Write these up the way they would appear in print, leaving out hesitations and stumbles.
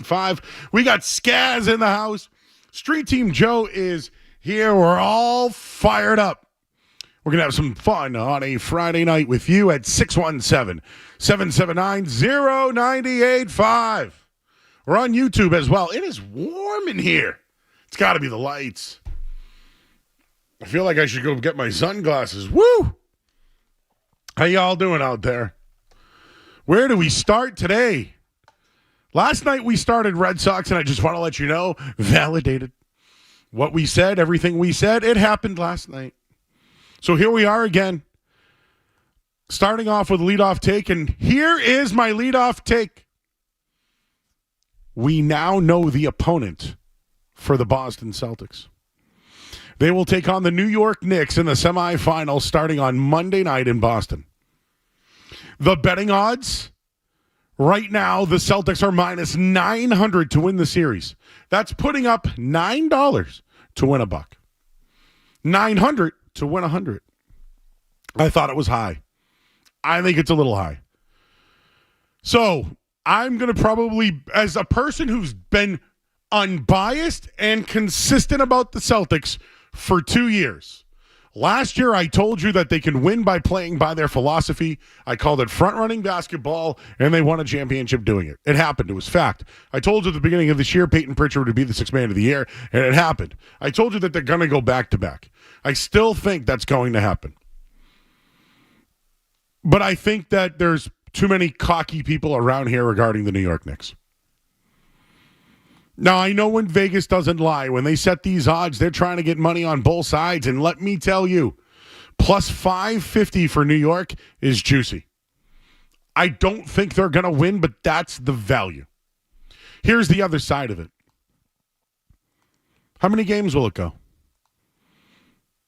101.5. We got Skaz in the house. Street Team Joe is here. We're all fired up. We're going to have some fun on a Friday night with you at 617-779-0985. We're on YouTube as well. It is warm in here. It's got to be the lights. I feel like I should go get my sunglasses. Woo! How y'all doing out there? Where do we start today? Last night we started Red Sox, and I just want to let you know, validated. What we said, everything we said, it happened last night. So here we are again, starting off with a leadoff take, and here is my leadoff take. We now know the opponent for the Boston Celtics. They will take on the New York Knicks in the semifinals starting on Monday night in Boston. The betting odds, right now, the Celtics are minus 900 to win the series. That's putting up $9 to win $1. 900 to win 100. I thought it was high. I think it's a little high. So I'm going to probably, as a person who's been unbiased and consistent about the Celtics for 2 years. Last year, I told you that they can win by playing by their philosophy. I called it front-running basketball, and they won a championship doing it. It happened. It was fact. I told you at the beginning of this year, Peyton Pritchard would be the sixth man of the year, and it happened. I told you that they're going to go back-to-back. I still think that's going to happen. But I think that there's too many cocky people around here regarding the New York Knicks. Now, I know when Vegas doesn't lie. When they set these odds, they're trying to get money on both sides. And let me tell you, plus 550 for New York is juicy. I don't think they're going to win, but that's the value. Here's the other side of it. How many games will it go?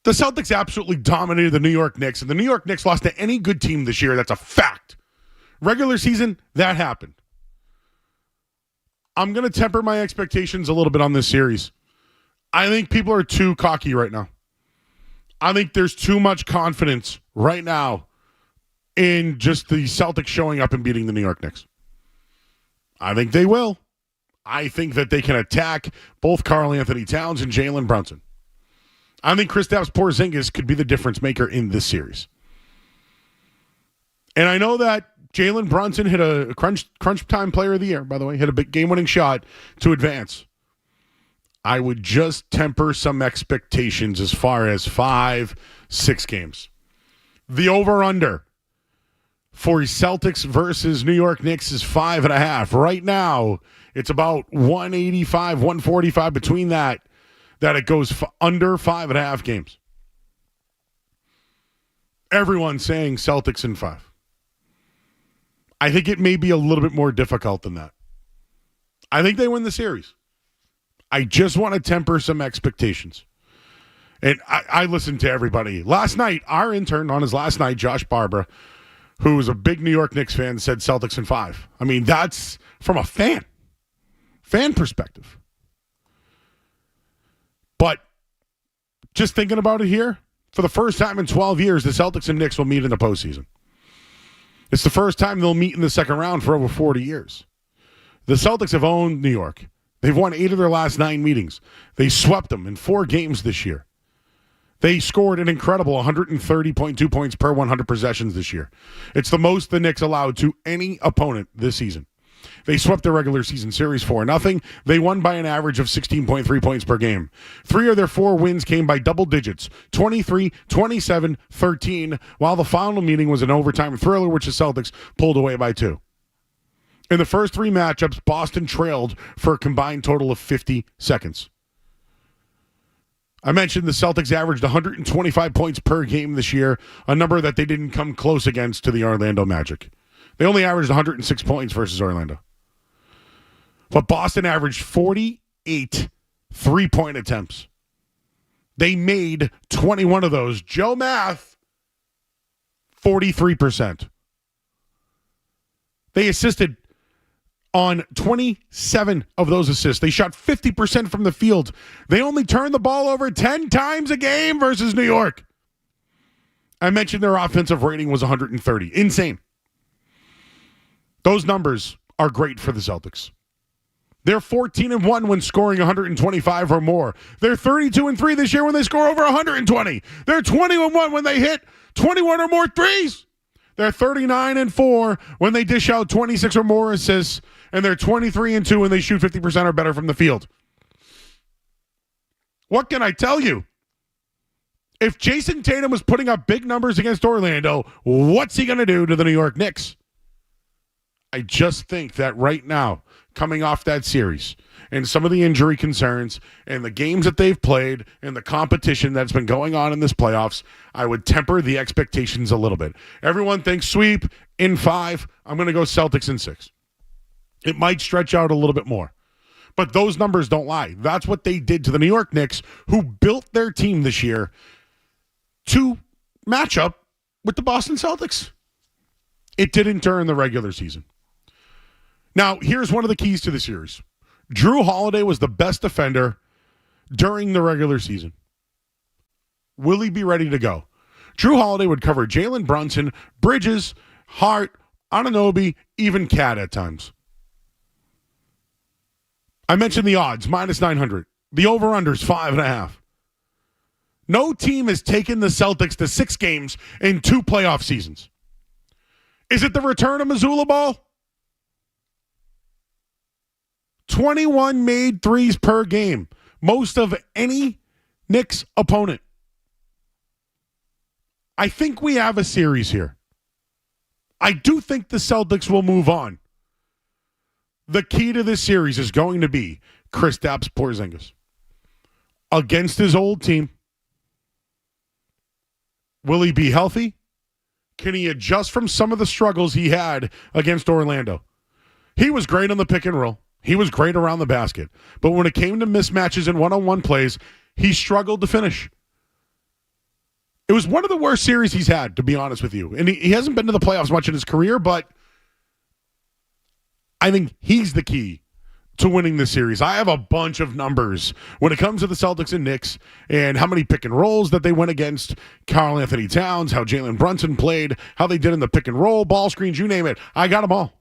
The Celtics absolutely dominated the New York Knicks, and the New York Knicks lost to any good team this year. That's a fact. Regular season, that happened. I'm going to temper my expectations a little bit on this series. I think people are too cocky right now. I think there's too much confidence right now in just the Celtics showing up and beating the New York Knicks. I think they will. I think that they can attack both Karl Anthony Towns and Jalen Brunson. I think Kristaps Porzingis could be the difference maker in this series. And I know that Jalen Brunson hit a crunch time player of the year, by the way, hit a big game-winning shot to advance. I would just temper some expectations as far as 5-6 games. The over-under for Celtics versus New York Knicks is 5.5. Right now, it's about 185, 145 between that it goes under 5.5 games. Everyone's saying Celtics in 5. I think it may be a little bit more difficult than that. I think they win the series. I just want to temper some expectations. And I listened to everybody. Last night, our intern on his last night, Josh Barbara, who was a big New York Knicks fan, said Celtics in 5. I mean, that's from a fan perspective. But just thinking about it here, for the first time in 12 years, the Celtics and Knicks will meet in the postseason. It's the first time they'll meet in the second round for over 40 years. The Celtics have owned New York. They've won 8 of their last 9 meetings. They swept them in 4 games this year. They scored an incredible 130.2 points per 100 possessions this year. It's the most the Knicks allowed to any opponent this season. They swept their regular season series 4-0. They won by an average of 16.3 points per game. 3 of their 4 wins came by double digits, 23, 27, 13, while the final meeting was an overtime thriller, which the Celtics pulled away by 2. In the first 3 matchups, Boston trailed for a combined total of 50 seconds. I mentioned the Celtics averaged 125 points per game this year, a number that they didn't come close against to the Orlando Magic. They only averaged 106 points versus Orlando. But Boston averaged 48 3-point attempts. They made 21 of those. Joe Math, 43%. They assisted on 27 of those assists. They shot 50% from the field. They only turned the ball over 10 times a game versus New York. I mentioned their offensive rating was 130. Insane. Those numbers are great for the Celtics. They're 14-1 when scoring 125 or more. They're 32-3 this year when they score over 120. They're 20-1 when they hit 21 or more threes. They're 39-4 when they dish out 26 or more assists, and they're 23-2 when they shoot 50% or better from the field. What can I tell you? If Jason Tatum was putting up big numbers against Orlando, what's he going to do to the New York Knicks? I just think that right now, coming off that series and some of the injury concerns and the games that they've played and the competition that's been going on in this playoffs, I would temper the expectations a little bit. Everyone thinks sweep in 5. I'm going to go Celtics in 6. It might stretch out a little bit more. But those numbers don't lie. That's what they did to the New York Knicks, who built their team this year to match up with the Boston Celtics. It didn't during the regular season. Now, here's one of the keys to the series. Drew Holiday was the best defender during the regular season. Will he be ready to go? Drew Holiday would cover Jalen Brunson, Bridges, Hart, Anunoby, even Cat at times. I mentioned the odds, minus 900. The over-under's 5.5. No team has taken the Celtics to 6 games in 2 playoff seasons. Is it the return of Missoula Ball? 21 made threes per game. Most of any Knicks opponent. I think we have a series here. I do think the Celtics will move on. The key to this series is going to be Kristaps Porzingis against his old team. Will he be healthy? Can he adjust from some of the struggles he had against Orlando? He was great on the pick and roll. He was great around the basket. But when it came to mismatches and one-on-one plays, he struggled to finish. It was one of the worst series he's had, to be honest with you. And he hasn't been to the playoffs much in his career, but I think he's the key to winning this series. I have a bunch of numbers when it comes to the Celtics and Knicks and how many pick and rolls that they went against Karl Anthony Towns, how Jalen Brunson played, how they did in the pick and roll, ball screens, you name it. I got them all.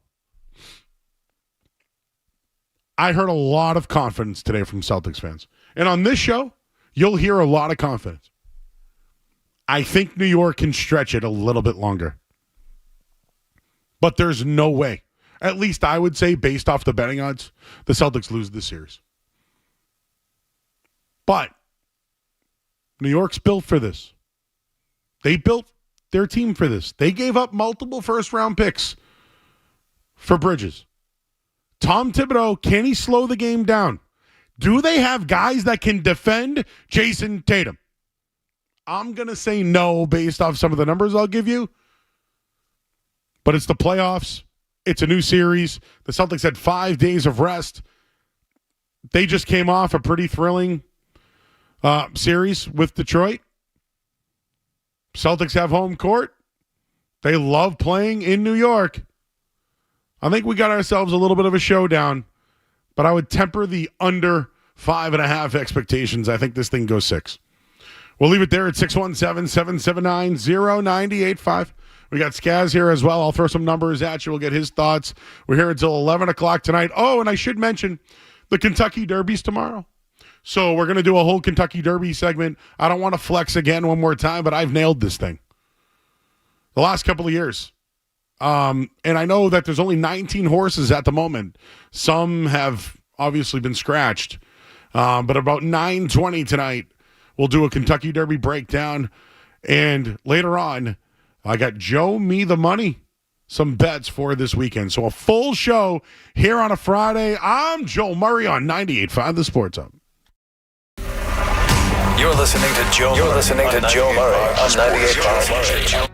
I heard a lot of confidence today from Celtics fans. And on this show, you'll hear a lot of confidence. I think New York can stretch it a little bit longer. But there's no way. At least I would say, based off the betting odds, the Celtics lose this series. But New York's built for this. They built their team for this. They gave up multiple first-round picks for Bridges. Tom Thibodeau, can he slow the game down? Do they have guys that can defend Jason Tatum? I'm going to say no based off some of the numbers I'll give you. But it's the playoffs. It's a new series. The Celtics had 5 days of rest. They just came off a pretty thrilling series with Detroit. Celtics have home court. They love playing in New York. I think we got ourselves a little bit of a showdown, but I would temper the under 5.5 expectations. I think this thing goes 6. We'll leave it there at 617-779-0985. We got Skaz here as well. I'll throw some numbers at you. We'll get his thoughts. We're here until 11 o'clock tonight. Oh, and I should mention the Kentucky Derby's tomorrow. So we're going to do a whole Kentucky Derby segment. I don't want to flex again one more time, but I've nailed this thing the last couple of years. And I know that there's only 19 horses at the moment. Some have obviously been scratched. But about 9:20 tonight, we'll do a Kentucky Derby breakdown. And later on, I got Joe Me the Money, some bets for this weekend. So a full show here on a Friday. I'm Joe Murray on 98.5 The Sports Hub. You're listening to Joe Murray on 98.5.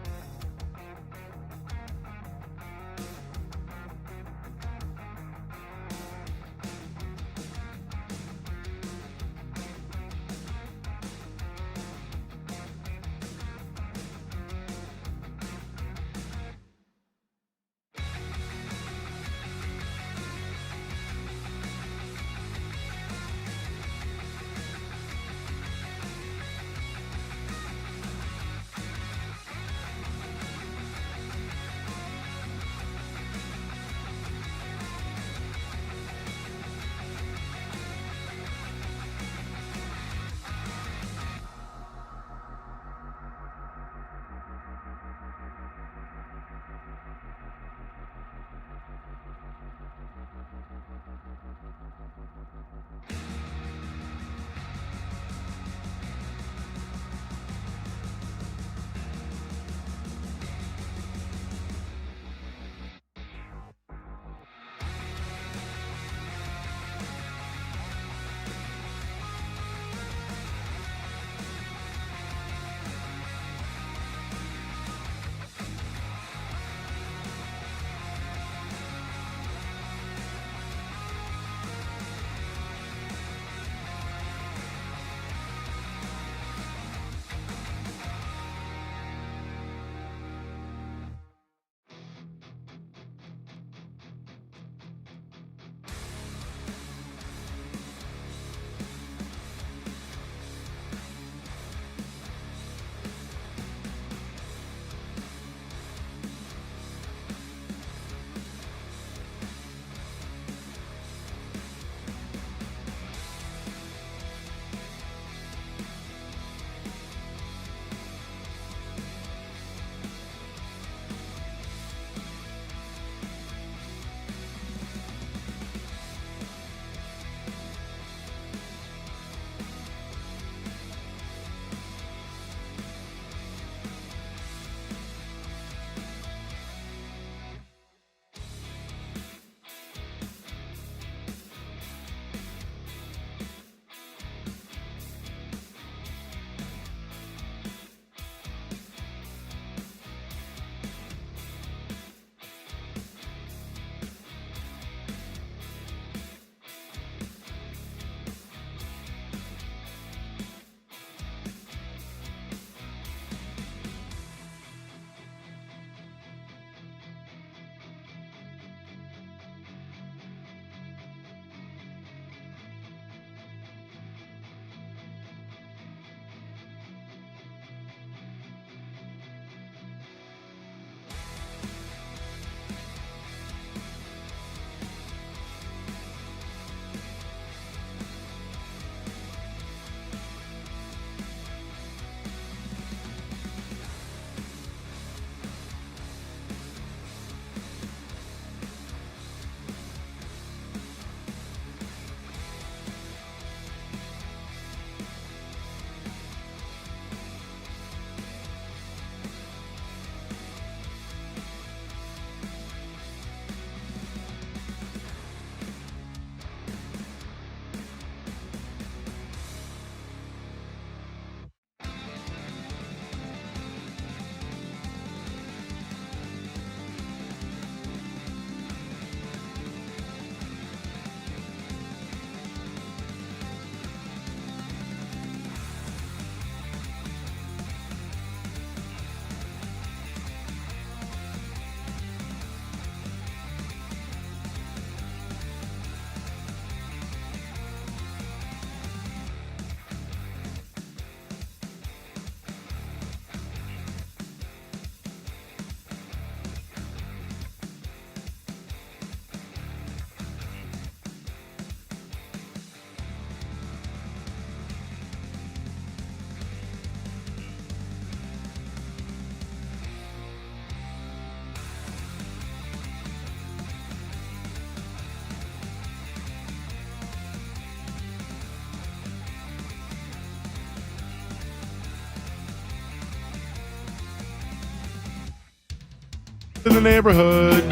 in the neighborhood.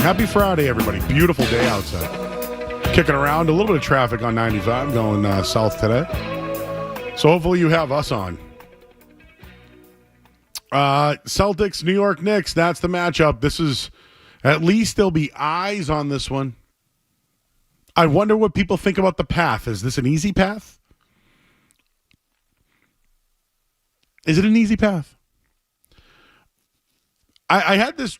Happy Friday, everybody. Beautiful day outside. Kicking around. A little bit of traffic on 95 going south today. So hopefully you have us on. Celtics, New York Knicks. That's the matchup. This is, at least there'll be eyes on this one. I wonder what people think about the path. Is this an easy path? Is it an easy path? I had this,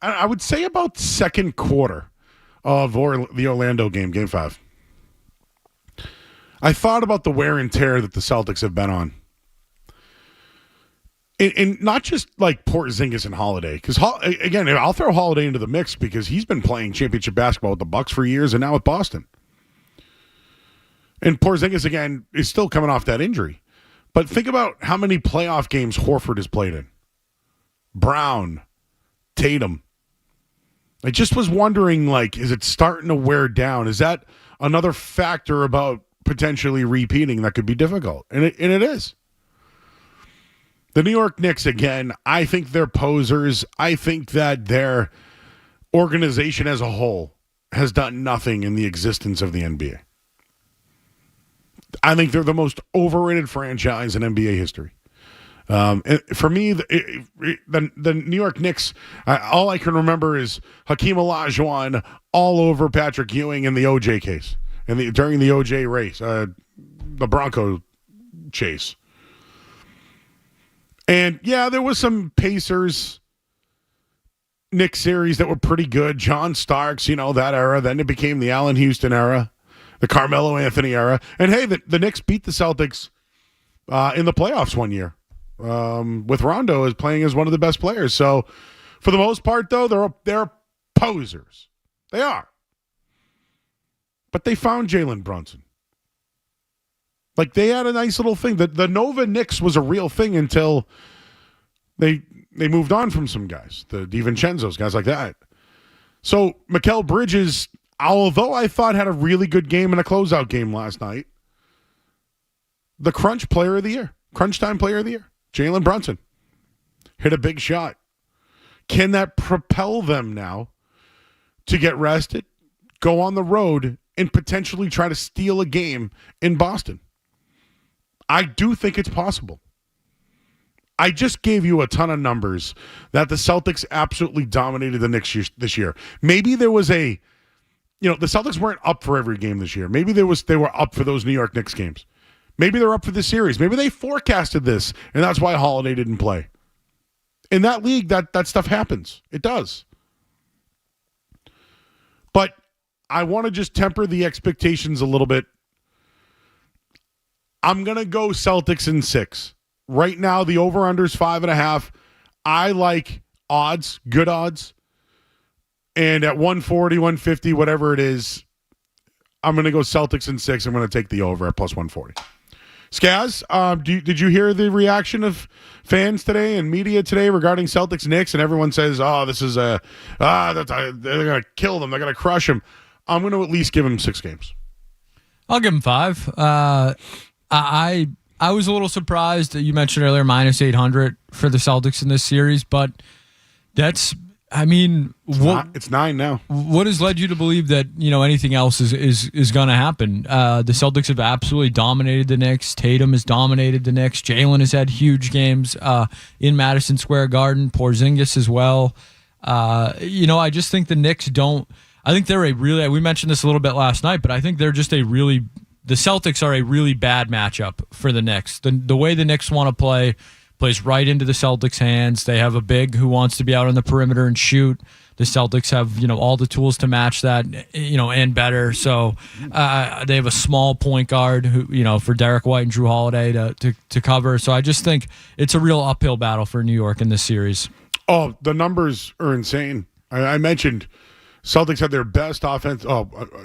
I would say about second quarter of the Orlando game, Game 5. I thought about the wear and tear that the Celtics have been on. And not just like Porzingis and Holiday. Because, again, I'll throw Holiday into the mix because he's been playing championship basketball with the Bucks for years and now with Boston. And Porzingis, again, is still coming off that injury. But think about how many playoff games Horford has played in. Brown, Tatum. I just was wondering, like, is it starting to wear down? Is that another factor about potentially repeating that could be difficult? And it is. The New York Knicks, again, I think they're posers. I think that their organization as a whole has done nothing in the existence of the NBA. I think they're the most overrated franchise in NBA history. For me, the New York Knicks, all I can remember is Hakeem Olajuwon all over Patrick Ewing in the OJ case, and during the OJ race, the Bronco chase. And yeah, there was some Pacers Knicks series that were pretty good. John Starks, that era. Then it became the Allen Houston era, the Carmelo Anthony era. And hey, the Knicks beat the Celtics in the playoffs one year. With Rondo as playing as one of the best players. So, for the most part, though, they're posers. They are. But they found Jalen Brunson. Like, they had a nice little thing. The Nova Knicks was a real thing until they moved on from some guys. The DiVincenzo's, guys like that. So, Mikal Bridges, although I thought had a really good game and a closeout game last night, the crunch player of the year. Crunch time player of the year. Jalen Brunson hit a big shot. Can that propel them now to get rested, go on the road, and potentially try to steal a game in Boston? I do think it's possible. I just gave you a ton of numbers that the Celtics absolutely dominated the Knicks this year. Maybe there was the Celtics weren't up for every game this year. Maybe they were up for those New York Knicks games. Maybe they're up for this series. Maybe they forecasted this, and that's why Holiday didn't play. In that league, that stuff happens. It does. But I want to just temper the expectations a little bit. I'm going to go Celtics in 6. Right now, the over-under is 5.5. I like odds, good odds. And at 140, 150, whatever it is, I'm going to go Celtics in 6. I'm going to take the over at plus 140. Skaz, did you hear the reaction of fans today and media today regarding Celtics-Knicks? And everyone says, this is they're going to kill them. They're going to crush them. I'm going to at least give them 6 games. I'll give them 5. I was a little surprised that you mentioned earlier minus 800 for the Celtics in this series, but that's... it's 9 now. What has led you to believe that anything else is going to happen? The Celtics have absolutely dominated the Knicks. Tatum has dominated the Knicks. Jalen has had huge games in Madison Square Garden. Porzingis as well. I just think the Knicks don't. I think they're we mentioned this a little bit last night, but I think they're just the Celtics are a really bad matchup for the Knicks. The way the Knicks want to play plays right into the Celtics' hands. They have a big who wants to be out on the perimeter and shoot. The Celtics have, all the tools to match that, and better. So they have a small point guard who, for Derek White and Drew Holiday to cover. So I just think it's a real uphill battle for New York in this series. Oh, the numbers are insane. I mentioned Celtics had their best offense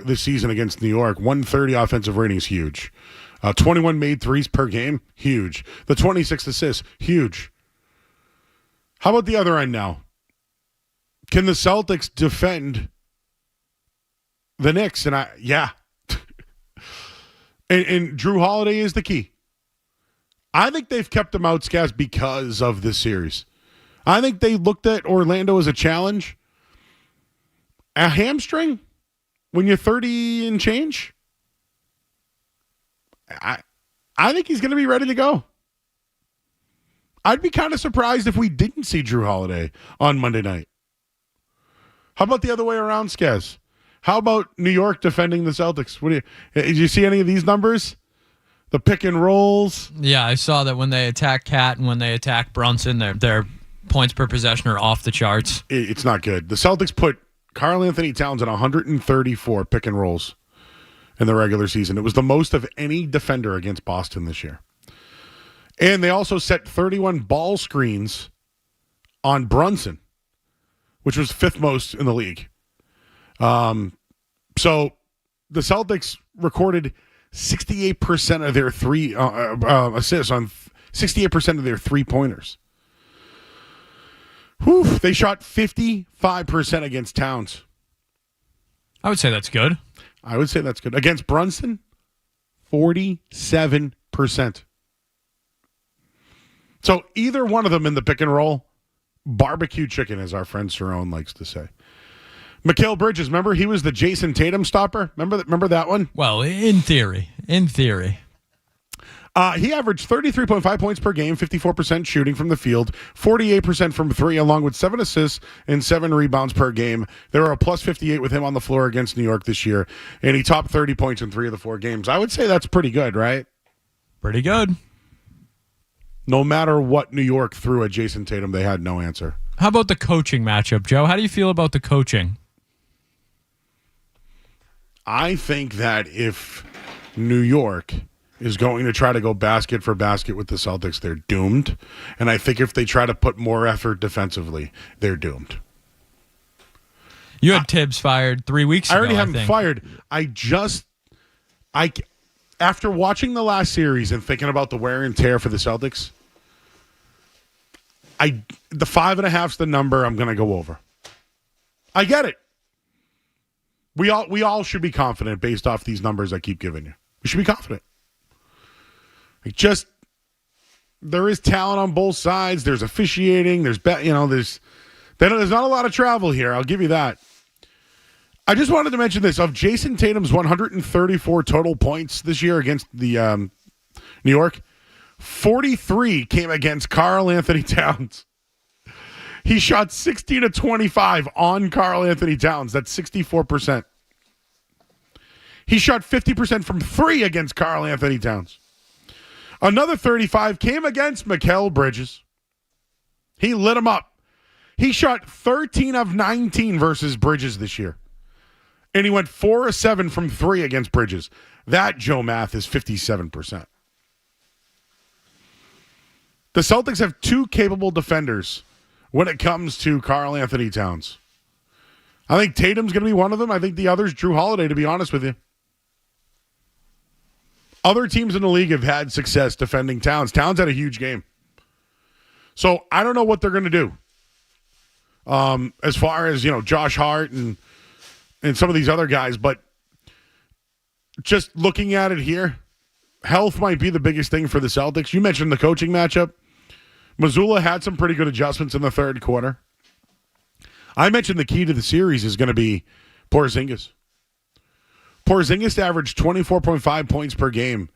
this season against New York. 130 offensive rating is huge. 21 made threes per game, huge. The 26 assists, huge. How about the other end now? Can the Celtics defend the Knicks? And and Drew Holiday is the key. I think they've kept them out, Scaz, because of this series. I think they looked at Orlando as a challenge. A hamstring when you're 30 and change? I think he's going to be ready to go. I'd be kind of surprised if we didn't see Drew Holiday on Monday night. How about the other way around, Skez? How about New York defending the Celtics? Did you see any of these numbers? The pick and rolls? Yeah, I saw that when they attack Cat and when they attack Brunson, their points per possession are off the charts. It's not good. The Celtics put Karl Anthony Towns at 134 pick and rolls in the regular season. It was the most of any defender against Boston this year. And they also set 31 ball screens on Brunson, which was fifth most in the league. So the Celtics recorded 68% of their three assists on 68% of their three-pointers. Whew, they shot 55% against Towns. I would say that's good. I would say that's good. Against Brunson, 47%. So either one of them in the pick and roll, barbecue chicken, as our friend Cerrone likes to say. Mikal Bridges, remember? He was the Jason Tatum stopper. Remember that one? Well, in theory. He averaged 33.5 points per game, 54% shooting from the field, 48% from three, along with 7 assists and 7 rebounds per game. There were a plus 58 with him on the floor against New York this year, and he topped 30 points in 3 of the 4 games. I would say that's pretty good, right? Pretty good. No matter what New York threw at Jason Tatum, they had no answer. How about the coaching matchup, Joe? How do you feel about the coaching? I think that if New York is going to try to go basket for basket with the Celtics, they're doomed. And I think if they try to put more effort defensively, they're doomed. You had Tibbs fired 3 weeks ago. I already have him fired. After watching the last series and thinking about the wear and tear for the Celtics, the 5.5's the number I'm going to go over. I get it. We all should be confident based off these numbers I keep giving you. We should be confident. There is talent on both sides. There's officiating. There's not a lot of travel here. I'll give you that. I just wanted to mention this. Of Jason Tatum's 134 total points this year against the New York, 43 came against Karl Anthony Towns. He shot 16 of 25 on Karl Anthony Towns. That's 64%. He shot 50% from 3 against Karl Anthony Towns. Another 35 came against Mikal Bridges. He lit him up. He shot 13 of 19 versus Bridges this year. And he went 4 of 7 from 3 against Bridges. That, Joe Math, is 57%. The Celtics have 2 capable defenders when it comes to Karl Anthony Towns. I think Tatum's going to be one of them. I think the other's Drew Holiday, to be honest with you. Other teams in the league have had success defending Towns. Towns had a huge game. So I don't know what they're going to do. As far as, Josh Hart and some of these other guys, but just looking at it here, health might be the biggest thing for the Celtics. You mentioned the coaching matchup. Mazzulla had some pretty good adjustments in the third quarter. I mentioned the key to the series is going to be Porzingis. Porzingis averaged 24.5 points per game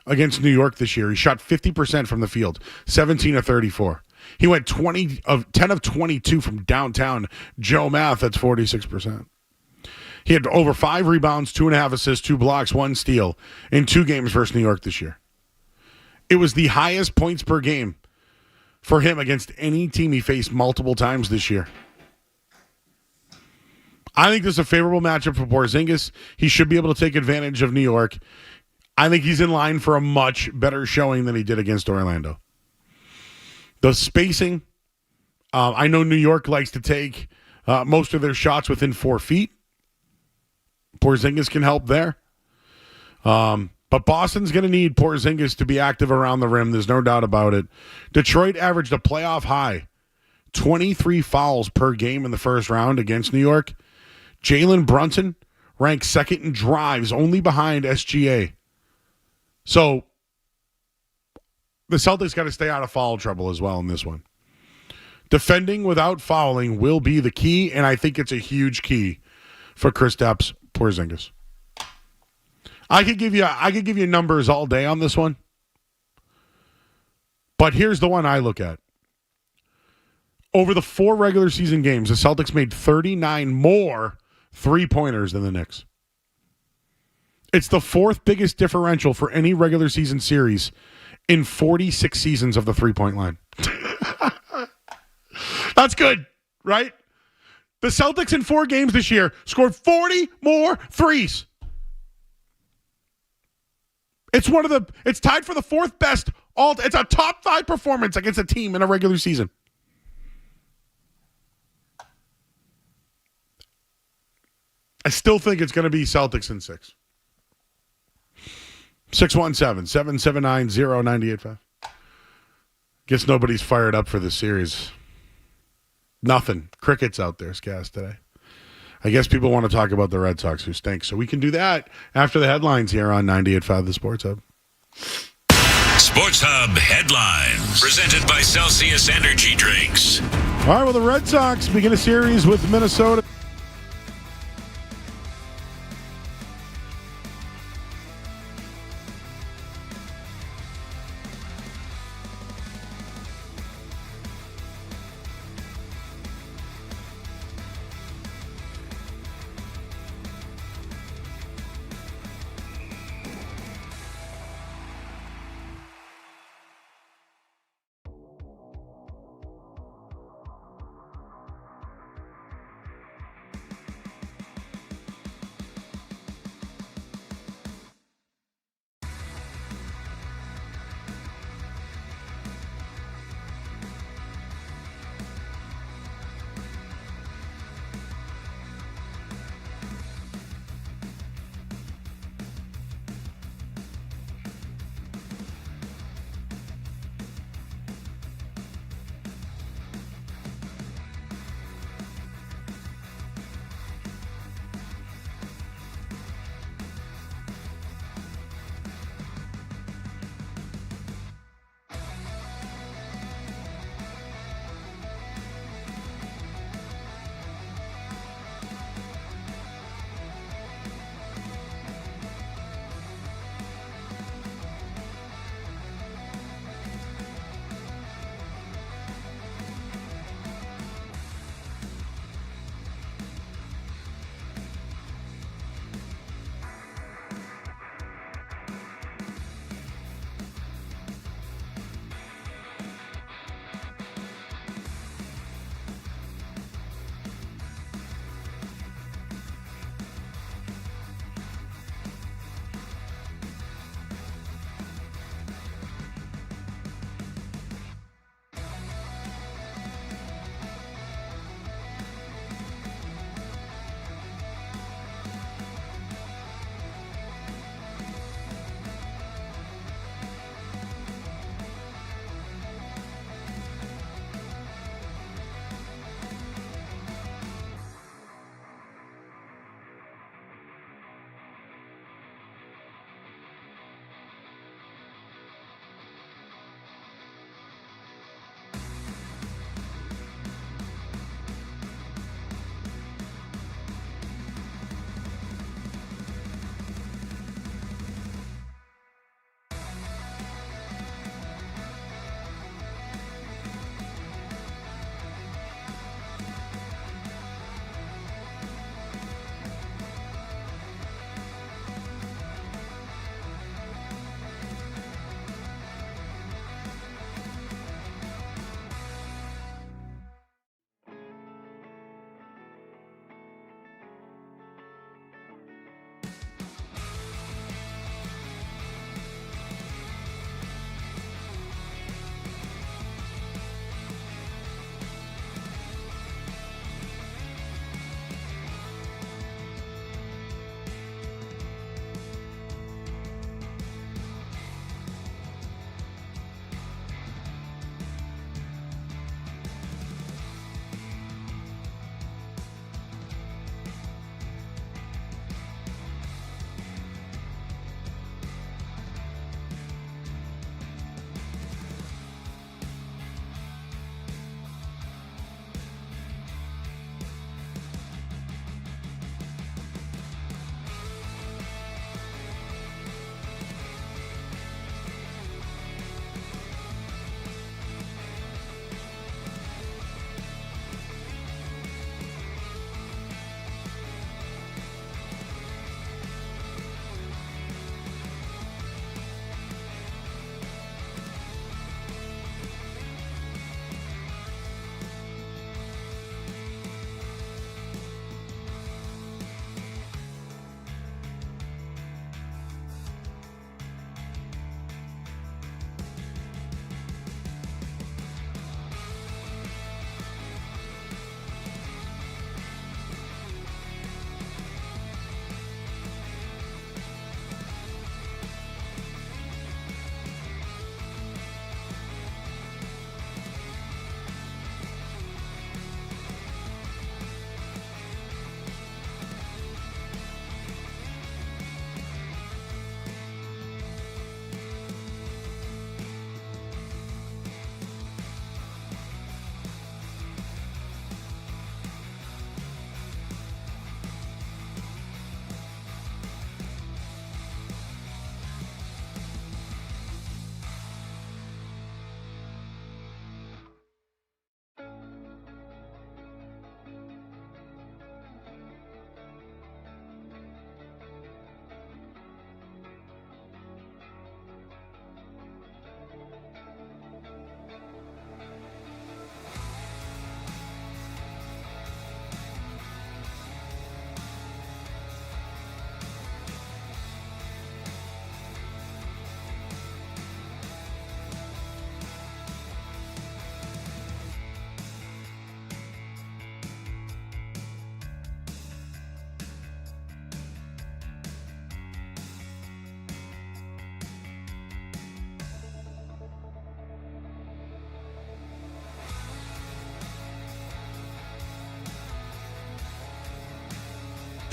against New York this year. He shot 50% from the field, 17 of 34. He went 10 of 22 from downtown. Joe Math, that's 46%. He had over 5 rebounds, 2.5 assists, 2 blocks, 1 steal in 2 games versus New York this year. It was the highest points per game for him against any team he faced multiple times this year. I think this is a favorable matchup for Porzingis. He should be able to take advantage of New York. I think he's in line for a much better showing than he did against Orlando. The spacing, I know New York likes to take most of their shots within 4 feet. Porzingis can help there. But Boston's going to need Porzingis to be active around the rim. There's no doubt about it. Detroit averaged a playoff high, 23 fouls per game in the first round against New York. Jalen Brunson ranked second in drives, only behind SGA. So the Celtics got to stay out of foul trouble as well in this one. Defending without fouling will be the key, and I think it's a huge key for Kristaps Porzingis. I could give you numbers all day on this one. But here's the one I look at. Over the 4 regular season games, the Celtics made 39 more three-pointers than the Knicks. It's the 4th biggest differential for any regular season series in 46 seasons of the three-point line. That's good, right? The Celtics in 4 games this year scored 40 more threes. It's tied for the 4th best. It's a top 5 performance against a team in a regular season. I still think it's going to be Celtics in 6. 617-779-0985. Guess nobody's fired up for this series. Nothing. Crickets out there, Scaz, today. I guess people want to talk about the Red Sox, who stink. So we can do that after the headlines here on 98.5 The Sports Hub. Sports Hub headlines. Presented by Celsius Energy Drinks. All right, well, the Red Sox begin a series with Minnesota.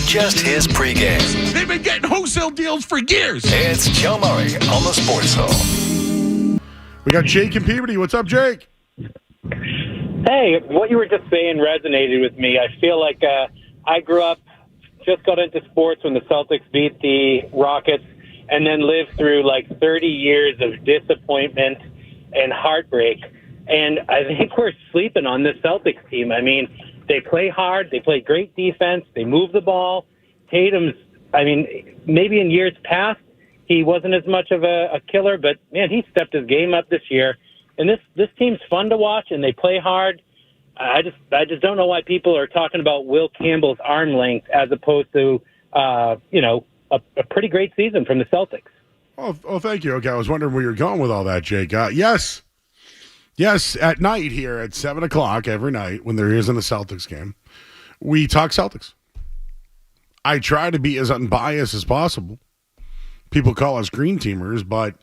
just his pregame. They've been getting wholesale deals for years. It's Joe Murray on the Sports Zone. We got Jake and Peabody. What's up, Jake? Hey, what you were just saying resonated with me. I feel like I grew up, just got into sports when the Celtics beat the Rockets, and then lived through like 30 years of disappointment and heartbreak. And I think we're sleeping on this Celtics team. I mean, they play hard. They play great defense. They move the ball. Tatum's, I mean, maybe in years past, he wasn't as much of a killer, but, man, he stepped his game up this year. And this team's fun to watch, and they play hard. I just don't know why people are talking about Will Campbell's arm length as opposed to, a pretty great season from the Celtics. Oh, thank you. Okay, I was wondering where you're going with all that, Jake. Yes, at night here at 7 o'clock every night when there isn't a Celtics game, we talk Celtics. I try to be as unbiased as possible. People call us green teamers, but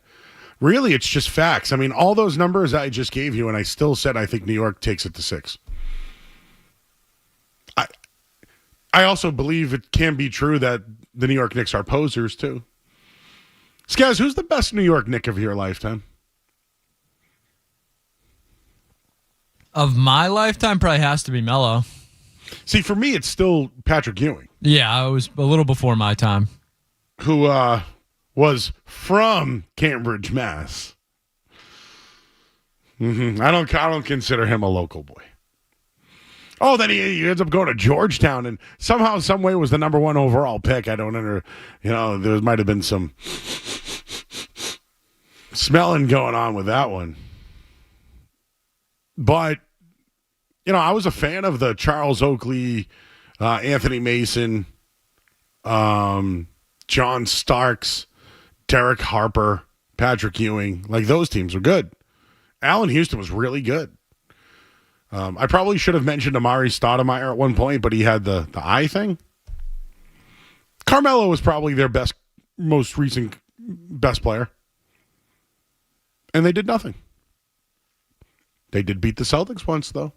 really it's just facts. I mean, all those numbers I just gave you, and I still said I think New York takes it to 6. I also believe it can be true that the New York Knicks are posers, too. Skaz, who's the best New York Knick of your lifetime? Of my lifetime, probably has to be Melo. See, for me, it's still Patrick Ewing. Yeah, it was a little before my time. Who was from Cambridge, Mass. I don't consider him a local boy. Oh, then he ends up going to Georgetown, and somehow, some way, was the number 1 overall pick. I don't there might have been some smelling going on with that one. But, I was a fan of the Charles Oakley, Anthony Mason, John Starks, Derek Harper, Patrick Ewing. Like, those teams were good. Allen Houston was really good. I probably should have mentioned Amari Stoudemire at one point, but he had the eye thing. Carmelo was probably their most recent best player. And they did nothing. They did beat the Celtics once, though.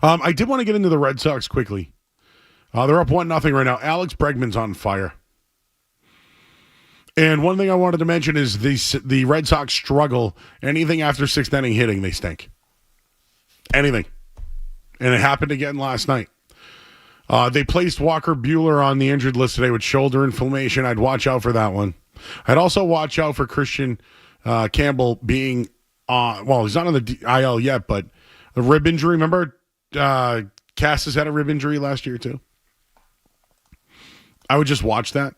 I did want to get into the Red Sox quickly. They're up 1-0 right now. Alex Bregman's on fire. And one thing I wanted to mention is the Red Sox struggle. Anything after 6th inning hitting, they stink. Anything. And it happened again last night. They placed Walker Buehler on the injured list today with shoulder inflammation. I'd watch out for that one. I'd also watch out for Christian Campbell being he's not on the IL yet, but a rib injury. Remember Casas had a rib injury last year too? I would just watch that.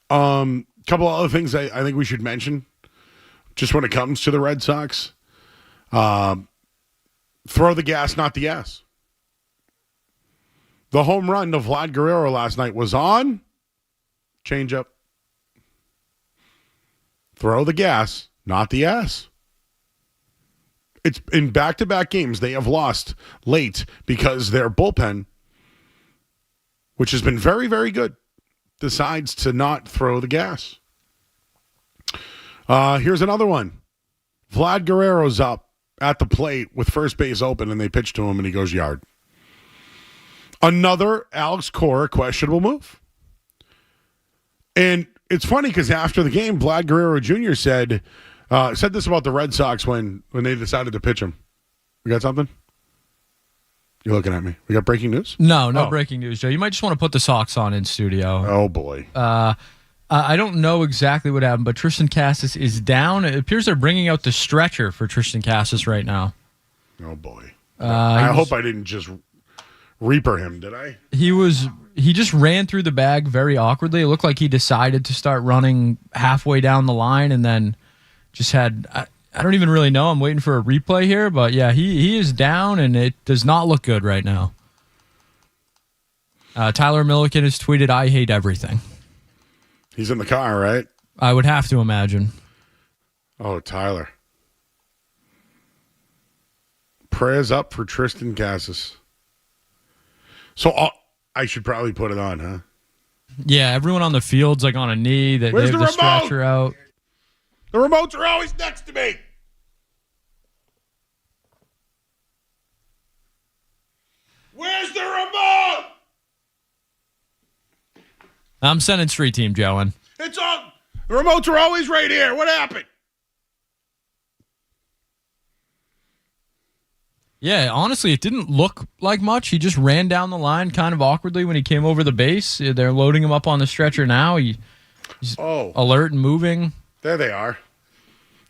Couple other things I think we should mention just when it comes to the Red Sox. Throw the gas, not the ass. The home run to Vlad Guerrero last night was on changeup. Throw the gas, not the ass. It's in back-to-back games they have lost late because their bullpen, which has been very, very good, decides to not throw the gas. Here's another one. Vlad Guerrero's up at the plate with first base open, and they pitch to him, and he goes yard. Another Alex Cora questionable move. And it's funny because after the game, Vlad Guerrero Jr. said this about the Red Sox when they decided to pitch him. We got something? You're looking at me. We got breaking news? No breaking news, Joe. You might just want to put the socks on in studio. Oh, boy. I don't know exactly what happened, but Tristan Casas is down. It appears they're bringing out the stretcher for Tristan Casas right now. Oh, boy. I hope I didn't just reaper him, did I? He just ran through the bag very awkwardly. It looked like he decided to start running halfway down the line and then just had... I don't even really know. I'm waiting for a replay here, but yeah, he is down, and it does not look good right now. Tyler Milliken has tweeted, "I hate everything." He's in the car, right? I would have to imagine. Oh, Tyler. Prayers up for Tristan Casas. So I should probably put it on, huh? Yeah, everyone on the field's like on a knee. They have the stretcher out. The remotes are always next to me. Where's the remote? I'm sending Street Team Joe in. It's all the remotes are always right here. What happened? Yeah, honestly, it didn't look like much. He just ran down the line kind of awkwardly when he came over the base. They're loading him up on the stretcher now. He's alert and moving. There they are.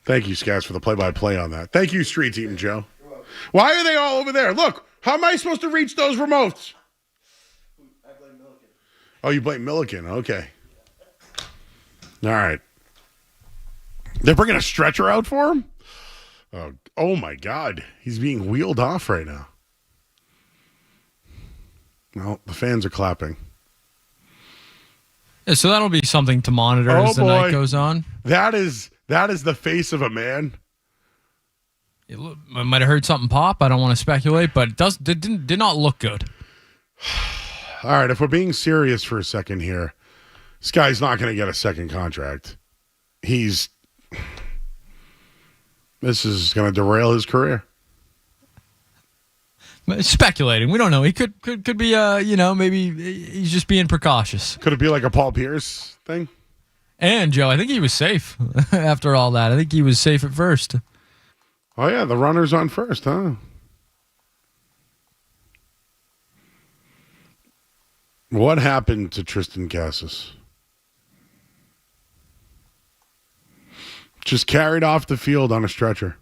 Thank you, Scats, for the play-by-play on that. Thank you, Street Team Joe. Why are they all over there? Look, how am I supposed to reach those remotes? I blame Milliken. Oh, you blame Milliken. Okay. All right. They're bringing a stretcher out for him? Oh my God. He's being wheeled off right now. Well, the fans are clapping. Yeah, so that'll be something to monitor as the night goes on. That is the face of a man. It might have heard something pop. I don't want to speculate, but it did not look good. All right, if we're being serious for a second here, this guy's not going to get a second contract. This is going to derail his career. Speculating. We don't know. He could be, maybe he's just being precautious. Could it be like a Paul Pierce thing? And, Joe, I think he was safe after all that. I think he was safe at first. Oh, yeah, the runner's on first, huh? What happened to Tristan Casas? Just carried off the field on a stretcher.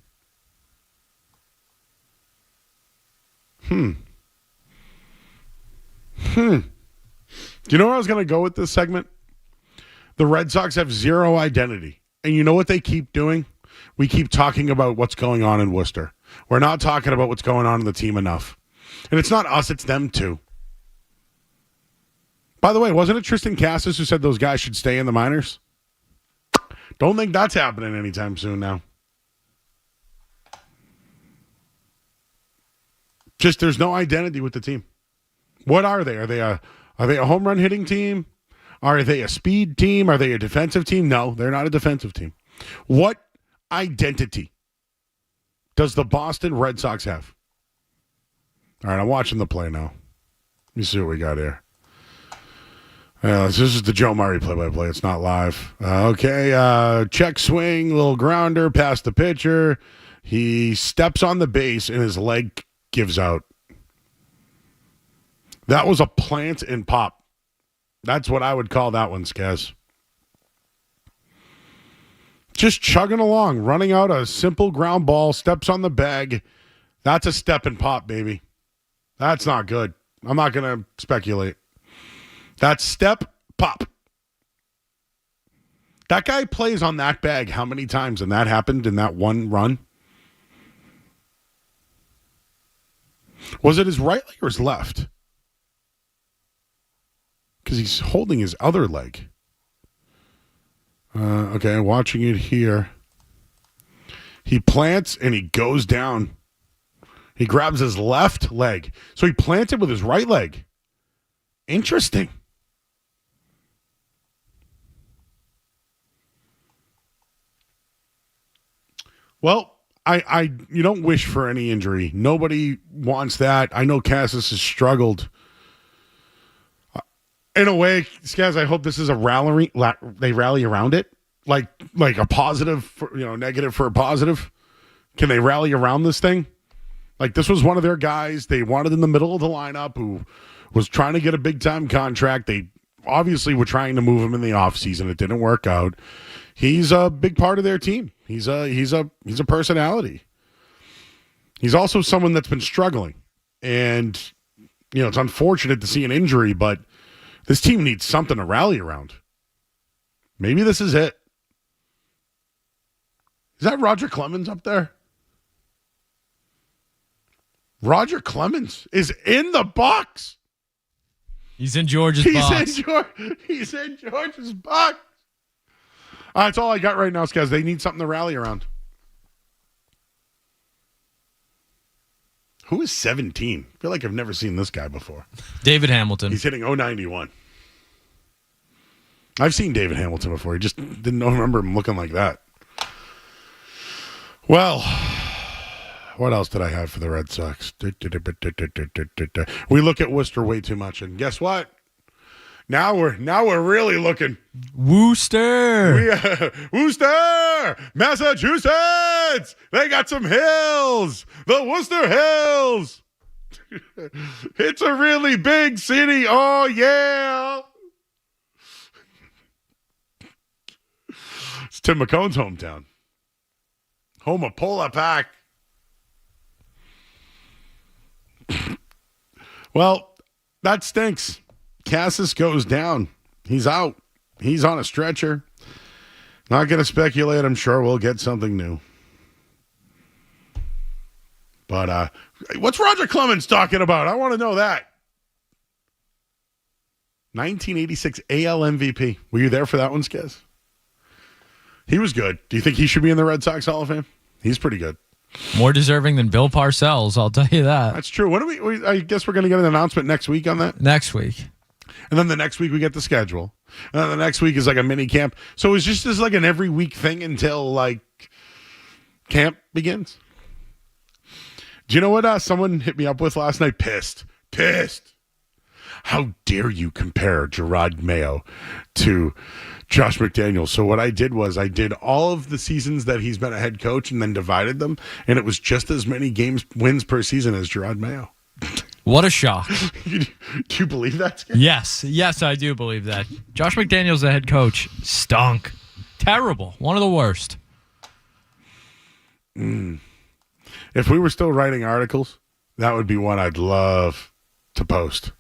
Do you know where I was going to go with this segment? The Red Sox have zero identity. And you know what they keep doing? We keep talking about what's going on in Worcester. We're not talking about what's going on in the team enough. And it's not us, it's them too. By the way, wasn't it Tristan Casas who said those guys should stay in the minors? Don't think that's happening anytime soon now. Just there's no identity with the team. What are they? Are they a home run hitting team? Are they a speed team? Are they a defensive team? No, they're not a defensive team. What identity does the Boston Red Sox have? All right, I'm watching the play now. Let me see what we got here. This is the Joe Murray play-by-play. It's not live. Check swing, little grounder past the pitcher. He steps on the base and his leg gives out. That was a plant and pop. That's what I would call that one, Skaz. Just chugging along, running out a simple ground ball, steps on the bag. That's a step and pop, baby. That's not good. I'm not going to speculate. That's step, pop. That guy plays on that bag how many times, and that happened in that one run? Was it his right leg or his left? Because he's holding his other leg. Okay, watching it here. He plants and he goes down. He grabs his left leg. So he planted with his right leg. Interesting. Well, you don't wish for any injury. Nobody wants that. I know Casas has struggled. In a way, Skaz, I hope this is a rally. They rally around it, like a positive, negative for a positive. Can they rally around this thing? Like this was one of their guys they wanted in the middle of the lineup who was trying to get a big time contract. They obviously were trying to move him in the offseason. It didn't work out. He's a big part of their team. He's a personality. He's also someone that's been struggling, and it's unfortunate to see an injury, but this team needs something to rally around. Maybe this is it. Is that Roger Clemens up there? Roger Clemens is in the box. He's in George's box. He's in George's box. That's all I got right now, guys. They need something to rally around. Who is 17? I feel like I've never seen this guy before. David Hamilton. He's hitting 091. I've seen David Hamilton before. He just didn't remember him looking like that. Well, what else did I have for the Red Sox? We look at Worcester way too much, and guess what? Now we're really looking. Worcester. Worcester, Massachusetts. They got some hills. The Worcester Hills. It's a really big city. Oh, yeah. It's Tim McCone's hometown. Home of Pola Pack. Well, that stinks. Casas goes down. He's out. He's on a stretcher. Not going to speculate. I'm sure we'll get something new. But what's Roger Clemens talking about? I want to know that. 1986 AL MVP. Were you there for that one, Skez? He was good. Do you think he should be in the Red Sox Hall of Fame? He's pretty good. More deserving than Bill Parcells, I'll tell you that. That's true. When do we I guess we're going to get an announcement next week on that? Next week. And then the next week we get the schedule. And then the next week is like a mini camp. So it's just like an every week thing until like camp begins. Do you know what someone hit me up with last night? Pissed. How dare you compare Gerard Mayo to Josh McDaniels? So what I did was I did all of the seasons that he's been a head coach and then divided them. And it was just as many wins per season as Gerard Mayo. What a shock. Do you believe that, Skip? Yes, I do believe that. Josh McDaniels, the head coach, stunk. Terrible. One of the worst. If we were still writing articles, that would be one I'd love to post.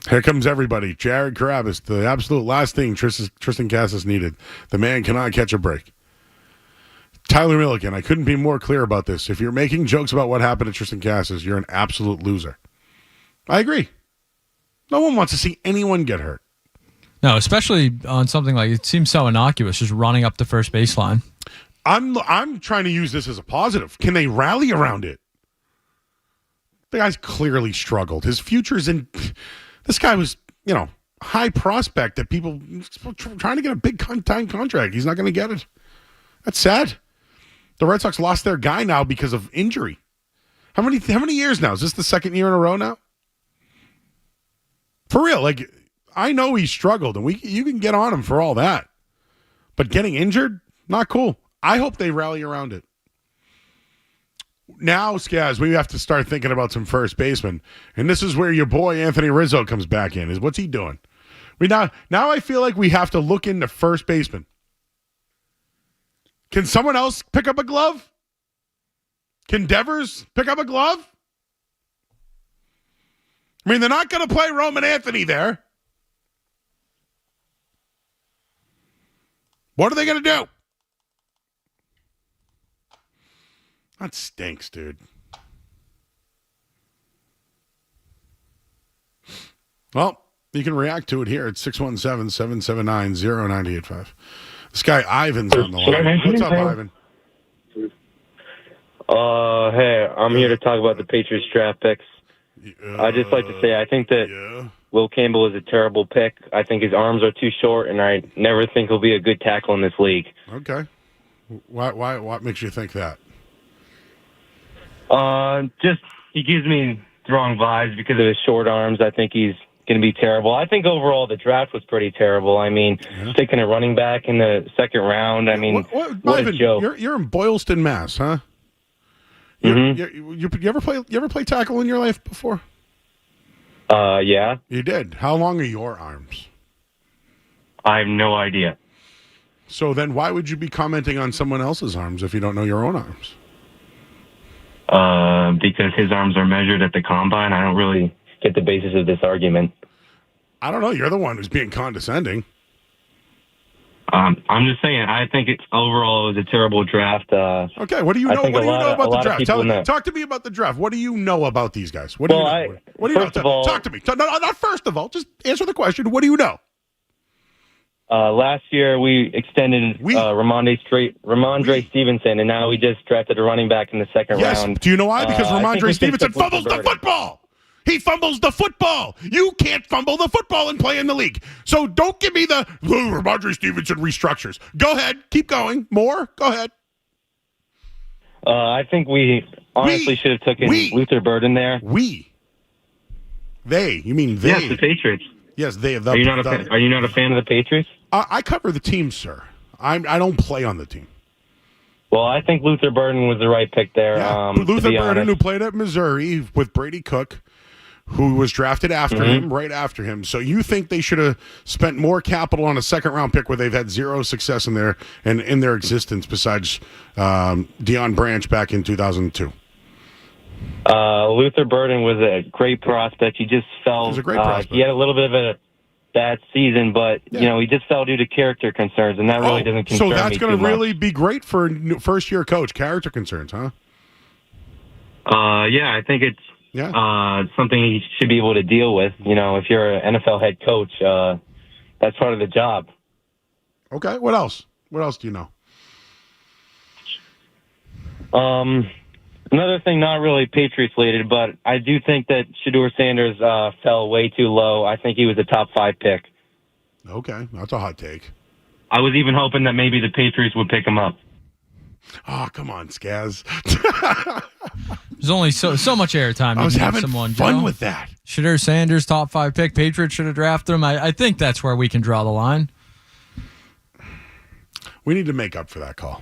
Here comes everybody. Jared Carabas, the absolute last thing Tristan Casas needed. The man cannot catch a break. Tyler Milliken, I couldn't be more clear about this. If you're making jokes about what happened to Tristan Casas, you're an absolute loser. I agree. No one wants to see anyone get hurt. No, especially on something like, it seems so innocuous, just running up the first baseline. I'm trying to use this as a positive. Can they rally around it? The guy's clearly struggled. His future's in... This guy was, high prospect that people trying to get a big time contract. He's not going to get it. That's sad. The Red Sox lost their guy now because of injury. How many years now? Is this the second year in a row now? For real, I know he struggled, and you can get on him for all that. But getting injured, not cool. I hope they rally around it. Now, Skaz, we have to start thinking about some first basemen. And this is where your boy Anthony Rizzo comes back in. What's he doing? Now I feel like we have to look into first baseman. Can someone else pick up a glove? Can Devers pick up a glove? I mean, they're not going to play Roman Anthony there. What are they going to do? That stinks, dude. Well, you can react to it here at 617-779-0985. This guy Ivan's on the line. What's up, Ivan? Hey, I'm here to talk about the Patriots draft picks. I'd just like to say I think that Will Campbell is a terrible pick. I think his arms are too short, and I never think he'll be a good tackle in this league. Okay. Why? What makes you think that? Just he gives me the wrong vibes because of his short arms. I think he's going to be terrible. I think overall the draft was pretty terrible. I mean, sticking a running back in the second round. I mean, what Ivan, a joke. You're in Boylston, Mass, huh? You ever play tackle in your life before? Yeah. You did. How long are your arms? I have no idea. So then why would you be commenting on someone else's arms if you don't know your own arms? Because his arms are measured at the combine. I don't really get the basis of this argument. I don't know. You're the one who's being condescending. I'm just saying. I think it's overall it was a terrible draft. Okay. What do you know? What do you know about the draft? Talk to me about the draft. What do you know about these guys? What do you know? What do you know? Talk to me. No, not first of all. Just answer the question. What do you know? Last year we extended Ramondre Stevenson, and now we just drafted a running back in the second round. Do you know why? Because Ramondre Stevenson fumbles the football. He fumbles the football. You can't fumble the football and play in the league. So don't give me the Ramondre Stevenson restructures. Go ahead. Keep going. More? Go ahead. I think we honestly should have taken Luther Burden there. They? You mean they? Yes, the Patriots. Yes, they. Are you not a fan of the Patriots? I cover the team, sir. I don't play on the team. Well, I think Luther Burden was the right pick there. Yeah. Luther Burden, who played at Missouri with Brady Cook, who was drafted after him, right after him. So you think they should have spent more capital on a second-round pick where they've had zero success in their existence besides Deion Branch back in 2002? Luther Burden was a great prospect. He just fell. He was a great prospect. He had a little bit of a bad season, but he just fell due to character concerns, and that really doesn't concern me. So that's going to really be great for a first-year coach. Character concerns, huh? Yeah, I think it's something he should be able to deal with. If you're an NFL head coach, that's part of the job. Okay. What else? What else do you know? Another thing, not really Patriots related, but I do think that Shedeur Sanders fell way too low. I think he was a top 5 pick. Okay, that's a hot take. I was even hoping that maybe the Patriots would pick him up. Oh, come on, Skaz. There's only so much airtime. I was having fun with that. Shedeur Sanders, top 5 pick. Patriots should have drafted him. I think that's where we can draw the line. We need to make up for that call.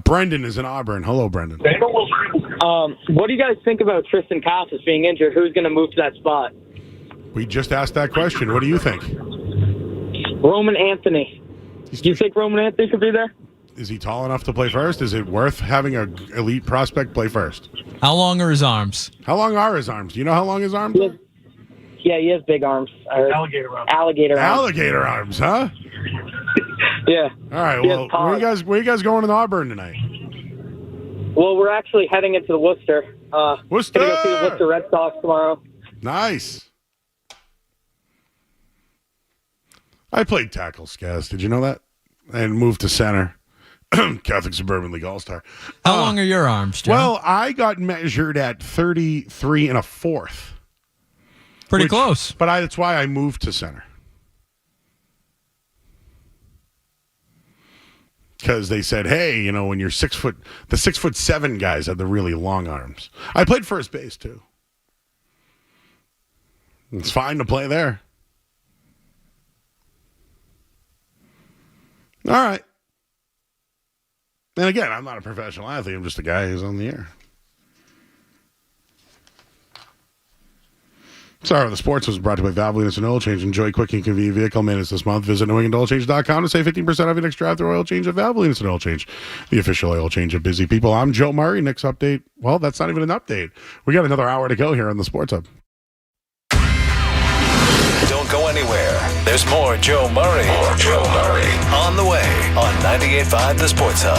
Brendan is in Auburn. Hello, Brendan. What do you guys think about Tristan Casas being injured? Who's going to move to that spot? We just asked that question. What do you think? Roman Anthony. Do you think Roman Anthony could be there? Is he tall enough to play first? Is it worth having an elite prospect play first? How long are his arms? How long are his arms? Do you know how long his arms are? Yeah, he has big arms. Alligator arms. Alligator arms, huh? Yeah. All right. Well, where you guys going in Auburn tonight? Well, we're actually heading into the Worcester. Worcester. Gonna go see the Worcester Red Sox tomorrow. Nice. I played tackle, Skaz. Did you know that? And moved to center. Catholic Suburban League All-Star. How long are your arms, Joe? Well, I got measured at 33 1/4. Pretty close. But that's why I moved to center. Because they said, hey, when you're 6 foot, the 6'7" guys have the really long arms. I played first base too. It's fine to play there. All right. And again, I'm not a professional athlete. I'm just a guy who's on the air. Sorry, the sports was brought to you by Valvoline Instant Oil Change. Enjoy quick and convenient vehicle maintenance this month. Visit NewEnglandOilChange.com to save 15% off your next drive-through oil change at Valvoline Instant Oil Change, the official oil change of busy people. I'm Joe Murray. Next update. Well, that's not even an update. We got another hour to go here on the Sports Hub. Don't go anywhere. There's more Joe Murray. On the way on 98.5 The Sports Hub.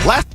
Last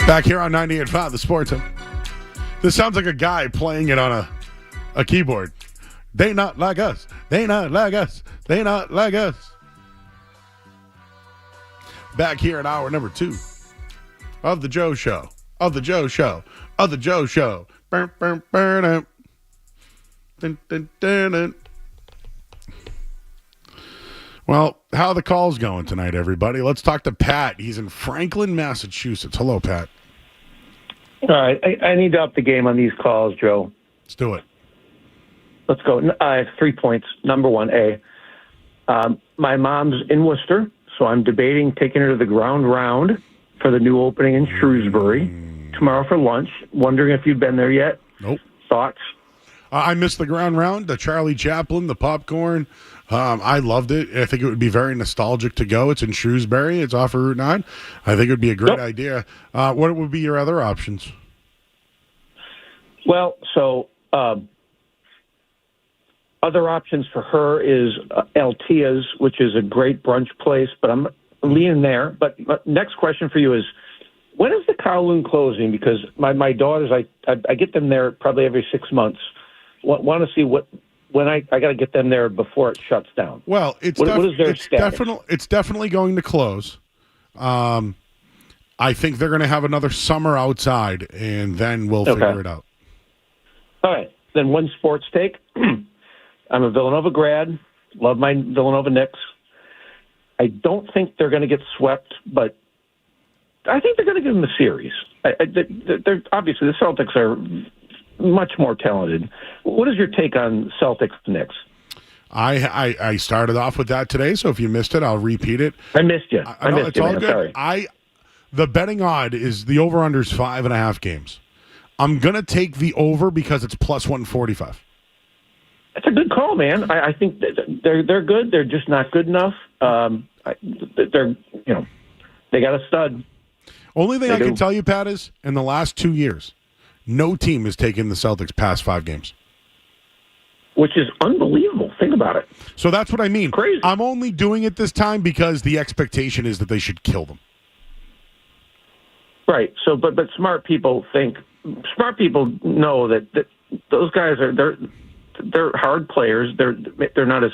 Back here on 98.5, the Sports Hub. This sounds like a guy playing it on a keyboard. They not like us. They not like us. They not like us. Back here at hour number 2 of the Joe Show. Of the Joe Show. Of the Joe Show. Burn, burn, burn, burn. Dun, dun, dun, dun. Well, how are the calls going tonight, everybody? Let's talk to Pat. He's in Franklin, Massachusetts. Hello, Pat. All right. I need to up the game on these calls, Joe. Let's do it. Let's go. I have 3 points. Number one, my mom's in Worcester, so I'm debating taking her to the ground round for the new opening in Shrewsbury tomorrow for lunch. Wondering if you've been there yet. Nope. Thoughts? I missed the ground round, the Charlie Chaplin, the popcorn. I loved it. I think it would be very nostalgic to go. It's in Shrewsbury. It's off of Route 9. I think it would be a great idea. What would be your other options? Well, so other options for her is Altia's, which is a great brunch place, but I'm leaning there. But next question for you is, when is the Kowloon closing? Because my daughters, I get them there probably every 6 months. Want to see when I got to get them there before it shuts down. Well, what is their status? It's definitely going to close. I think they're going to have another summer outside, and then we'll figure it out. All right. Then one sports take. I'm a Villanova grad. Love my Villanova Knicks. I don't think they're going to get swept, but I think they're going to give them a series. They're obviously, the Celtics are much more talented. What is your take on Celtics-Knicks? I started off with that today, so if you missed it, I'll repeat it. I missed you. I missed you, all man. good. Sorry. The betting odd is the over-under is 5.5 games. I'm going to take the over because it's plus 145. That's a good call, man. I think they're good. They're just not good enough. They got a stud. Only thing I can tell you, Pat, is in the last 2 years, no team has taken the Celtics past 5 games. Which is unbelievable. Think about it. So that's what I mean. Crazy. I'm only doing it this time because the expectation is that they should kill them. Right. So, but smart people know that those guys they're hard players. They're not as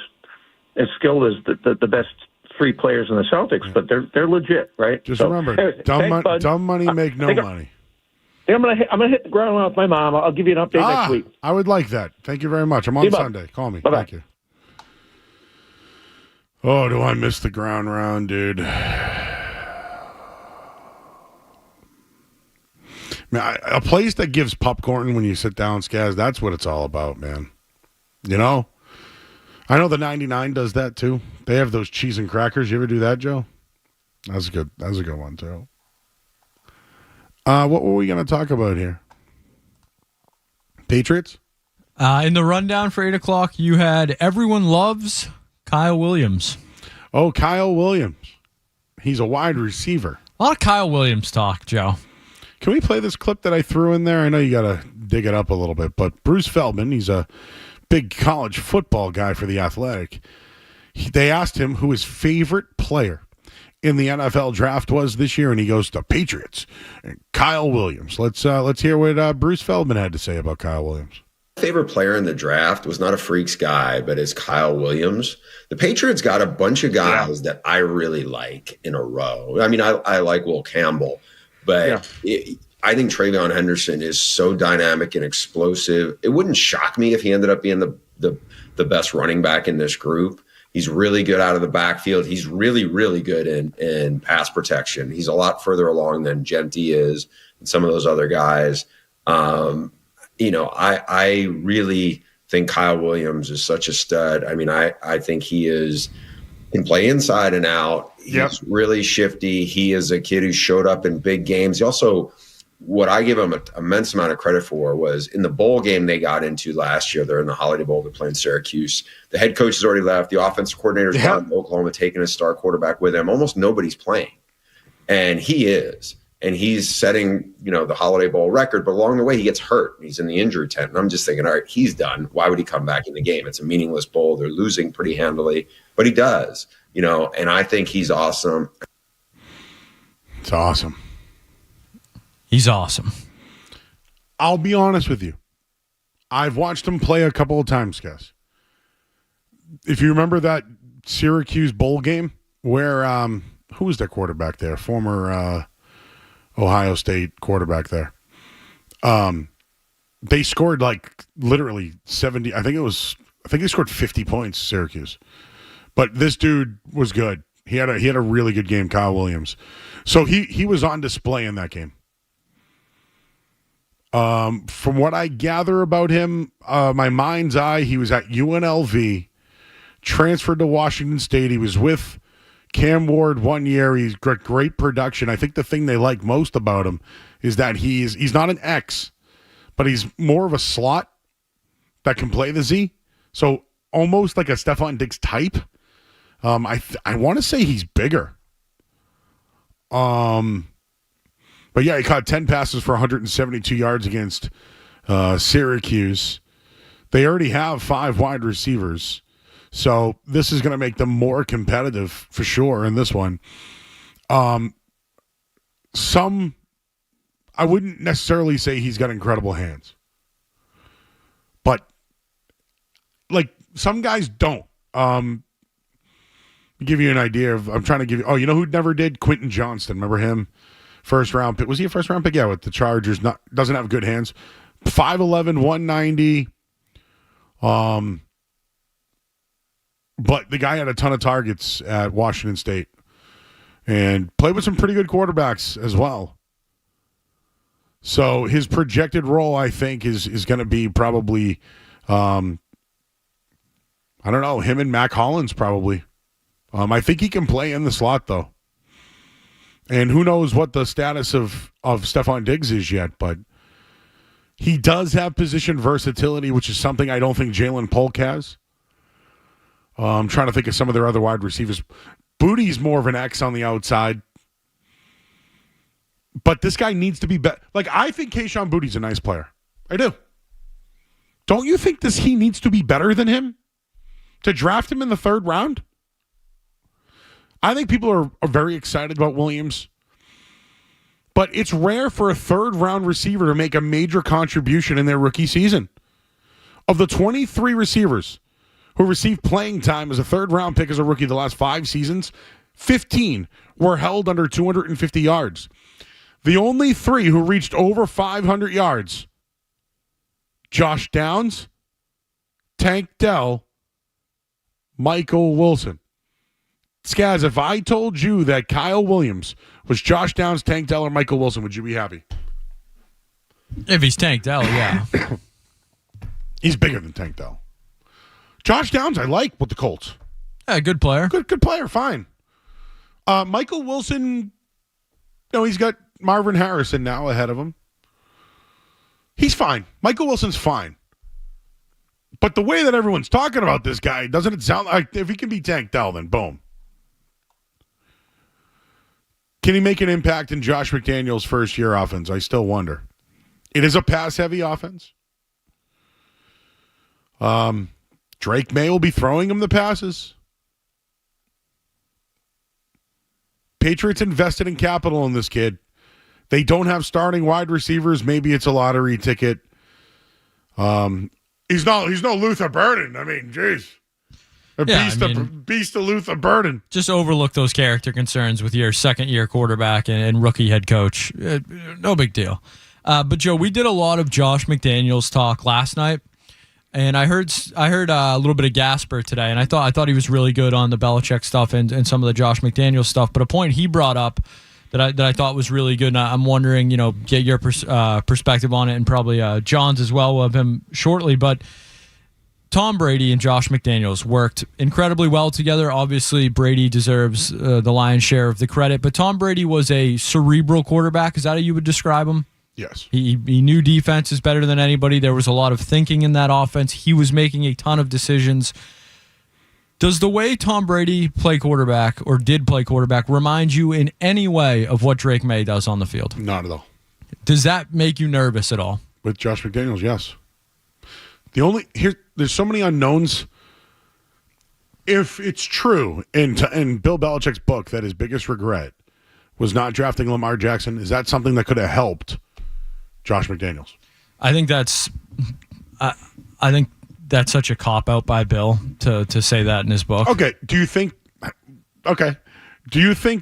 skilled as the best 3 players in the Celtics, but they're legit, right? Just remember, dumb money make no money. I'm gonna hit the ground with my mom. I'll give you an update next week. I would like that. Thank you very much. I'm on Sunday. Call me. Bye-bye. Thank you. Oh, do I miss the ground round, dude? Man, a place that gives popcorn when you sit down, Skaz, that's what it's all about, man. You know? I know the 99 does that, too. They have those cheese and crackers. You ever do that, Joe? That's good. That's a good one, too. What were we going to talk about here? Patriots? In the rundown for 8 o'clock, you had everyone loves Kyle Williams. Oh, Kyle Williams. He's a wide receiver. A lot of Kyle Williams talk, Joe. Can we play this clip that I threw in there? I know you got to dig it up a little bit, but Bruce Feldman, he's a big college football guy for The Athletic. They asked him who his favorite player in the NFL draft was this year, and he goes, the Patriots and Kyle Williams. Let's hear what Bruce Feldman had to say about Kyle Williams. Favorite player in the draft was not a freaks guy, but is Kyle Williams. The Patriots got a bunch of guys that I really like in a row. I mean, I like Will Campbell, but I think Travion Henderson is so dynamic and explosive. It wouldn't shock me if he ended up being the best running back in this group. He's really good out of the backfield. He's really, really good in pass protection. He's a lot further along than Genty is and some of those other guys. I really think Kyle Williams is such a stud. I mean, I think he can play inside and out. He's really shifty. He is a kid who showed up in big games. He also, what I give him an immense amount of credit for was in the bowl game they got into last year. They're in the Holiday Bowl. They're playing Syracuse. The head coach has already left. The offensive coordinator's gone to Oklahoma, taking a star quarterback with him. Almost nobody's playing. And he is. And he's setting, the Holiday Bowl record. But along the way, he gets hurt. He's in the injury tent. And I'm just thinking, all right, he's done. Why would he come back in the game? It's a meaningless bowl. They're losing pretty handily. But he does, and I think he's awesome. It's awesome. He's awesome. I'll be honest with you. I've watched him play a couple of times, guys. If you remember that Syracuse bowl game where who was their quarterback there? Former Ohio State quarterback there. They scored like literally 70. I think they scored 50 points, Syracuse. But this dude was good. He had a really good game, Kyle Williams. So he was on display in that game. From what I gather about him, my mind's eye, he was at UNLV, transferred to Washington State. He was with Cam Ward 1 year. He's got great production. I think the thing they like most about him is that he's not an X, but he's more of a slot that can play the Z. So almost like a Stephon Diggs type. I want to say he's bigger. But yeah, he caught 10 passes for 172 yards against Syracuse. They already have 5 wide receivers. So this is going to make them more competitive for sure in this one. I wouldn't necessarily say he's got incredible hands. But like some guys don't. Give you an idea of, I'm trying to give you, you know who never did? Quentin Johnston. Remember him? First round pick. Was he a first round pick? Yeah, with the Chargers. Doesn't have good hands. 5'11", 190. But the guy had a ton of targets at Washington State and played with some pretty good quarterbacks as well. So his projected role, I think, is going to be probably, I don't know, him and Mac Hollins probably. I think he can play in the slot, though. And who knows what the status of Stephon Diggs is yet, but he does have position versatility, which is something I don't think Jalen Polk has. I'm trying to think of some of their other wide receivers. Booty's more of an X on the outside. But this guy needs to be better. Like, I think Kayshon Bouttey's a nice player. I do. Don't you think he needs to be better than him? To draft him in the 3rd round? I think people are very excited about Williams. But it's rare for a 3rd-round receiver to make a major contribution in their rookie season. Of the 23 receivers who received playing time as a 3rd-round pick as a rookie the last 5 seasons, 15 were held under 250 yards. The only 3 who reached over 500 yards, Josh Downs, Tank Dell, Michael Wilson. Skaz, if I told you that Kyle Williams was Josh Downs, Tank Dell, or Michael Wilson, would you be happy? If he's Tank Dell, yeah. He's bigger than Tank Dell. Josh Downs, I like with the Colts. Yeah, good player. Good player, fine. Michael Wilson, he's got Marvin Harrison now ahead of him. He's fine. Michael Wilson's fine. But the way that everyone's talking about this guy, doesn't it sound like if he can be Tank Dell, then boom. Can he make an impact in Josh McDaniels' first-year offense? I still wonder. It is a pass-heavy offense. Drake May will be throwing him the passes. Patriots invested in capital in this kid. They don't have starting wide receivers. Maybe it's a lottery ticket. He's no Luther Burden. I mean, jeez. Beast of Luther Burden. Just overlook those character concerns with your second-year quarterback and rookie head coach. No big deal. But, Joe, we did a lot of Josh McDaniels talk last night, and I heard a little bit of Gasper today, and I thought he was really good on the Belichick stuff and some of the Josh McDaniels stuff. But a point he brought up that I thought was really good, and I'm wondering, get your perspective on it, and probably John's as well. We'll have him shortly, but Tom Brady and Josh McDaniels worked incredibly well together. Obviously, Brady deserves the lion's share of the credit, but Tom Brady was a cerebral quarterback. Is that how you would describe him? Yes. He knew defenses better than anybody. There was a lot of thinking in that offense. He was making a ton of decisions. Does the way Tom Brady played quarterback or did play quarterback remind you in any way of what Drake May does on the field? Not at all. Does that make you nervous at all? With Josh McDaniels, yes. There's so many unknowns. If it's true in Bill Belichick's book that his biggest regret was not drafting Lamar Jackson, is that something that could have helped Josh McDaniels. I think that's such a cop out by Bill to say that in his book. Okay. Do you think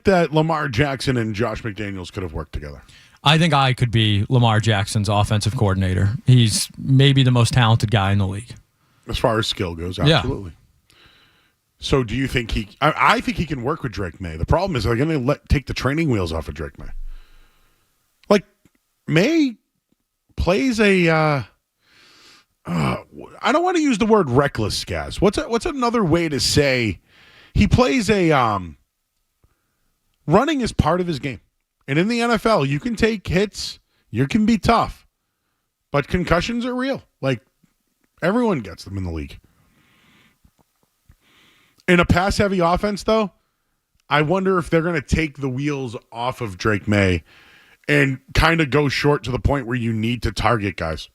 that Lamar Jackson and Josh McDaniels could have worked together? I think I could be Lamar Jackson's offensive coordinator. He's maybe the most talented guy in the league. As far as skill goes, absolutely. Yeah. So do you think I think he can work with Drake May. The problem is they're going to take the training wheels off of Drake May. Like, May plays a I don't want to use the word reckless, Skaz. What's another way to say he plays a running is part of his game. And in the NFL, you can take hits, you can be tough, but concussions are real. Like, everyone gets them in the league. In a pass-heavy offense, though, I wonder if they're going to take the wheels off of Drake May and kind of go short to the point where you need to target guys.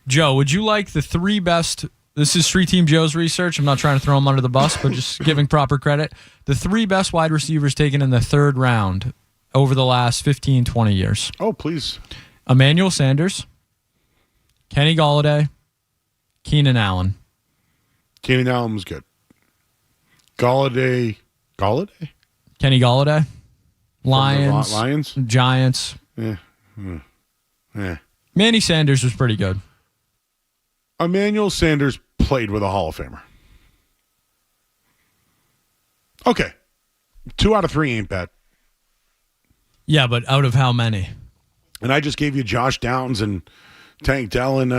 Joe, would you like the 3 best... This is Street Team Joe's research. I'm not trying to throw him under the bus, but just giving proper credit. The 3 best wide receivers taken in the 3rd round over the last 15, 20 years. Oh, please. Emmanuel Sanders, Kenny Golladay, Keenan Allen. Keenan Allen was good. Golladay? Kenny Golladay. Lions. Giants. Yeah. Manny Sanders was pretty good. Emmanuel Sanders played with a Hall of Famer. Okay. 2 out of 3 ain't bad. Yeah, but out of how many? And I just gave you Josh Downs and Tank Dell and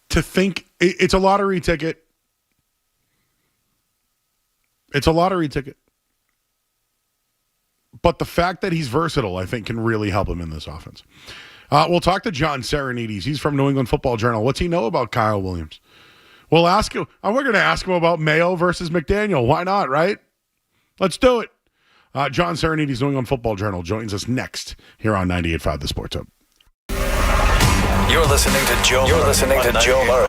to think it's a lottery ticket. It's a lottery ticket. But the fact that he's versatile, I think, can really help him in this offense. We'll talk to John Sarianides. He's from New England Football Journal. What's he know about Kyle Williams? We'll ask him. We're going to ask him about Mayo versus McDaniel. Why not, right? Let's do it. John Sarianides, New England Football Journal, joins us next here on 98.5 The Sports Hub. You're listening to Joe. You're listening to Joe Murray.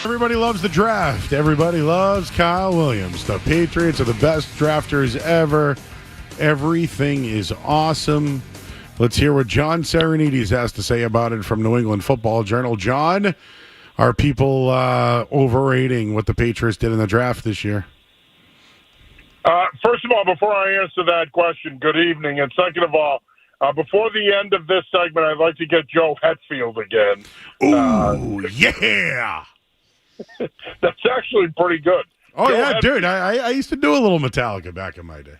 Everybody loves the draft. Everybody loves Kyle Williams. The Patriots are the best drafters ever. Everything is awesome. Let's hear what John Sarianides has to say about it from New England Football Journal. John, are people overrating what the Patriots did in the draft this year? First of all, before I answer that question, good evening. And second of all, before the end of this segment, I'd like to get Joe Hetfield again. Ooh, yeah! That's actually pretty good. Oh, Joe yeah, dude. I used to do a little Metallica back in my day.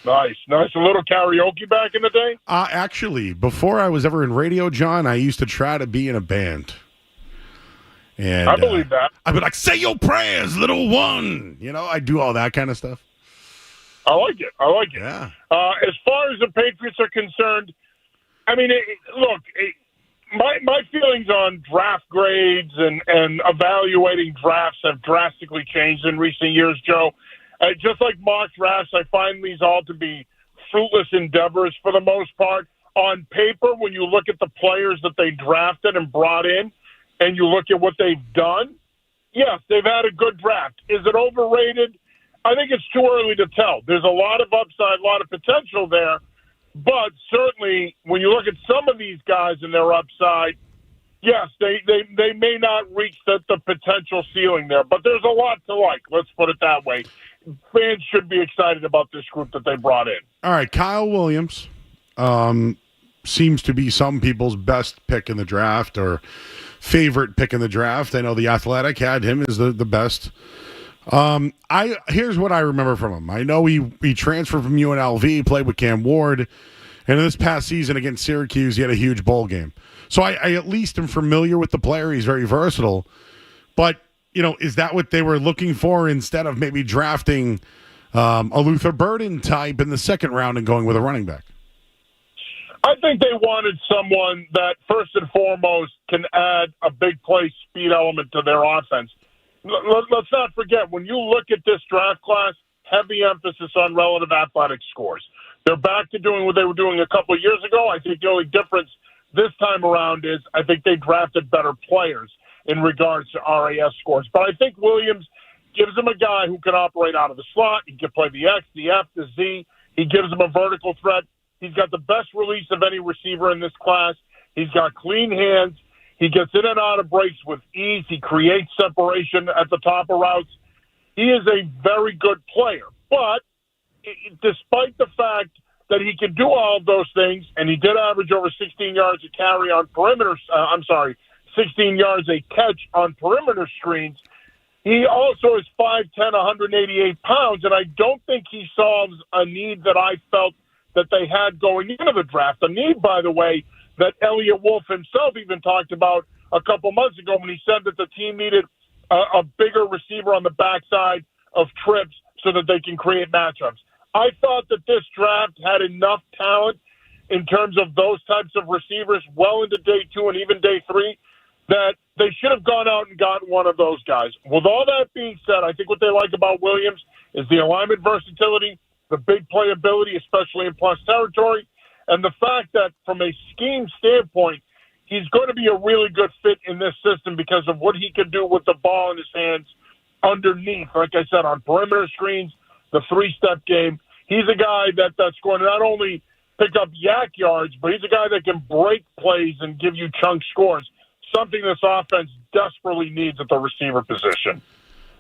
Nice. A little karaoke back in the day? Actually, before I was ever in radio, John, I used to try to be in a band. And I believe that. I'd be like, say your prayers, little one. You know, I do all that kind of stuff. I like it. Yeah. As far as the Patriots are concerned, I mean, my feelings on draft grades and evaluating drafts have drastically changed in recent years, Joe. Just like mock drafts, I find these all to be fruitless endeavors for the most part. On paper, when you look at the players that they drafted and brought in, and you look at what they've done, yes, they've had a good draft. Is it overrated? I think it's too early to tell. There's a lot of upside, a lot of potential there. But certainly, when you look at some of these guys and their upside, yes, they may not reach the potential ceiling there. But there's a lot to like. Let's put it that way. Fans should be excited about this group that they brought in. All right, Kyle Williams seems to be some people's best pick in the draft or favorite pick in the draft. I know The Athletic had him as the best. Here's what I remember from him. I know he transferred from UNLV, played with Cam Ward, and in this past season against Syracuse, he had a huge bowl game. So I at least am familiar with the player. He's very versatile. But, you know, is that what they were looking for instead of maybe drafting a Luther Burden type in the second round and going with a running back? I think they wanted someone that, first and foremost, can add a big play speed element to their offense. Let's not forget, when you look at this draft class, heavy emphasis on relative athletic scores. They're back to doing what they were doing a couple of years ago. I think the only difference this time around is I think they drafted better players in regards to RAS scores. But I think Williams gives them a guy who can operate out of the slot. He can play the X, the F, the Z. He gives them a vertical threat. He's got the best release of any receiver in this class. He's got clean hands. He gets in and out of breaks with ease. He creates separation at the top of routes. He is a very good player. But despite the fact that he can do all of those things, and he did average over 16 yards a carry on perimeter, 16 yards a catch on perimeter screens, he also is 5'10", 188 pounds, and I don't think he solves a need that I felt that they had going into the draft. A need, by the way, that Elliot Wolf himself even talked about a couple months ago when he said that the team needed a bigger receiver on the backside of trips so that they can create matchups. I thought that this draft had enough talent in terms of those types of receivers well into day 2 and even day 3 that they should have gone out and gotten one of those guys. With all that being said, I think what they like about Williams is the alignment versatility, the big playability, especially in plus territory, and the fact that from a scheme standpoint, he's going to be a really good fit in this system because of what he can do with the ball in his hands underneath, like I said, on perimeter screens, the 3-step game. He's a guy that's going to not only pick up yak yards, but he's a guy that can break plays and give you chunk scores, something this offense desperately needs at the receiver position.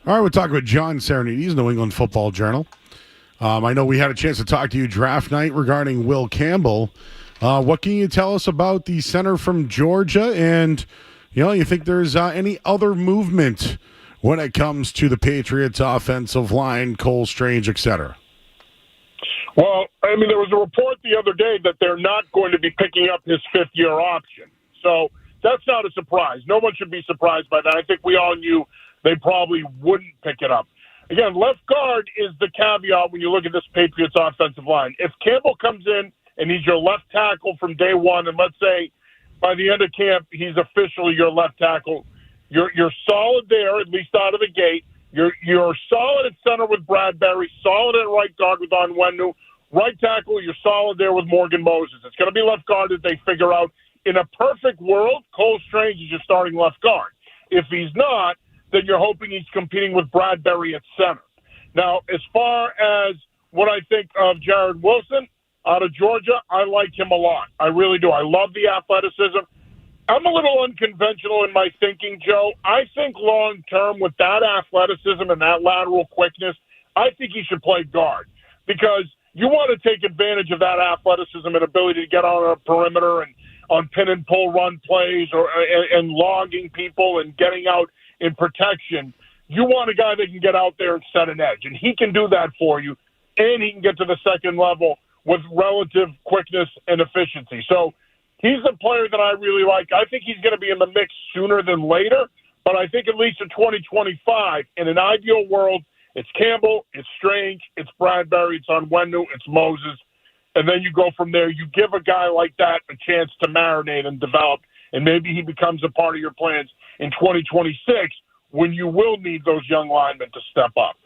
All right, we're talking with John Sarianides, New England Football Journal. I know we had a chance to talk to you draft night regarding Will Campbell. What can you tell us about the center from Georgia? And, you think there's any other movement when it comes to the Patriots offensive line, Cole Strange, et cetera? Well, I mean, there was a report the other day that they're not going to be picking up his 5th-year option. So that's not a surprise. No one should be surprised by that. I think we all knew they probably wouldn't pick it up. Again, left guard is the caveat when you look at this Patriots offensive line. If Campbell comes in and he's your left tackle from day one, and let's say by the end of camp he's officially your left tackle, you're solid there, at least out of the gate. You're solid at center with Bradbury, solid at right guard with Onwenu. Right tackle, you're solid there with Morgan Moses. It's going to be left guard that they figure out. In a perfect world, Cole Strange is your starting left guard. If he's not, then you're hoping he's competing with Bradbury at center. Now, as far as what I think of Jared Wilson out of Georgia, I like him a lot. I really do. I love the athleticism. I'm a little unconventional in my thinking, Joe. I think long-term with that athleticism and that lateral quickness, I think he should play guard because you want to take advantage of that athleticism and ability to get on a perimeter and on pin and pull run plays and logging people and getting out in protection. You want a guy that can get out there and set an edge, and he can do that for you, and he can get to the second level with relative quickness and efficiency. So he's a player that I really like. I think he's going to be in the mix sooner than later, but I think at least in 2025, in an ideal world, it's Campbell, it's Strange, it's Bradbury, it's Onwenu, it's Moses, and then you go from there. You give a guy like that a chance to marinate and develop, and maybe he becomes a part of your plans in 2026 when you will need those young linemen to step up.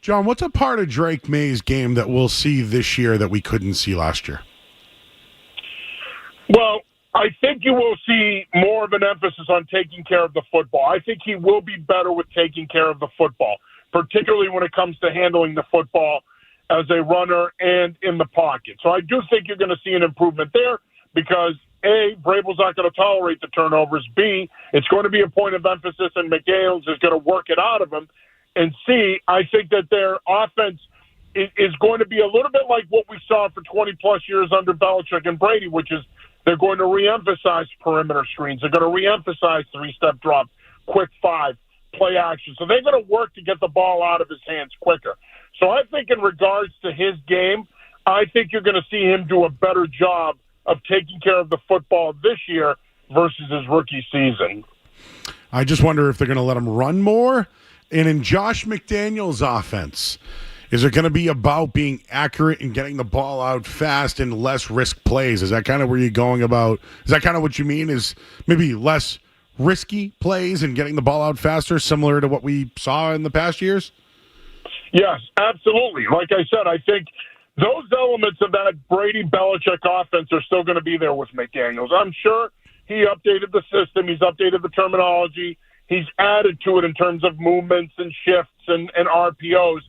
John, what's a part of Drake May's game that we'll see this year that we couldn't see last year? Well, I think you will see more of an emphasis on taking care of the football. I think he will be better with taking care of the football, particularly when it comes to handling the football as a runner and in the pocket. So I do think you're going to see an improvement there because, A, Vrabel's not going to tolerate the turnovers. B, it's going to be a point of emphasis, and McDaniels is going to work it out of him. And C, I think that their offense is going to be a little bit like what we saw for 20-plus years under Belichick and Brady, which is they're going to reemphasize perimeter screens. They're going to reemphasize three-step drop, quick five, play action. So they're going to work to get the ball out of his hands quicker. So I think in regards to his game, I think you're going to see him do a better job of taking care of the football this year versus his rookie season. I just wonder if they're going to let him run more. And in Josh McDaniels' offense, is it going to be about being accurate and getting the ball out fast and less risk plays? Is that kind of where you're going about? Is that kind of what you mean is maybe less risky plays and getting the ball out faster, similar to what we saw in the past years? Yes, absolutely. Like I said, I think those elements of that Brady-Belichick offense are still going to be there with McDaniels. I'm sure he updated the system. He's updated the terminology. He's added to it in terms of movements and shifts and RPOs.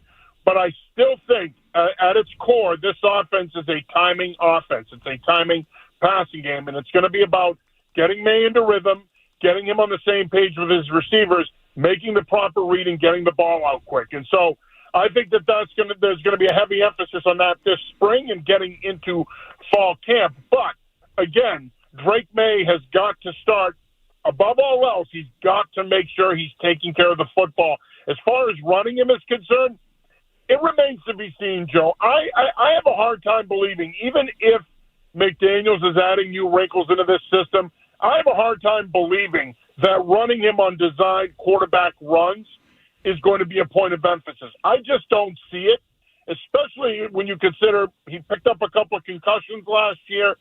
But I still think at its core, this offense is a timing offense. It's a timing passing game, and it's going to be about getting May into rhythm, getting him on the same page with his receivers, making the proper read, and getting the ball out quick. And so I think that there's going to be a heavy emphasis on that this spring and getting into fall camp. But, again, Drake May has got to start, above all else, he's got to make sure he's taking care of the football. As far as running him is concerned, it remains to be seen, Joe. I have a hard time believing, even if McDaniels is adding new wrinkles into this system, I have a hard time believing that running him on designed quarterback runs is going to be a point of emphasis. I just don't see it, especially when you consider he picked up a couple of concussions last year.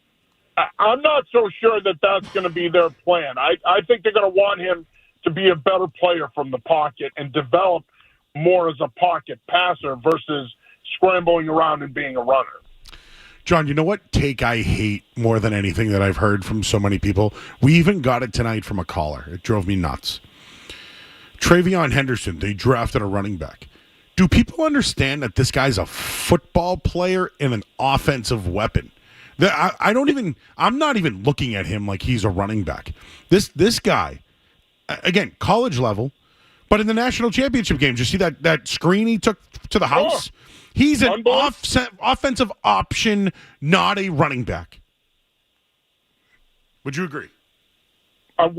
I'm not so sure that that's going to be their plan. I think they're going to want him to be a better player from the pocket and develop more as a pocket passer versus scrambling around and being a runner. John, you know what take I hate more than anything that I've heard from so many people? We even got it tonight from a caller. It drove me nuts. Travion Henderson, they drafted a running back. Do people understand that this guy's a football player and an offensive weapon? I'm not even looking at him like he's a running back. This guy, again, college level, but in the national championship games, you see that screen he took to the house? Sure. He's an offensive option, not a running back. Would you agree? 100%.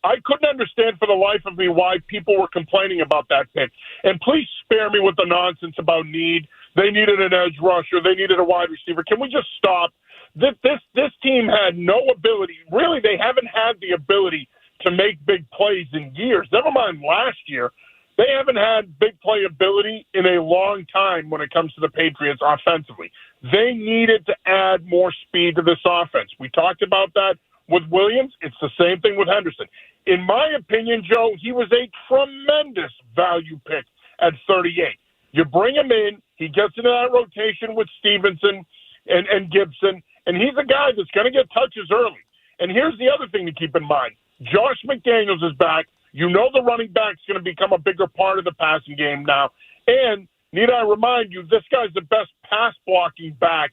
I couldn't understand for the life of me why people were complaining about that pick. And please spare me with the nonsense about need. They needed an edge rusher. They needed a wide receiver. Can we just stop? This team had no ability. Really, they haven't had the ability to make big plays in years. Never mind last year. They haven't had big play ability in a long time when it comes to the Patriots offensively. They needed to add more speed to this offense. We talked about that with Williams. It's the same thing with Henderson. In my opinion, Joe, he was a tremendous value pick at 38. You bring him in, he gets into that rotation with Stevenson and Gibson, and he's a guy that's going to get touches early. And here's the other thing to keep in mind. Josh McDaniels is back. You know the running back's going to become a bigger part of the passing game now. And need I remind you, this guy's the best pass-blocking back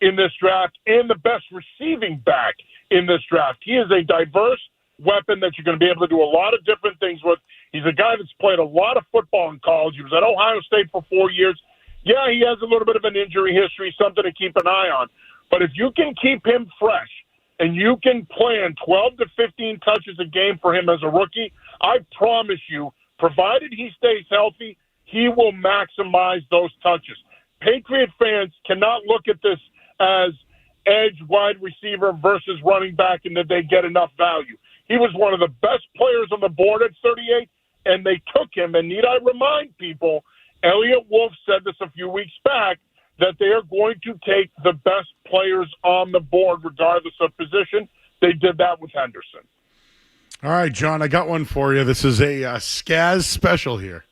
in this draft and the best receiving back in this draft. He is a diverse weapon that you're going to be able to do a lot of different things with. He's a guy that's played a lot of football in college. He was at Ohio State for 4 years. Yeah, he has a little bit of an injury history, something to keep an eye on. But if you can keep him fresh and you can plan 12 to 15 touches a game for him as a rookie, I promise you, provided he stays healthy, he will maximize those touches. Patriot fans cannot look at this as edge wide receiver versus running back and that they get enough value. He was one of the best players on the board at 38, and they took him. And need I remind people, Elliot Wolf said this a few weeks back, that they are going to take the best players on the board regardless of position. They did that with Henderson. All right, John, I got one for you. This is a Skaz special here.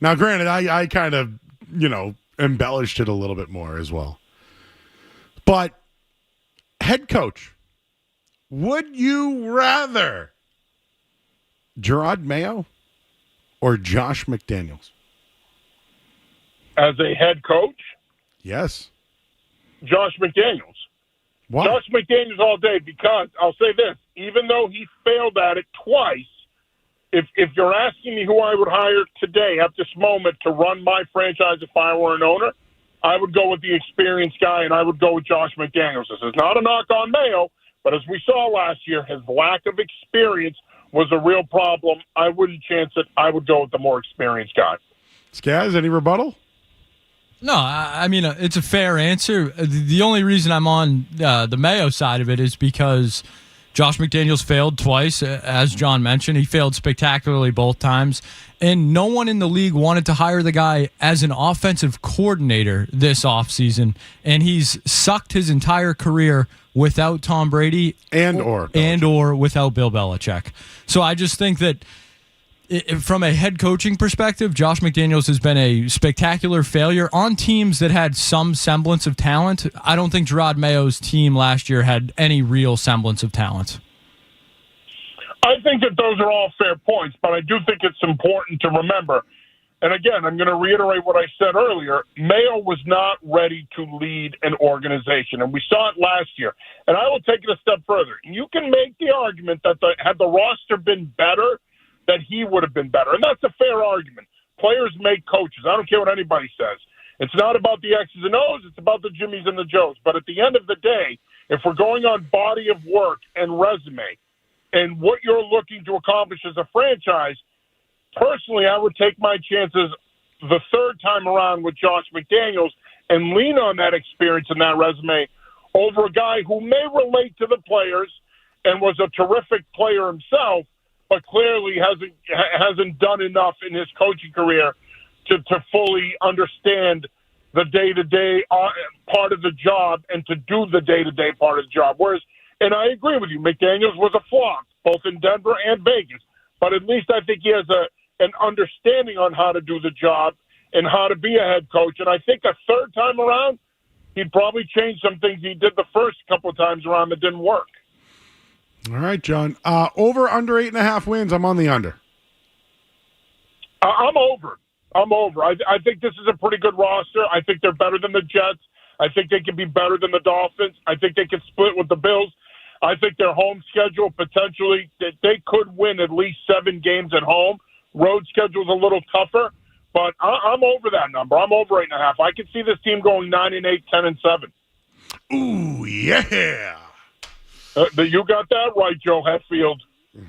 Now, granted, I kind of, embellished it a little bit more as well. But head coach, would you rather Gerard Mayo or Josh McDaniels? As a head coach? Yes. Josh McDaniels. Why? Josh McDaniels all day, because I'll say this, even though he failed at it twice, if you're asking me who I would hire today at this moment to run my franchise if I were an owner, I would go with the experienced guy, and I would go with Josh McDaniels. This is not a knock on Mayo, but as we saw last year, his lack of experience was a real problem. I wouldn't chance it. I would go with the more experienced guy. Skaz, any rebuttal? No, I mean, it's a fair answer. The only reason I'm on the Mayo side of it is because Josh McDaniels failed twice, as John mentioned. He failed spectacularly both times. And no one in the league wanted to hire the guy as an offensive coordinator this offseason. And he's sucked his entire career without Tom Brady and or without Bill Belichick. So I just think that from a head coaching perspective, Josh McDaniels has been a spectacular failure on teams that had some semblance of talent. I don't think Gerard Mayo's team last year had any real semblance of talent. I think that those are all fair points, but I do think it's important to remember, and again, I'm going to reiterate what I said earlier, Mayo was not ready to lead an organization, and we saw it last year. And I will take it a step further. You can make the argument that had the roster been better, that he would have been better. And that's a fair argument. Players make coaches. I don't care what anybody says. It's not about the X's and O's. It's about the Jimmies and the Joes. But at the end of the day, if we're going on body of work and resume and what you're looking to accomplish as a franchise, personally, I would take my chances the third time around with Josh McDaniels and lean on that experience and that resume over a guy who may relate to the players and was a terrific player himself, but clearly hasn't done enough in his coaching career to fully understand the day-to-day part of the job and to do the day-to-day part of the job. Whereas, and I agree with you, McDaniels was a flop, both in Denver and Vegas. But at least I think he has an understanding on how to do the job and how to be a head coach. And I think a third time around, he'd probably change some things he did the first couple of times around that didn't work. All right, John. Over, under 8.5 wins. I'm on the under. I'm over. I think this is a pretty good roster. I think they're better than the Jets. I think they can be better than the Dolphins. I think they can split with the Bills. I think their home schedule potentially, they could win at least 7 games at home. Road schedule's a little tougher, but I'm over that number. I'm over 8.5. I can see this team going 9-8, 10-7. Ooh, yeah. You got that right, Joe Hetfield.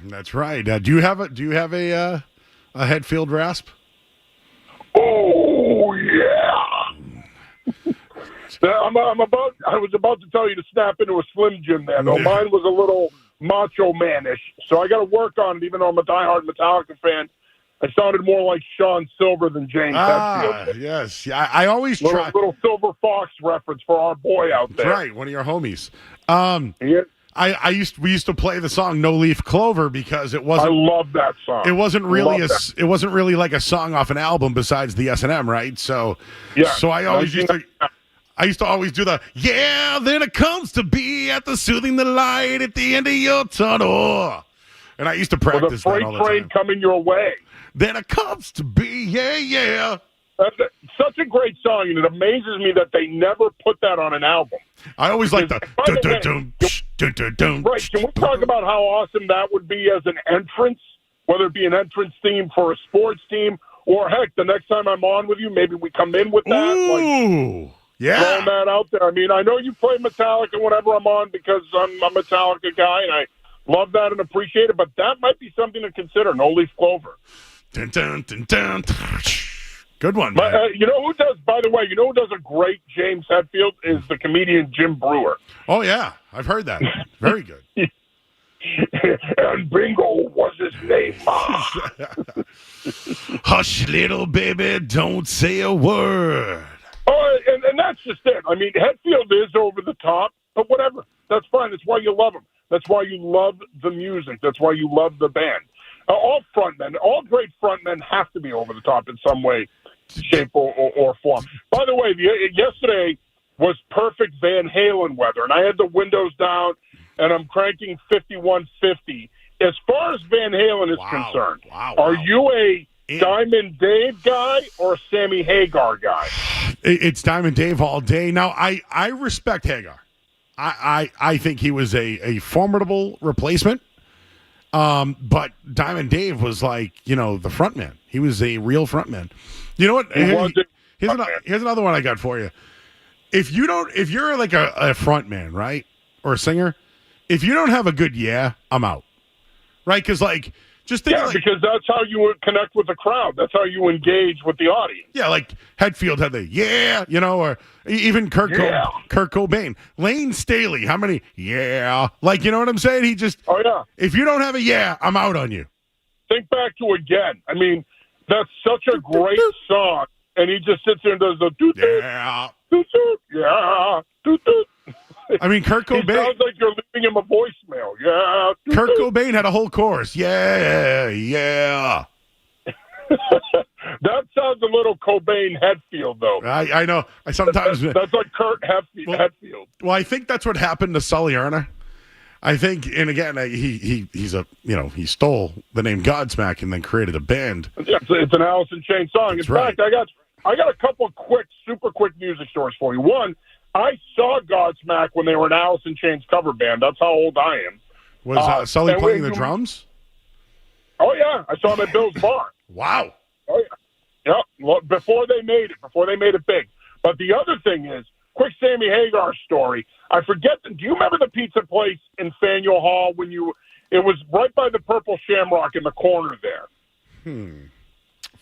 That's right. Do you have a Hetfield rasp? Oh yeah. I was about to tell you to snap into a Slim Jim there. Though mine was a little macho manish, so I got to work on it. Even though I'm a diehard Metallica fan, I sounded more like Sean Silver than James Hetfield. Yes. Yeah, I always try. Little Silver Fox reference for our boy out there. That's right, one of your homies. Yeah. We used to play the song "No Leaf Clover" because it wasn't. I love that song. It wasn't really like a song off an album besides the S&M, right? So, yeah. So I used to always do the then it comes to be at the soothing the light at the end of your tunnel. And I used to with a practice that freight all the train time. coming your way. Then it comes to be, yeah. That's such a great song, and it amazes me that they never put that on an album. I always like the Right, can we talk about how awesome that would be as an entrance, whether it be an entrance theme for a sports team, or heck, the next time I'm on with you, maybe we come in with that. Ooh, yeah. Throwing that out there. I mean, I know you play Metallica whenever I'm on because I'm a Metallica guy, and I love that and appreciate it, but that might be something to consider, No Leaf Clover. Dun, dun, dun, dun. Good one, man. But, you know who does, by the way, you know who does a great James Hetfield is the comedian Jim Brewer. Oh, yeah. I've heard that. Very good. And Bingo was his name. Hush, little baby, don't say a word. Oh, and that's just it. I mean, Hetfield is over the top, but whatever. That's fine. That's why you love him. That's why you love the music. That's why you love the band. All frontmen, all great frontmen have to be over the top in some way, shape, or form. By the way, yesterday was perfect Van Halen weather, and I had the windows down, and I'm cranking 5150. As far as Van Halen is concerned, are you a Diamond Dave guy or a Sammy Hagar guy? It's Diamond Dave all day. Now, I respect Hagar. I think he was a formidable replacement. But Diamond Dave was like, the front man. He was a real front man. You know what? Here's another one I got for you. If you're like a front man, right? Or a singer, if you don't have a good I'm out. Right? Because just think because that's how you would connect with the crowd. That's how you engage with the audience. Yeah, like Hetfield had the or even Kurt Cobain. Lane Staley, how many you know what I'm saying? He just if you don't have a I'm out on you. Think back to Again. I mean, that's such a great song, and he just sits there and does the doot doot. I mean, Kurt Cobain. It sounds like you're leaving him a voicemail. Yeah. Kurt Cobain had a whole chorus. Yeah. That sounds a little Cobain Hetfield, though. I know. I sometimes that's like Kurt Hetfield. Well, I think that's what happened to Sully Erna. I think, and again, he stole the name Godsmack and then created a band. Yeah, it's an Alice in Chains song. That's in fact, I got a couple of super quick music stories for you. One, I saw Godsmack when they were an Alice in Chains cover band. That's how old I am. Was Sully playing the drums? Oh, yeah. I saw him at Bill's Bar. Wow. Oh, yeah. Yep. Before they made it big. But the other thing is, quick Sammy Hagar story. I forget, do you remember the pizza place in Faneuil Hall it was right by the Purple Shamrock in the corner there.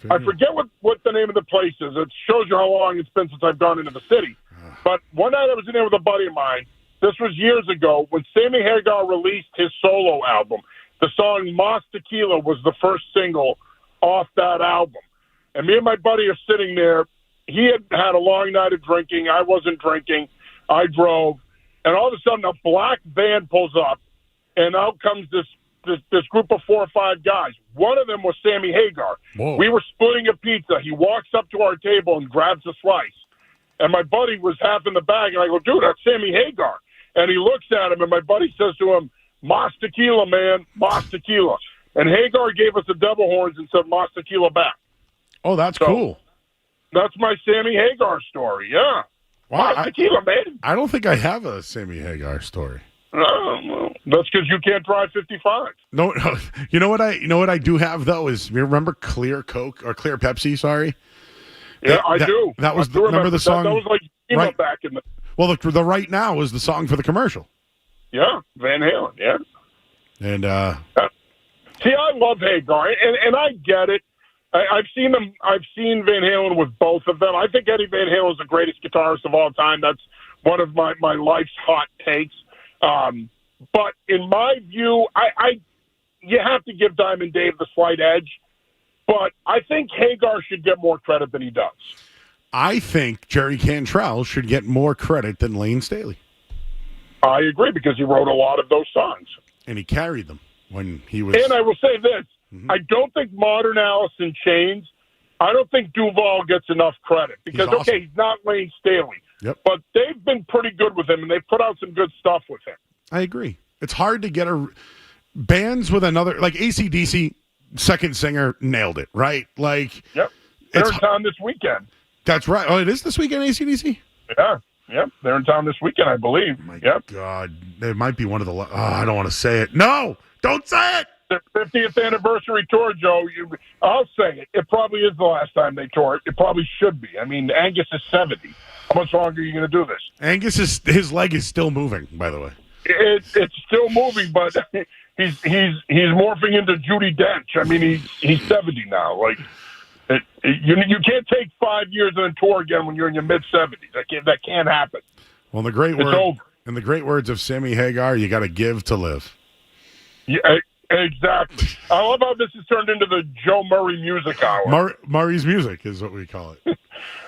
I forget what the name of the place is. It shows you how long it's been since I've gone into the city. But one night I was in there with a buddy of mine. This was years ago when Sammy Hagar released his solo album. The song Mas Tequila was the first single off that album. And me and my buddy are sitting there. He had a long night of drinking. I wasn't drinking. I drove. And all of a sudden a black van pulls up, and out comes this group of 4 or 5 guys. One of them was Sammy Hagar. Whoa. We were splitting a pizza. He walks up to our table and grabs a slice. And my buddy was half in the bag, and I go, dude, that's Sammy Hagar. And he looks at him, and my buddy says to him, Mas Tequila, man, Mas Tequila. And Hagar gave us the devil horns and said Mas Tequila back. Oh, that's cool. That's my Sammy Hagar story, yeah. Wow, Mas Tequila, man. I don't think I have a Sammy Hagar story. Well, that's because you can't drive 55. No. You know what I do have though is, remember Clear Coke or Clear Pepsi? Sorry. Yeah, I do. That was remember the song. That was like back in the. Well, the Right Now was the song for the commercial. Yeah, Van Halen. Yeah. And see, I love Hagar, and I get it. I've seen them. I've seen Van Halen with both of them. I think Eddie Van Halen is the greatest guitarist of all time. That's one of my life's hot takes. But in my view, you have to give Diamond Dave the slight edge. But I think Hagar should get more credit than he does. I think Jerry Cantrell should get more credit than Lane Staley. I agree, because he wrote a lot of those songs. And he carried them when he was... And I will say this. Mm-hmm. I don't think modern Alice in Chains, I don't think Duval gets enough credit. Because, he's awesome. He's not Lane Staley. Yep. But they've been pretty good with him, and they've put out some good stuff with him. I agree. It's hard to get bands with another, like AC/DC, second singer nailed it, right? Like, yep, they're in town this weekend. That's right. Oh, it is this weekend, AC/DC? Yeah, yep, they're in town this weekend, I believe. My God, it might be one of the. I don't want to say it. No, don't say it. Their 50th anniversary tour, Joe. I'll say it. It probably is the last time they toured. It probably should be. I mean, Angus is 70. How much longer are you going to do this? Angus his leg is still moving, by the way. It's still moving, but he's morphing into Judi Dench. I mean, he's 70 now. Like, you can't take 5 years and then tour again when you're in your mid-70s. That can't happen. Well, in the great words of Sammy Hagar, you got to give to live. Yeah, exactly. I love how this has turned into the Joe Murray music hour. Murray's music is what we call it.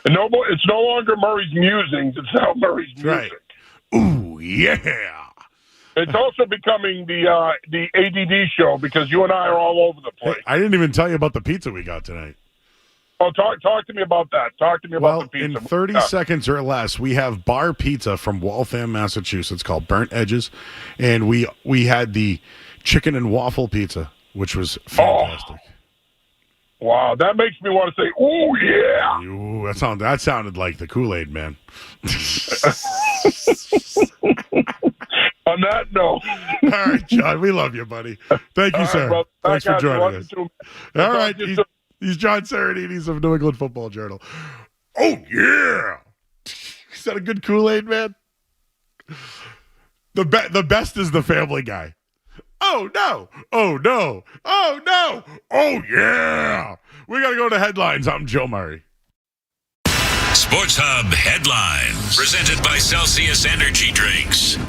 No more. It's no longer Murray's musings. It's now Murray's music. Right. Ooh, yeah. It's also becoming the ADD show because you and I are all over the place. Hey, I didn't even tell you about the pizza we got tonight. Oh, talk to me about that. Talk to me about the pizza. In 30 seconds or less, we have bar pizza from Waltham, Massachusetts, called Burnt Edges, and we had the chicken and waffle pizza, which was fantastic. Oh, wow, that makes me want to say, "Oh yeah!" Ooh, that sounded like the Kool-Aid Man. On that note, all right, John, we love you, buddy. Thank you, sir. Bro. Thanks for joining us. All right, he's John Sarianides of New England Football Journal. Oh yeah, is that a good Kool-Aid Man? The best is the Family Guy. Oh, no. Oh, no. Oh, no. Oh, yeah. We got to go to headlines. I'm Joe Murray. Sports Hub Headlines. Presented by Celsius Energy Drinks.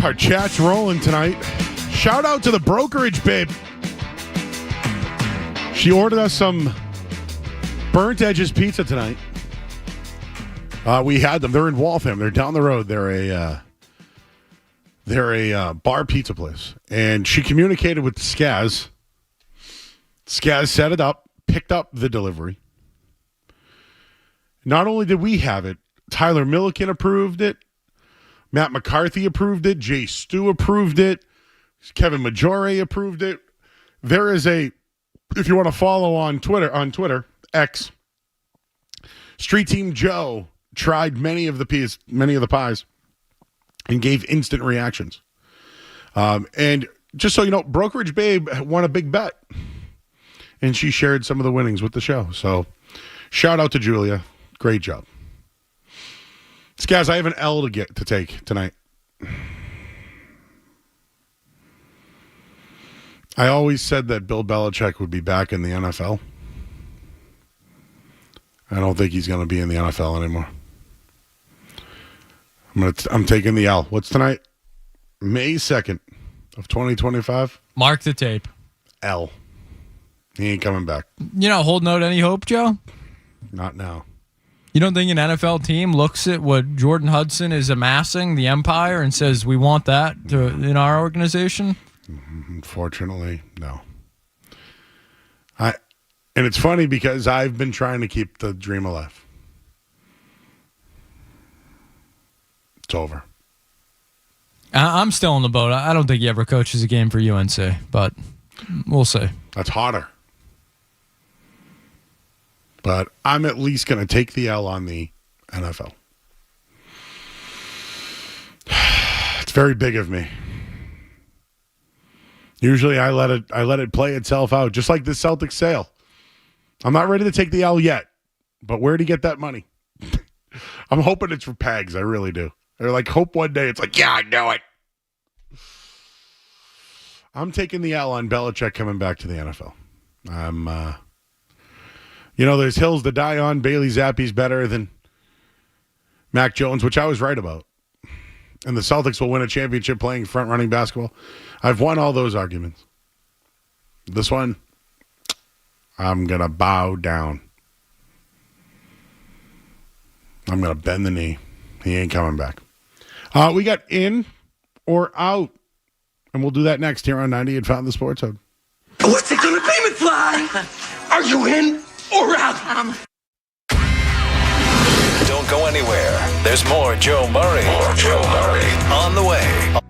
Our chat's rolling tonight. Shout out to the brokerage babe. She ordered us some Burnt Edges pizza tonight. We had them. They're in Waltham. They're down the road. They're a bar pizza place. And she communicated with Skaz. Skaz set it up, picked up the delivery. Not only did we have it, Tyler Milliken approved it. Matt McCarthy approved it. Jay Stu approved it. Kevin Majore approved it. There is a, if you want to follow on Twitter, X, Street Team Joe tried many of the pies and gave instant reactions. And just so you know, Brokerage Babe won a big bet. And she shared some of the winnings with the show. So shout out to Julia. Great job. Guys, I have an L to take tonight. I always said that Bill Belichick would be back in the NFL. I don't think he's going to be in the NFL anymore. I'm taking the L. What's tonight? May 2nd of 2025. Mark the tape. L. He ain't coming back. You not holding out any hope, Joe? Not now. You don't think an NFL team looks at what Jordan Hudson is amassing, the empire, and says, we want that in our organization? Unfortunately, no. And it's funny because I've been trying to keep the dream alive. It's over. I'm still in the boat. I don't think he ever coaches a game for UNC, but we'll see. That's hotter. But I'm at least going to take the L on the NFL. It's very big of me. Usually I let it play itself out, just like this Celtics sale. I'm not ready to take the L yet, but where'd he get that money? I'm hoping it's for Pags. I really do. They're like, hope one day it's like, yeah, I know it. I'm taking the L on Belichick coming back to the NFL. There's hills to die on. Bailey Zappi's better than Mac Jones, which I was right about. And the Celtics will win a championship playing front-running basketball. I've won all those arguments. This one, I'm going to bow down. I'm going to bend the knee. He ain't coming back. We got in or out. And we'll do that next here on 98.5 The Sports Hub. What's it going to be, McFly? Are you in or out? Don't go anywhere. There's more Joe Murray. On the way.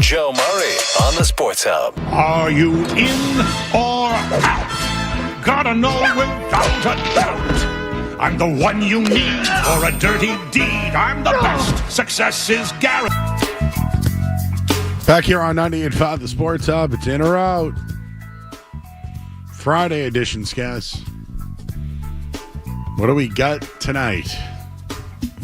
Joe Murray on the Sports Hub. Are you in or out? Gotta know without a doubt. I'm the one you need for a dirty deed. I'm the best. Success is guaranteed. Back here on 98.5 The Sports Hub. It's in or out. Friday edition, Skaz. What do we got tonight?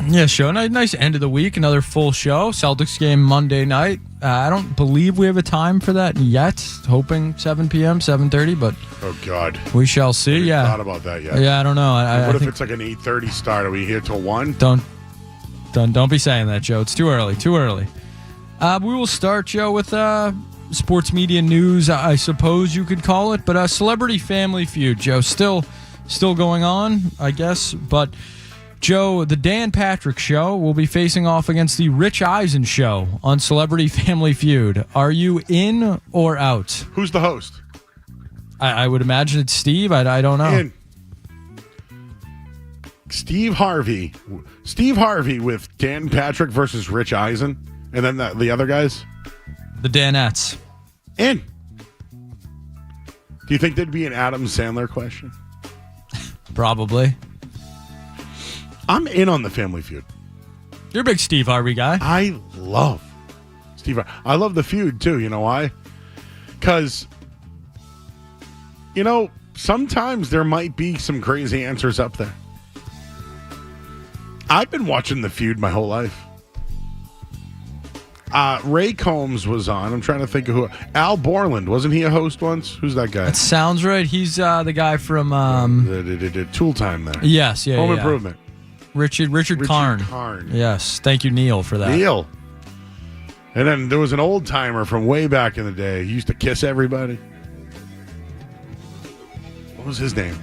Yeah, show. Nice end of the week. Another full show. Celtics game Monday night. I don't believe we have a time for that yet. Hoping 7 p.m., 7:30, but oh god, we shall see. Yeah, thought about that yet? Yeah, I don't know. What if it's like an 8:30 start? Are we here till 1? Don't be saying that, Joe. It's too early. Too early. We will start, Joe, with sports media news. I suppose you could call it, but a celebrity family feud, Joe, still going on, I guess, but. Joe, the Dan Patrick Show will be facing off against the Rich Eisen Show on Celebrity Family Feud. Are you in or out? Who's the host? I would imagine it's Steve. I don't know. In. Steve Harvey. Steve Harvey with Dan Patrick versus Rich Eisen. And then the other guys? The Danettes. In. Do you think there'd be an Adam Sandler question? Probably. I'm in on the Family Feud. You're a big Steve Harvey guy. I love Steve Harvey. I love the feud, too. You know why? Because, sometimes there might be some crazy answers up there. I've been watching the feud my whole life. Ray Combs was on. I'm trying to think of who. Al Borland. Wasn't he a host once? Who's that guy? That sounds right. He's the guy from... Tool Time there. Yes, yeah, Home Improvement. Richard Karn. Yes, thank you, Neil, for that. Neil. And then there was an old timer from way back in the day. He used to kiss everybody. What was his name?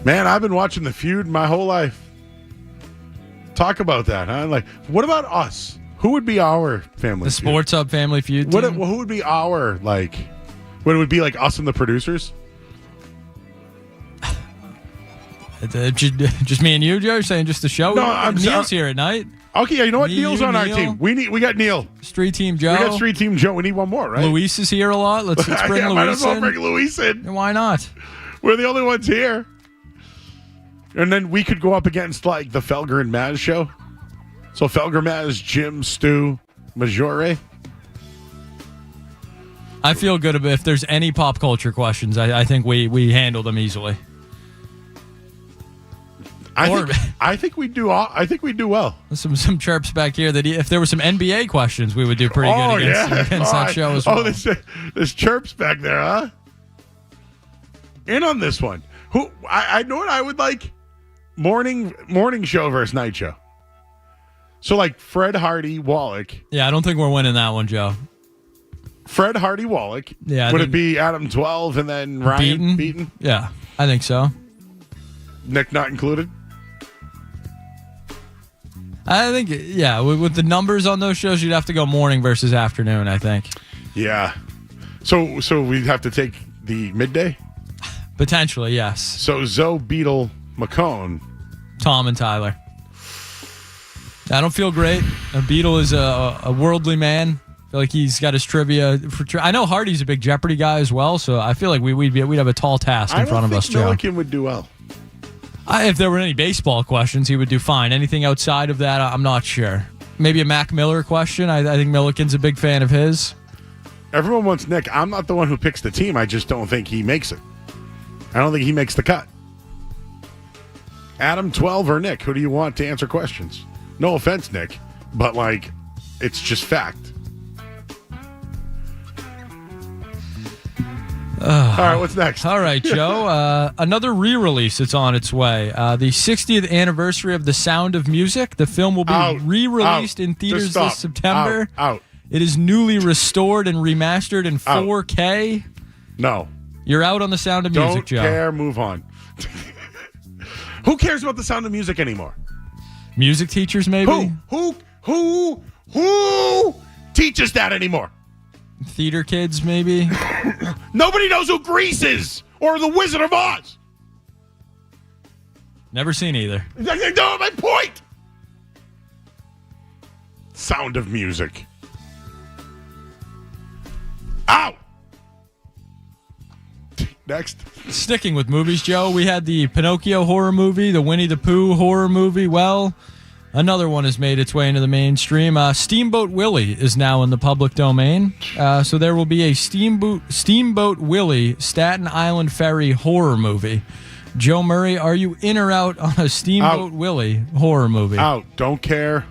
Man, I've been watching the feud my whole life. Talk about that, huh? Like, what about us? Who would be our family? The Sports Hub Family Feud team? Who would be our, like, what it would be like us and the producers? Just me and you, Joe? You're saying just the show? No, Neil's here at night. Okay, yeah, you know what? Neil's on our team. We got Neil. Street Team Joe. We got Street Team Joe. We need one more, right? Luis is here a lot. Let's bring Luis in. Might as well bring Luis in. Why not? We're the only ones here. And then we could go up against, like, the Felger and Maz show. So Felger, Maz, Jim, Stu, Majore. I feel good about if there's any pop culture questions. I think we handle them easily. I think we do. I think we do well. Some chirps back here that if there were some NBA questions, we would do pretty good against that show as well. Oh, there's chirps back there, huh? In on this one. Who I know what I would like. Morning show versus night show. So like Fred Hardy, Wallach. Yeah, I don't think we're winning that one, Joe. Fred Hardy, Wallach. Yeah, would it be Adam 12 and then Ryan Beaton? Yeah, I think so. Nick not included. I think, yeah, with the numbers on those shows, you'd have to go morning versus afternoon, I think. Yeah. So we'd have to take the midday? Potentially, yes. So Zoe, Beetle, McCone. Tom and Tyler. I don't feel great. Beetle is a worldly man. I feel like he's got his trivia. I know Hardy's a big Jeopardy guy as well, so I feel like we'd have a tall task in front of us, Joe. Milliken would do well. If there were any baseball questions, he would do fine. Anything outside of that, I'm not sure. Maybe a Mac Miller question. I think Milliken's a big fan of his. Everyone wants Nick. I'm not the one who picks the team. I just don't think he makes it. I don't think he makes the cut. Adam 12 or Nick, who do you want to answer questions? No offense, Nick, but like, it's just fact. All right, what's next? All right, Joe. Another re-release that's on its way. The 60th anniversary of The Sound of Music. The film will be re-released in theaters this September. Out. It is newly restored and remastered in 4K. No. You're out on The Sound of Music, Joe. Don't care. Move on. Who cares about The Sound of Music anymore? Music teachers, maybe? Who teaches that anymore? Theater kids, maybe? Nobody knows who Grease is or The Wizard of Oz. Never seen either. No, my point. Sound of Music. Next. Sticking with movies, Joe, we had the Pinocchio horror movie, the Winnie the Pooh horror movie. Well, another one has made its way into the mainstream. Steamboat Willie is now in the public domain. So there will be a Steamboat Willie Staten Island Ferry horror movie. Joe Murray, are you in or out on a Steamboat Willie horror movie? Out. Don't care.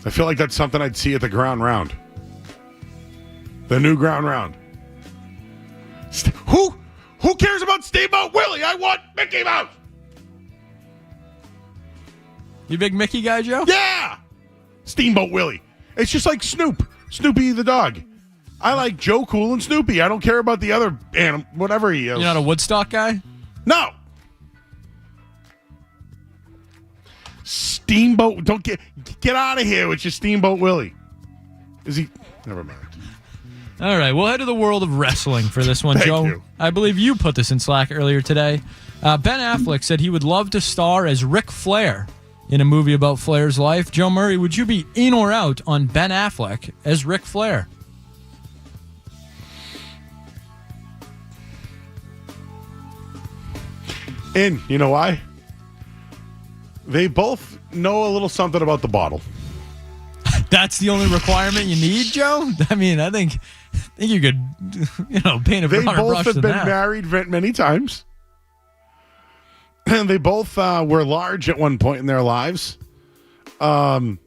I feel like that's something I'd see at the Ground Round. The new Ground Round. Who cares about Steamboat Willie? I want Mickey Mouse. You big Mickey guy, Joe? Yeah. Steamboat Willie. It's just like Snoopy the dog. I like Joe Cool and Snoopy. I don't care about the other animal, whatever he is. You're not a Woodstock guy? No. Steamboat. Don't get out of here with your Steamboat Willie. Is he? Never mind. All right, we'll head to the world of wrestling for this one, Thank Joe. you. I believe you put this in Slack earlier today. Ben Affleck said he would love to star as Ric Flair in a movie about Flair's life. Joe Murray, would you be in or out on Ben Affleck as Ric Flair? In. You know why? They both know a little something about the bottle. That's the only requirement you need, Joe? I mean, I think you could, paint a They broader both brush have than been that. married many times. And they both were large at one point in their lives. I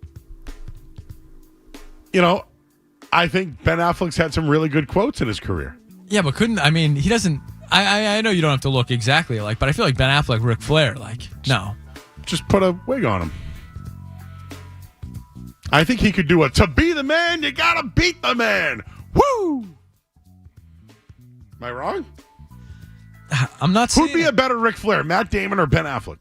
think Ben Affleck's had some really good quotes in his career. Yeah, but he doesn't, I know you don't have to look exactly alike, but I feel like Ben Affleck, Ric Flair, no. Just put a wig on him. I think he could do to be the man, you gotta beat the man. Woo! Am I wrong? I'm not saying. Who'd be a better Ric Flair, Matt Damon or Ben Affleck?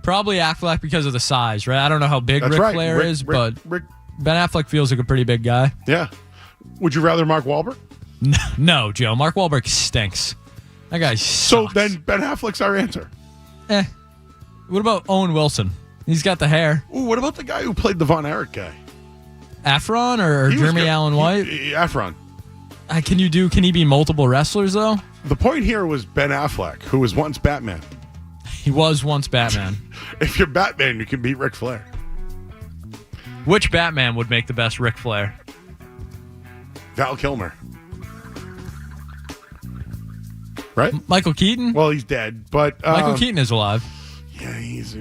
Probably Affleck because of the size, right? I don't know how big Ric Flair is, but Ben Affleck feels like a pretty big guy. Yeah. Would you rather Mark Wahlberg? No, Joe. Mark Wahlberg stinks. That guy sucks. So then Ben Affleck's our answer. What about Owen Wilson? He's got the hair. Ooh, what about the guy who played the Von Erich guy? Efron or Jeremy Allen White? Efron. Can he be multiple wrestlers, though? The point here was Ben Affleck, who was once Batman. He was once Batman. If you're Batman, you can beat Ric Flair. Which Batman would make the best Ric Flair? Val Kilmer. Right? Michael Keaton? Well, he's dead, but... Michael Keaton is alive. Yeah, he's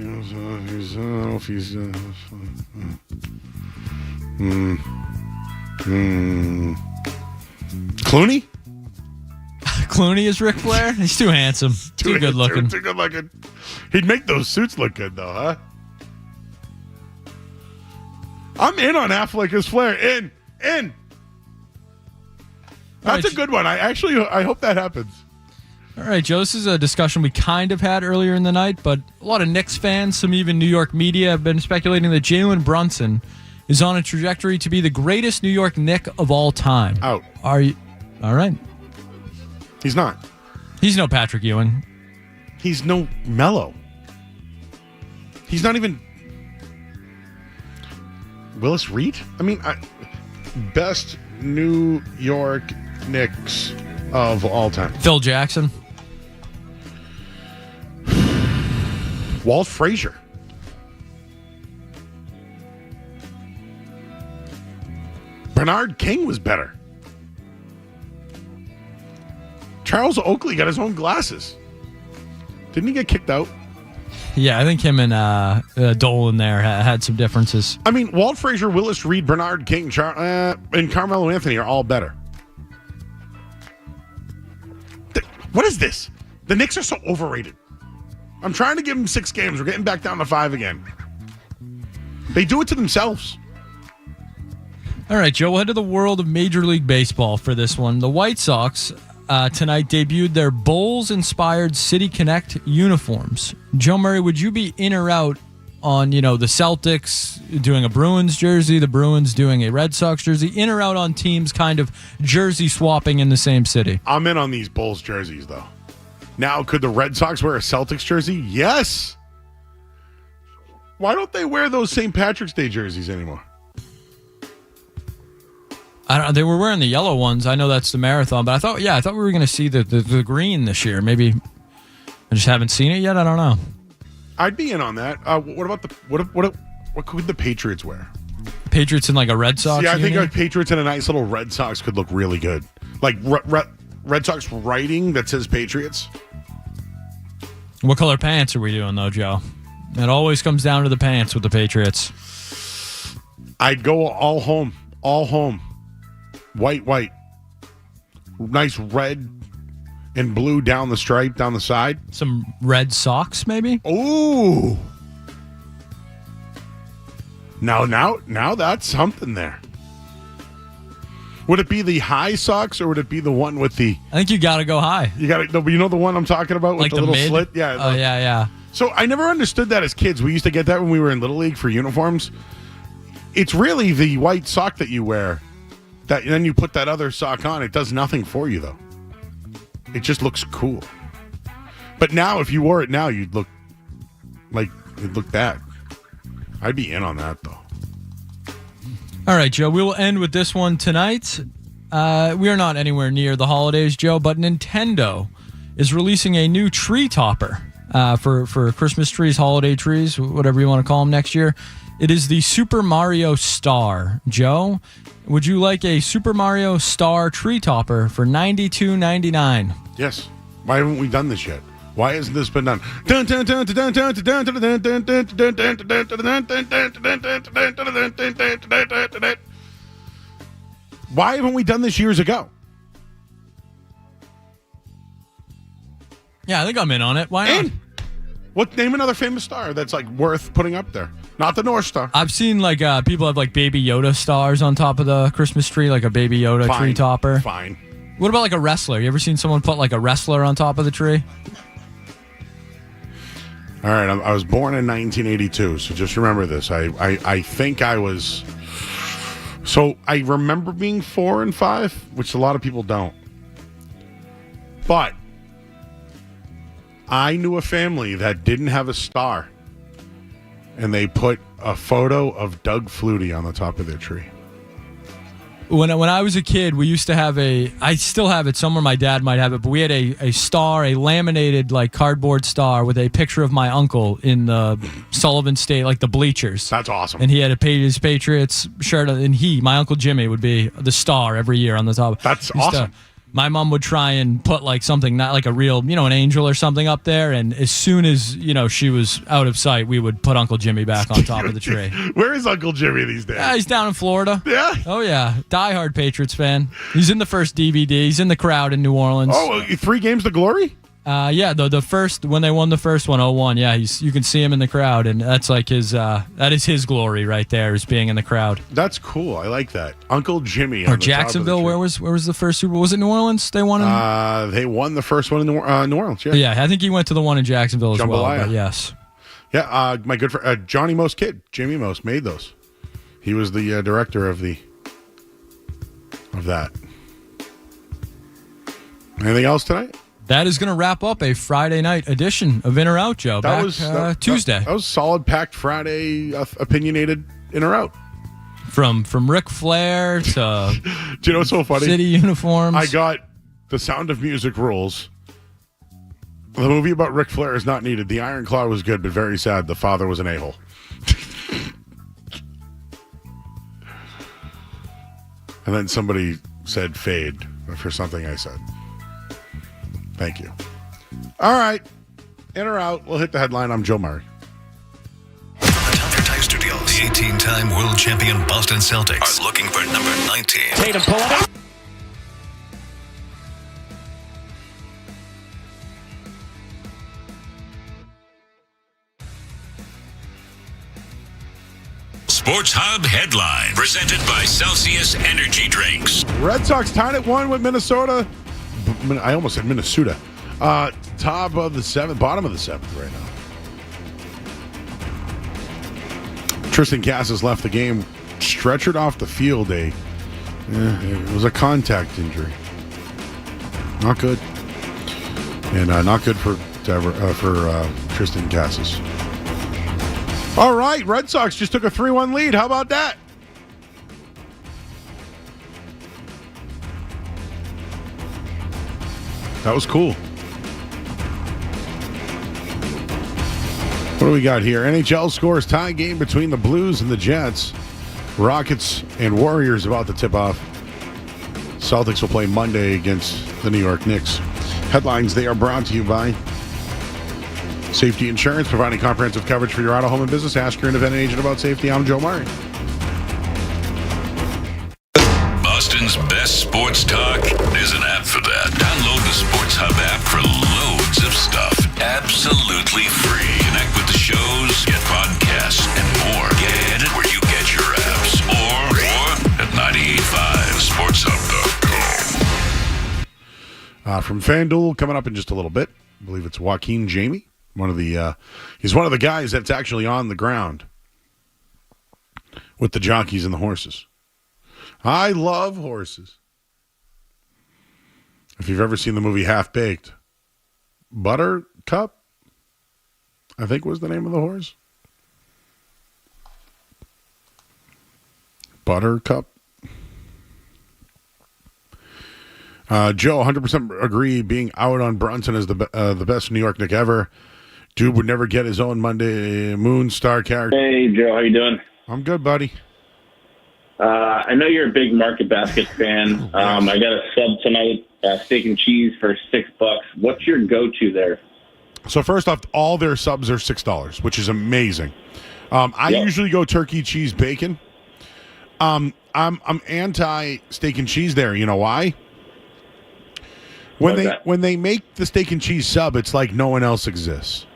Clooney? Clooney is Ric Flair? He's too handsome. Too good looking. Too good looking. He'd make those suits look good, though, huh? I'm in on Affleck as Flair. In. That's a good one. I hope that happens. All right, Joe, this is a discussion we kind of had earlier in the night, but a lot of Knicks fans, some even New York media, have been speculating that Jalen Brunson is on a trajectory to be the greatest New York Knick of all time. Out. Are you? All right. He's not. He's no Patrick Ewing. He's no Melo. He's not even Willis Reed? I mean, best New York Knicks of all time. Phil Jackson. Walt Frazier. Bernard King was better. Charles Oakley got his own glasses. Didn't he get kicked out? Yeah, I think him and Dolan there had some differences. I mean, Walt Frazier, Willis Reed, Bernard King, and Carmelo Anthony are all better. What is this? The Knicks are so overrated. I'm trying to give them 6 games. We're getting back down to 5 again. They do it to themselves. All right, Joe, we'll head to the world of Major League Baseball for this one. The White Sox tonight debuted their Bulls-inspired City Connect uniforms. Joe Murray, would you be in or out on, the Celtics doing a Bruins jersey, the Bruins doing a Red Sox jersey, in or out on teams kind of jersey swapping in the same city? I'm in on these Bulls jerseys, though. Now, could the Red Sox wear a Celtics jersey? Yes. Why don't they wear those St. Patrick's Day jerseys anymore? They were wearing the yellow ones. I know that's the marathon, but I thought we were going to see the green this year. Maybe I just haven't seen it yet. I don't know. I'd be in on that. What about what could the Patriots wear? Patriots in like a Red Sox. Yeah, I think Patriots in a nice little Red Sox could look really good. Like Red Sox writing that says Patriots. What color pants are we doing though, Joe? It always comes down to the pants with the Patriots. I'd go all home. White. Nice red and blue down the stripe, down the side. Some red socks, maybe? Ooh. Now that's something there. Would it be the high socks or would it be the one with the... I think you got to go high. You know the one I'm talking about with like the little mid? slit? Yeah. Oh, yeah. So I never understood that as kids. We used to get that when we were in Little League for uniforms. It's really the white sock that you wear. And then you put that other sock on. It does nothing for you, though. It just looks cool. But now, if you wore it now, you'd look like it'd look bad. I'd be in on that, though. All right, Joe, we will end with this one tonight. We are not anywhere near the holidays, Joe, but Nintendo is releasing a new tree topper for Christmas trees, holiday trees, whatever you want to call them next year. It is the Super Mario Star. Joe, would you like a Super Mario Star tree topper for $92.99? Yes. Why haven't we done this yet? Why hasn't this been done? Why haven't we done this years ago? Yeah, I think I'm in on it. Why not? Name another famous star that's like worth putting up there. Not the North Star. I've seen like people have like Baby Yoda stars on top of the Christmas tree, like a Baby Yoda tree topper. Fine. What about like a wrestler? You ever seen someone put like a wrestler on top of the tree? All right, I was born in 1982, so just remember this. I think I was... So I remember being 4 and 5, which a lot of people don't. But I knew a family that didn't have a star, and they put a photo of Doug Flutie on the top of their tree. When I was a kid, we used to have I still have it somewhere, my dad might have it, but we had a star, a laminated like cardboard star with a picture of my uncle in the Sullivan State, like the bleachers. That's awesome. And he had his Patriots shirt, and my Uncle Jimmy would be the star every year on the top. That's awesome. My mom would try and put like something, not like a real, an angel or something up there. And as soon as, she was out of sight, we would put Uncle Jimmy back on top of the tree. Where is Uncle Jimmy these days? He's down in Florida. Yeah? Oh, yeah. Diehard Patriots fan. He's in the first DVD. He's in the crowd in New Orleans. Oh, 3 games to glory? Yeah, the first, when they won the first one, 0-1, yeah, you can see him in the crowd, and that's like that is his glory right there, is being in the crowd. That's cool. I like that. Uncle Jimmy. Or Jacksonville, where was the first Super Bowl? Was it New Orleans they won in? They won the first one in New Orleans, yeah. Yeah, I think he went to the one in Jacksonville as well, but yes. Yeah, my good friend, Johnny Most kid, Jimmy Most, made those. He was the director of that. Anything else tonight? That is going to wrap up a Friday night edition of In or Out, Joe. That was Tuesday. That was solid, packed Friday, opinionated In or Out. From Ric Flair to do you know what's so funny? City uniforms. I got The Sound of Music rules. The movie about Ric Flair is not needed. The Iron Claw was good, but very sad. The father was an a-hole. And then somebody said fade for something I said. Thank you. All right. In or out. We'll hit the headline. I'm Joe Murray. From the Tucker Tire Studios, the 18-time world champion Boston Celtics are looking for number 19. Tatum pulling up. Sports Hub headline presented by Celsius Energy Drinks. Red Sox tied at 1 with Minnesota. I almost said Minnesota. Top of the 7th, bottom of the 7th right now. Tristan Casas left the game, stretchered off the field. It was a contact injury. Not good. And not good for Tristan Casas. All right, Red Sox just took a 3-1 lead. How about that? That was cool. What do we got here? NHL scores tie game between the Blues and the Jets. Rockets and Warriors about to tip off. Celtics will play Monday against the New York Knicks. Headlines, they are brought to you by Safety Insurance, providing comprehensive coverage for your auto, home, and business. Ask your independent agent about safety. I'm Joe Murray. Boston's best sports talk. There's an app for that. Download the Sports Hub app for loads of stuff. Absolutely free. Connect with the shows, get podcasts, and more. Get it where you get your apps. Or at 985sportshub.com. From FanDuel, coming up in just a little bit. I believe it's Joaquin Jaime. He's one of the guys that's actually on the ground with the jockeys and the horses. I love horses. If you've ever seen the movie Half Baked, Buttercup, I think was the name of the horse. Buttercup. Joe, 100% agree. Being out on Brunson is the best New York Knick ever. Dude would never get his own Monday Moon Star character. Hey, Joe, how you doing? I'm good, buddy. I know you're a big Market Basket fan. I got a sub tonight, steak and cheese for $6. What's your go-to there? So first off, all their subs are $6, which is amazing. I usually go turkey, cheese, bacon. I'm anti steak and cheese there. You know why? When they make the steak and cheese sub, it's like no one else exists.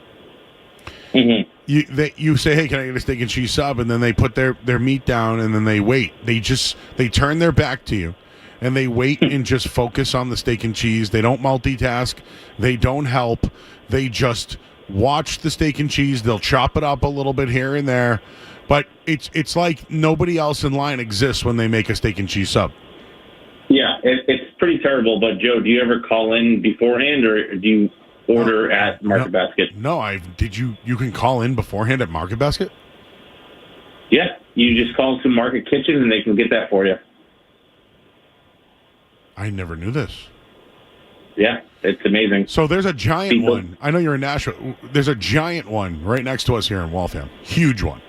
Mm-hmm. You say, hey, can I get a steak and cheese sub? And then they put their meat down and then they wait. They turn their back to you and they wait and just focus on the steak and cheese. They don't multitask. They don't help. They just watch the steak and cheese. They'll chop it up a little bit here and there. But it's like nobody else in line exists when they make a steak and cheese sub. Yeah, it's pretty terrible. But, Joe, do you ever call in beforehand or do you order at Market Basket? No, you can call in beforehand at Market Basket? Yeah, you just call to Market Kitchen and they can get that for you. I never knew this. Yeah, it's amazing. So there's a giant one. I know you're in Nashville. There's a giant one right next to us here in Waltham. Huge one.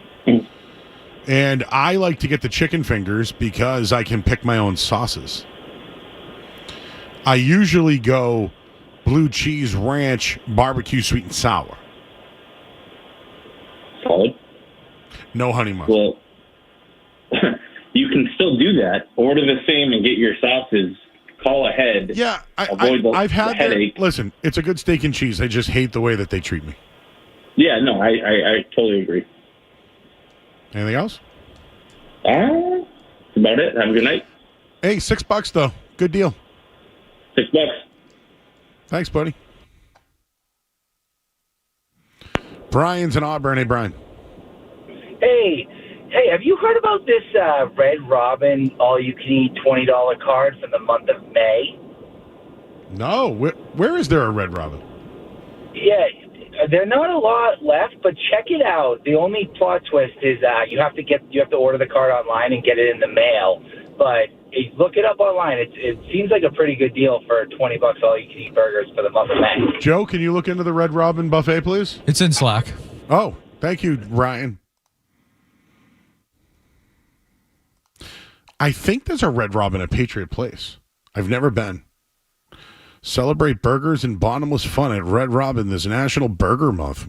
And I like to get the chicken fingers because I can pick my own sauces. I usually go blue cheese, ranch, barbecue, sweet and sour. Solid. No honey mustard. Well, you can still do that. Order the same and get your sauces. Call ahead. Yeah, I've had the headache. Listen, it's a good steak and cheese. I just hate the way that they treat me. Yeah, no, I totally agree. Anything else? That's about it. Have a good night. Hey, $6 though. Good deal. $6. Thanks, buddy. Brian's in Auburn. Hey, Brian. Hey, have you heard about this Red Robin all-you-can-eat $20 card for the month of May? No. Where is there a Red Robin? Yeah, there are not a lot left, but check it out. The only plot twist is you have to order the card online and get it in the mail. But look it up online. It seems like a pretty good deal for $20 all-you-can-eat burgers for the month of May. Joe, can you look into the Red Robin buffet, please? It's in Slack. Oh, thank you, Ryan. I think there's a Red Robin at Patriot Place. I've never been. Celebrate burgers and bottomless fun at Red Robin this National Burger Month.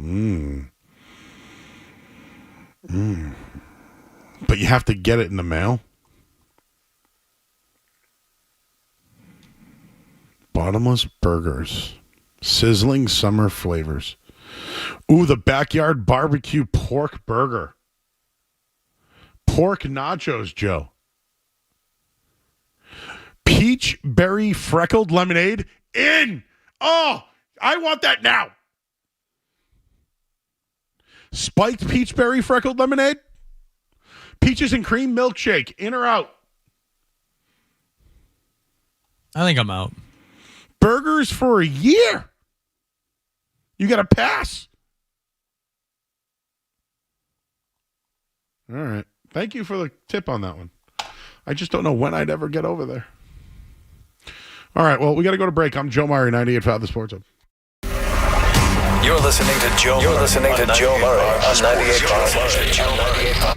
But you have to get it in the mail? Bottomless burgers. Sizzling summer flavors. Ooh, the backyard barbecue pork burger. Pork nachos, Joe. Peach berry freckled lemonade in. Oh, I want that now. Spiked peach berry freckled lemonade. Peaches and cream milkshake. In or out? I think I'm out. Burgers for a year. You got to pass. All right. Thank you for the tip on that one. I just don't know when I'd ever get over there. All right, well, we got to go to break. I'm Joe Murray, 98.5 The Sports Hub. You're listening to Joe Murray on 98.5.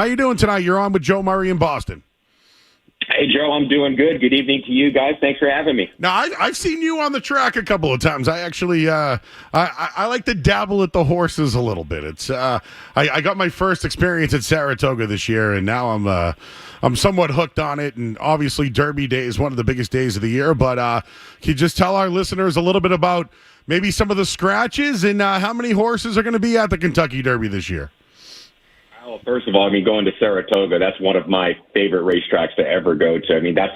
How you doing tonight? You're on with Joe Murray in Boston. Hey, Joe, I'm doing good. Good evening to you guys. Thanks for having me. Now, I've seen you on the track a couple of times. I actually, I like to dabble at the horses a little bit. It's, I got my first experience at Saratoga this year, and now I'm somewhat hooked on it. And obviously, Derby Day is one of the biggest days of the year. But can you just tell our listeners a little bit about maybe some of the scratches and how many horses are going to be at the Kentucky Derby this year? Well, first of all, going to Saratoga, that's one of my favorite racetracks to ever go to. I mean, that's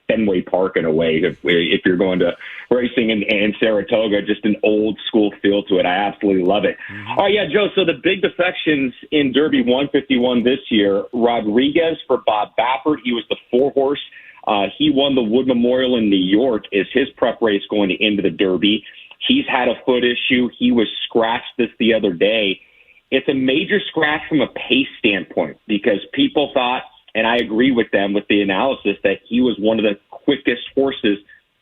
Fenway Park in a way. If you're going to racing in Saratoga, just an old school feel to it. I absolutely love it. Mm-hmm. Oh, yeah, Joe, so the big defections in Derby 151 this year, Rodriguez for Bob Baffert. He was the 4-horse. He won the Wood Memorial in New York is his prep race going into the Derby. He's had a foot issue. He was scratched the other day. It's a major scratch from a pace standpoint because people thought, and I agree with them with the analysis, that he was one of the quickest horses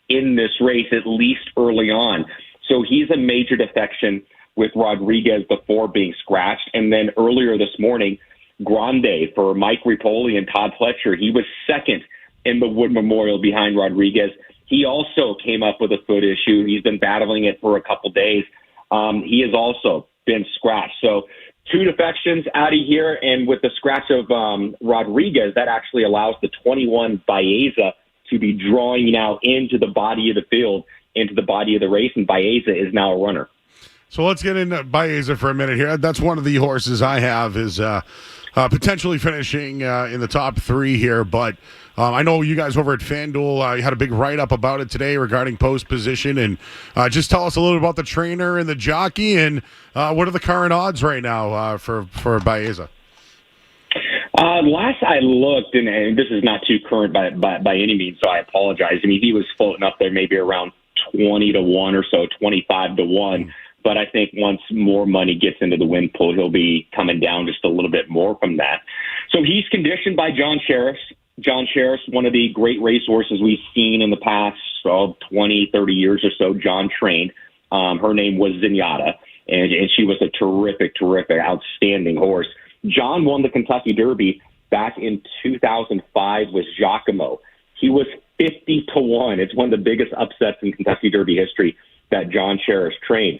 in this race, at least early on. So he's a major defection with Rodriguez before being scratched. And then earlier this morning, Grande for Mike Ripoli and Todd Pletcher, he was second in the Wood Memorial behind Rodriguez. He also came up with a foot issue. He's been battling it for a couple days. He has also been scratched. So 2 defections out of here, and with the scratch of Rodriguez, that actually allows the 21 Baeza to be drawing now into the body of the field, into the body of the race, and Baeza is now a runner. So let's get into Baeza for a minute here. That's one of the horses I have is potentially finishing in the top 3 here, but I know you guys over at FanDuel, you had a big write-up about it today regarding post position, and just tell us a little about the trainer and the jockey, and what are the current odds right now for Baeza? Last I looked, and this is not too current by any means, so I apologize. I mean, he was floating up there maybe around 20-1 or so, 25-1. But I think once more money gets into the win pool, he'll be coming down just a little bit more from that. So he's conditioned by John Sheriff. John Sheriff, one of the great racehorses we've seen in the past 20, 30 years or so. John trained. Her name was Zenyatta, and she was a terrific, outstanding horse. John won the Kentucky Derby back in 2005 with Giacomo. He was 50-1. It's one of the biggest upsets in Kentucky Derby history that John Sheriff trained.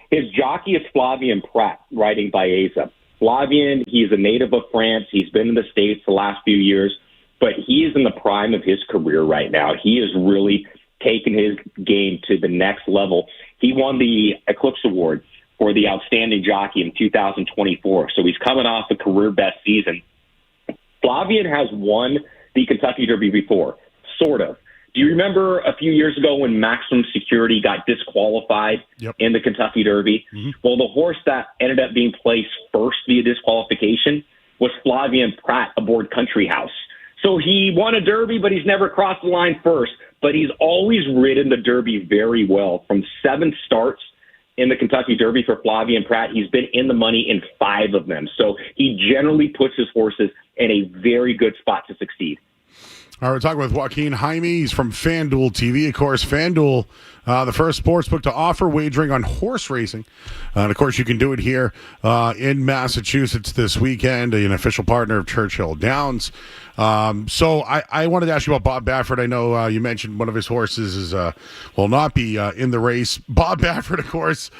His jockey is Flavien Prat, riding Baeza. Flavien, he's a native of France. He's been in the States the last few years, but he is in the prime of his career right now. He is really taken his game to the next level. He won the Eclipse Award for the outstanding jockey in 2024, so he's coming off a career best season. Flavien has won the Kentucky Derby before, sort of. Do you remember a few years ago when Maximum Security got disqualified in the Kentucky Derby? Mm-hmm. Well, the horse that ended up being placed first via disqualification was Flavien Prat aboard Country House. So he won a Derby, but he's never crossed the line first. But he's always ridden the Derby very well. From 7 starts in the Kentucky Derby for Flavien Prat, he's been in the money in 5 of them. So he generally puts his horses in a very good spot to succeed. All right, we're talking with Joaquin Jaime. He's from FanDuel TV. Of course, FanDuel, the first sportsbook to offer wagering on horse racing. And, of course, you can do it here in Massachusetts this weekend, an official partner of Churchill Downs. So I wanted to ask you about Bob Baffert. I know you mentioned one of his horses will not be in the race. Bob Baffert, of course,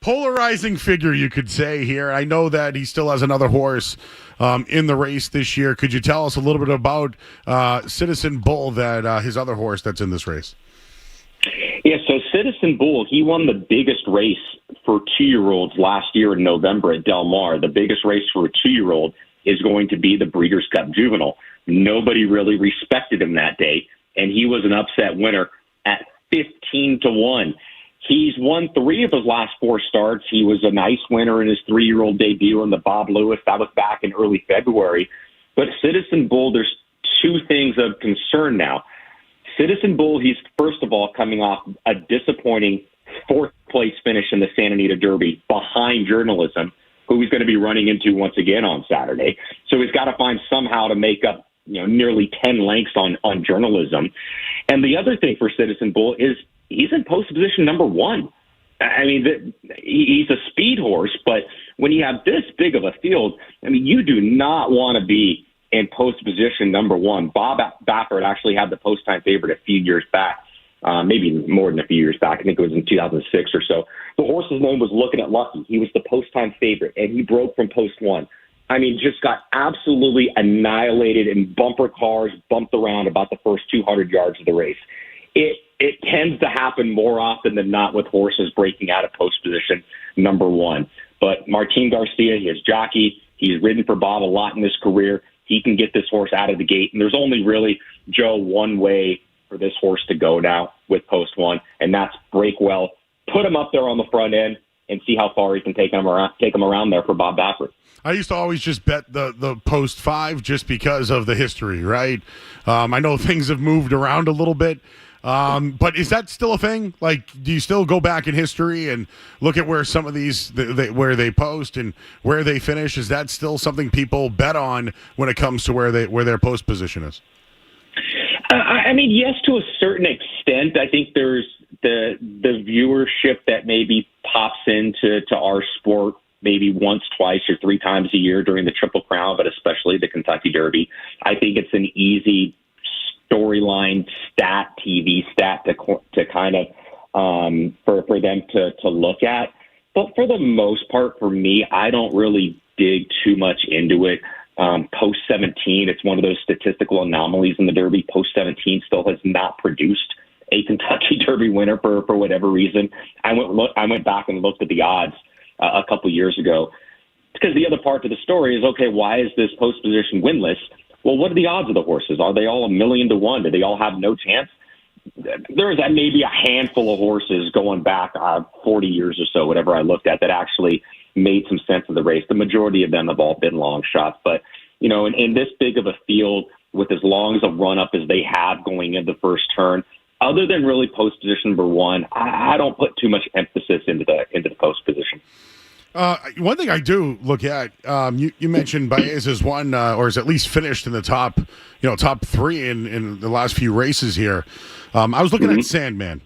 polarizing figure, you could say here. I know that he still has another horse in the race this year. Could you tell us a little bit about Citizen Bull, that his other horse that's in this race? Yeah, so Citizen Bull, he won the biggest race for 2-year-olds last year in November at Del Mar. The biggest race for a 2-year-old is going to be the Breeders' Cup Juvenile. Nobody really respected him that day, and he was an upset winner at 15-1. He's won 3 of his last 4 starts. He was a nice winner in his 3-year-old debut in the Bob Lewis. That was back in early February. But Citizen Bull, there's 2 things of concern now. Citizen Bull, he's first of all coming off a disappointing 4th-place finish in the Santa Anita Derby behind Journalism, who he's going to be running into once again on Saturday. So he's got to find somehow to make up nearly 10 lengths on Journalism. And the other thing for Citizen Bull is he's in post position number 1. I mean, he's a speed horse, but when you have this big of a field, I mean, you do not want to be in post position number one. Bob Baffert actually had the post time favorite a few years back, maybe more than a few years back. I think it was in 2006 or so. The horse's name was Looking at Lucky. He was the post time favorite, and he broke from post one. I mean, just got absolutely annihilated, and bumper cars bumped around about the first 200 yards of the race. It tends to happen more often than not with horses breaking out of post position number one. But Martin Garcia, his jockey, he's ridden for Bob a lot in his career. He can get this horse out of the gate. And there's only really, Joe, one way for this horse to go now with post one, and that's break well, put him up there on the front end, and see how far he can take him around there for Bob Baffert. I used to always just bet the post five just because of the history, right? I know things have moved around a little bit. But is that still a thing? Like, do you still go back in history and look at where some of these, where they post and where they finish? Is that still something people bet on when it comes to where their post position is? I mean, yes, to a certain extent. I think there's the viewership that maybe pops into our sport maybe once, twice, or three times a year during the Triple Crown, but especially the Kentucky Derby. I think it's an easy storyline TV stat to kind of for them to look at. But for the most part, for me, I don't really dig too much into it. Post 17, it's one of those statistical anomalies in the Derby. Post 17 still has not produced a Kentucky Derby winner for whatever reason. I went back and looked at the odds a couple years ago, because the other part to the story is, okay, why is this post position winless? Well, what are the odds of the horses? Are they all 1,000,000 to 1? Do they all have no chance? There's maybe a handful of horses going back 40 years or so, whatever I looked at, that actually made some sense of the race. The majority of them have all been long shots. But, you know, in this big of a field with as long as a run-up as they have going into the first turn, other than really post position number one, I don't put too much emphasis into the post position. One thing I do look at, you mentioned Baez is one, or is at least finished in the top three in the last few races here. I was looking at Sandman.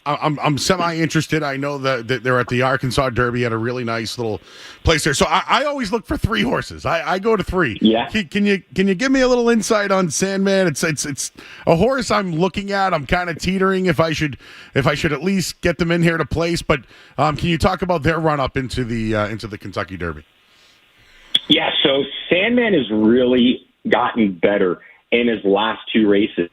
I'm semi-interested. I know that they're at the Arkansas Derby at a really nice little place there. So I always look for three horses. I go to three. Yeah. Can you give me a little insight on Sandman? It's a horse I'm looking at. I'm kind of teetering if I should at least get them in here to place. But can you talk about their run up into the Kentucky Derby? Yeah. So Sandman has really gotten better in his last two races.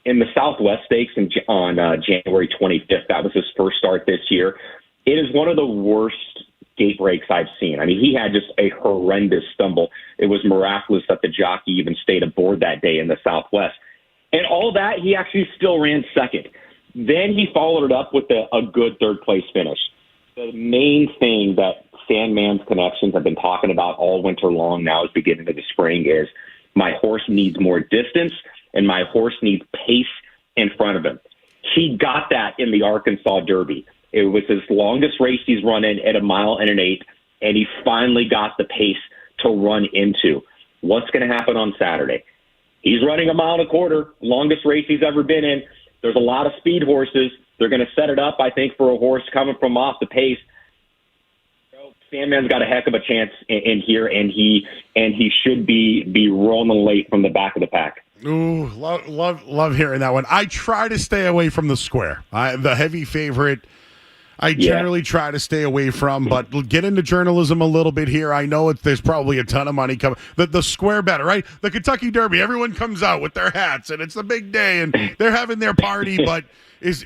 In the Southwest Stakes on January 25th, that was his first start this year. It is one of the worst gate breaks I've seen. I mean, he had just a horrendous stumble. It was miraculous that the jockey even stayed aboard that day in the Southwest. And all that, he actually still ran second. Then he followed it up with a good third-place finish. The main thing that Sandman's connections have been talking about all winter long now as beginning of the spring is, my horse needs more distance, and my horse needs pace in front of him. He got that in the Arkansas Derby. It was his longest race he's run in at 1 1/8 miles, and he finally got the pace to run into. What's going to happen on Saturday? He's running 1.25 miles, longest race he's ever been in. There's a lot of speed horses. They're going to set it up, I think, for a horse coming from off the pace. Sandman's got a heck of a chance in here, and he should be rolling late from the back of the pack. Ooh, love hearing that one. I try to stay away from the square. The heavy favorite, I generally try to stay away from, but get into journalism a little bit here. I know there's probably a ton of money coming. The square better, right? The Kentucky Derby, everyone comes out with their hats, and it's the big day, and they're having their party, but is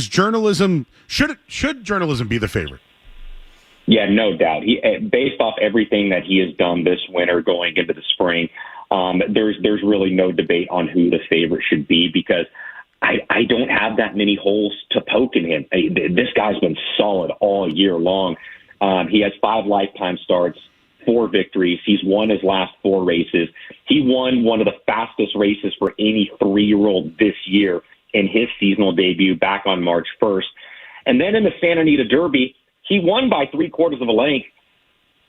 journalism, should journalism be the favorite? Yeah, no doubt. Based off everything that he has done this winter going into the spring, there's really no debate on who the favorite should be, because I don't have that many holes to poke in him. This guy's been solid all year long. He has 5 lifetime starts, 4 victories. He's won his last 4 races. He won one of the fastest races for any 3-year-old this year in his seasonal debut back on March 1st. And then in the Santa Anita Derby, he won by 3/4 of a length.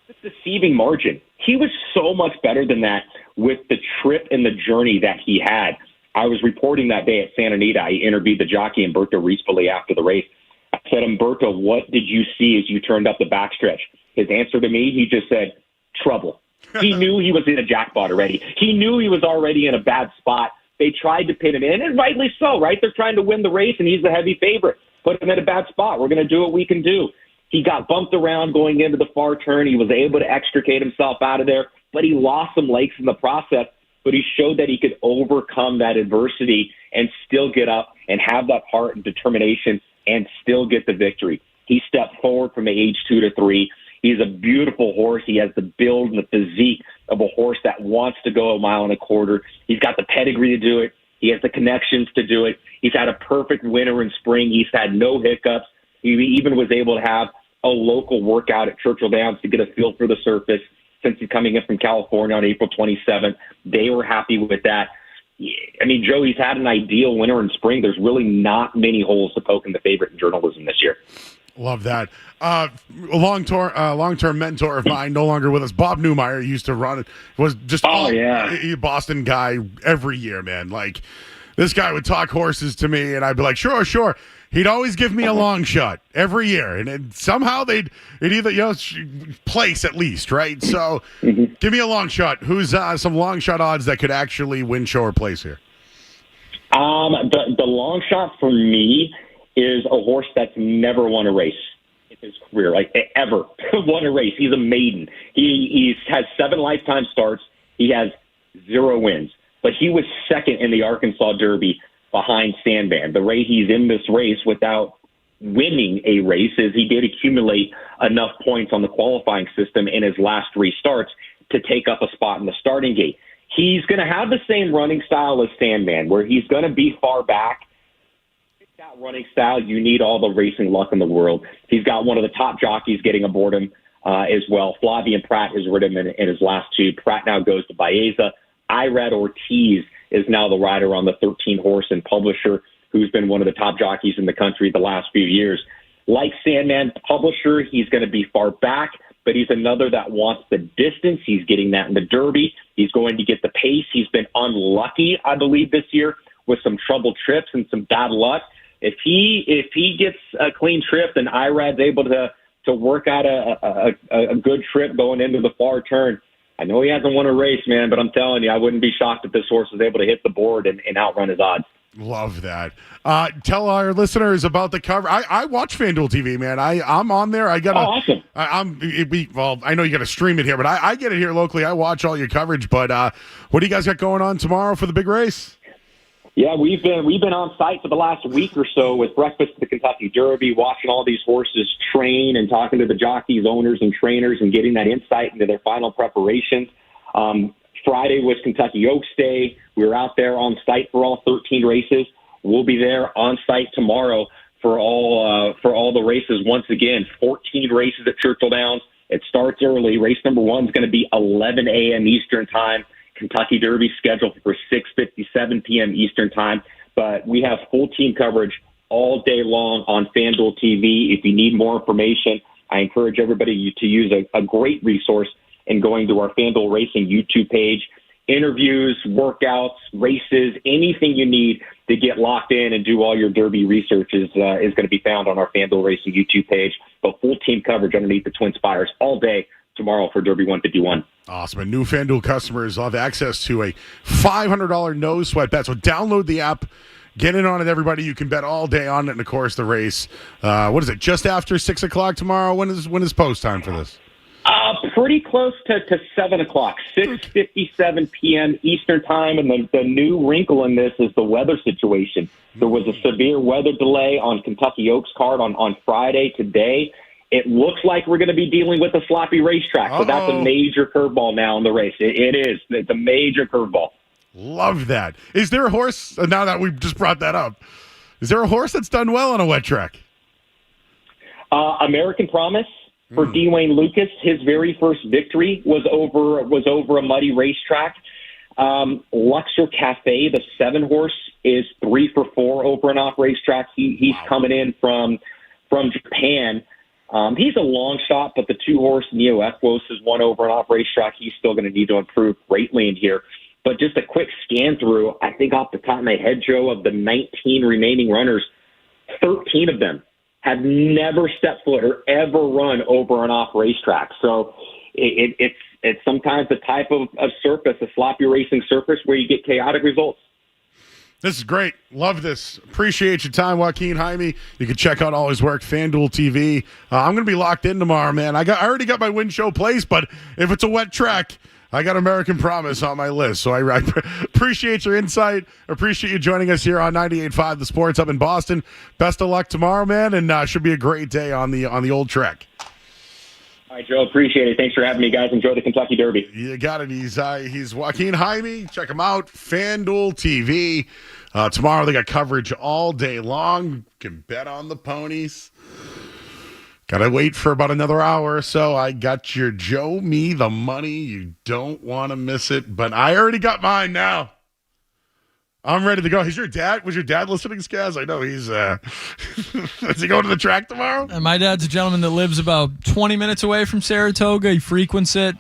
It's a deceiving margin. He was so much better than that with the trip and the journey that he had. I was reporting that day at Santa Anita. I interviewed the jockey Humberto Rispoli after the race. I said, Umberto, what did you see as you turned up the backstretch? His answer to me, he just said, trouble. He knew he was in a jackpot already. He knew he was already in a bad spot. They tried to pin him in, and rightly so, right? They're trying to win the race, and he's the heavy favorite. Put him in a bad spot. We're going to do what we can do. He got bumped around going into the far turn. He was able to extricate himself out of there, but he lost some legs in the process. But he showed that he could overcome that adversity and still get up and have that heart and determination and still get the victory. He stepped forward from age 2 to 3. He's a beautiful horse. He has the build and the physique of a horse that wants to go 1.25 miles. He's got the pedigree to do it. He has the connections to do it. He's had a perfect winter and spring. He's had no hiccups. He even was able to have a local workout at Churchill Downs to get a feel for the surface since he's coming in from California on April 27th. They were happy with that. I mean, Joe, he's had an ideal winter and spring. There's really not many holes to poke in the favorite in journalism this year. Love that. A long-term mentor of mine, no longer with us, Bob Newmeyer, used to run it. Was just a Boston guy every year, man. Like, this guy would talk horses to me, and I'd be like, sure. He'd always give me a long shot every year, and somehow they'd either place at least, right? So, give me a long shot. Who's some long shot odds that could actually win show or place here? The long shot for me is a horse that's never won a race in his career, like ever won a race. He's a maiden. He's had 7 lifetime starts. He has 0 wins, but he was second in the Arkansas Derby behind Sandman. The way he's in this race without winning a race is he did accumulate enough points on the qualifying system in his last 3 starts to take up a spot in the starting gate. He's going to have the same running style as Sandman, where he's going to be far back. That running style, you need all the racing luck in the world. He's got one of the top jockeys getting aboard him as well. Flavian Pratt has ridden him in his last 2. Pratt now goes to Baeza. Irad Ortiz is now the rider on the 13-horse and Publisher, who's been one of the top jockeys in the country the last few years. Like Sandman, Publisher, he's going to be far back, but he's another that wants the distance. He's getting that in the Derby. He's going to get the pace. He's been unlucky, I believe, this year with some troubled trips and some bad luck. If he gets a clean trip, then Irad's able to work out a good trip going into the far turn. I know he hasn't won a race, man, but I'm telling you, I wouldn't be shocked if this horse was able to hit the board and outrun his odds. Love that. Tell our listeners about the cover. I watch FanDuel TV, man. I'm on there. I got awesome. I know you got to stream it here, but I get it here locally. I watch all your coverage. But what do you guys got going on tomorrow for the big race? Yeah, we've been on site for the last week or so with breakfast at the Kentucky Derby, watching all these horses train and talking to the jockeys, owners, and trainers, and getting that insight into their final preparations. Friday was Kentucky Oaks Day. We were out there on site for all 13 races. We'll be there on site tomorrow for all the races. Once again, 14 races at Churchill Downs. It starts early. Race number 1 is going to be 11 a.m. Eastern Time. Kentucky Derby scheduled for 6:57 p.m. Eastern Time. But we have full team coverage all day long on FanDuel TV. If you need more information, I encourage everybody to use a great resource in going to our FanDuel Racing YouTube page. Interviews, workouts, races, anything you need to get locked in and do all your Derby research is going to be found on our FanDuel Racing YouTube page. But full team coverage underneath the Twin Spires all day tomorrow for Derby 151. Awesome. And new FanDuel customers will have access to a $500 no sweat bet. So download the app, get in on it, everybody. You can bet all day on it. And, of course, the race. What is it, just after 6 o'clock tomorrow? When is post time for this? Pretty close to 7 o'clock, 6:57 p.m. Eastern Time. And the new wrinkle in this is the weather situation. There was a severe weather delay on Kentucky Oaks card on Friday today. It looks like we're going to be dealing with a sloppy racetrack. So that's a major curveball now in the race. It is. It's a major curveball. Love that. Is there a horse, now that we've just brought that up, is there a horse that's done well on a wet track? American Promise for Dwayne Lucas. His very first victory was over a muddy racetrack. Luxor Cafe, the 7-horse, is 3 for 4 over an off racetrack. He's coming in from Japan. He's a long shot, but the 2-horse Neo Equos has won over an off racetrack. He's still going to need to improve greatly in here. But just a quick scan through, I think off the top of my head, Joe, of the 19 remaining runners, 13 of them have never stepped foot or ever run over an off racetrack. So it's sometimes the type of surface, a sloppy racing surface, where you get chaotic results. This is great. Love this. Appreciate your time, Joaquin Jaime. You can check out all his work, FanDuel TV. I'm going to be locked in tomorrow, man. I already got my win show place, but if it's a wet track, I got American Promise on my list. So I appreciate your insight. Appreciate you joining us here on 98.5 The Sports Hub in Boston. Best of luck tomorrow, man, and should be a great day on the old track. All right, Joe, appreciate it. Thanks for having me, guys. Enjoy the Kentucky Derby. You got it. He's Joaquin Jaime. Check him out. FanDuel TV. Tomorrow they got coverage all day long. You can bet on the ponies. Got to wait for about another hour or so. I got your Joe Me the money. You don't want to miss it, but I already got mine now. I'm ready to go. Was your dad listening, Skaz? I know he's is he going to the track tomorrow? And my dad's a gentleman that lives about 20 minutes away from Saratoga. He frequents it.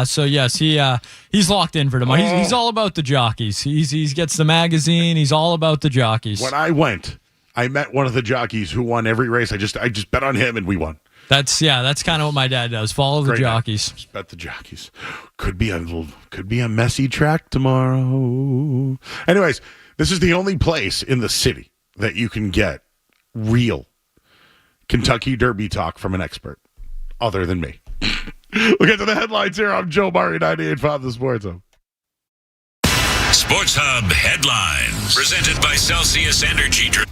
So yes, he's locked in for tomorrow. He's all about the jockeys. He gets the magazine. He's all about the jockeys. When I went, I met one of the jockeys who won every race. I just bet on him and we won. That's kind of what my dad does. Follow the jockeys. Just bet the jockeys. Could be a messy track tomorrow. Anyways, this is the only place in the city that you can get real Kentucky Derby talk from an expert, other than me. We'll get to the headlines here. I'm Joe Murray, 98.5 The Sports Hub. Sports Hub headlines presented by Celsius Energy Drink.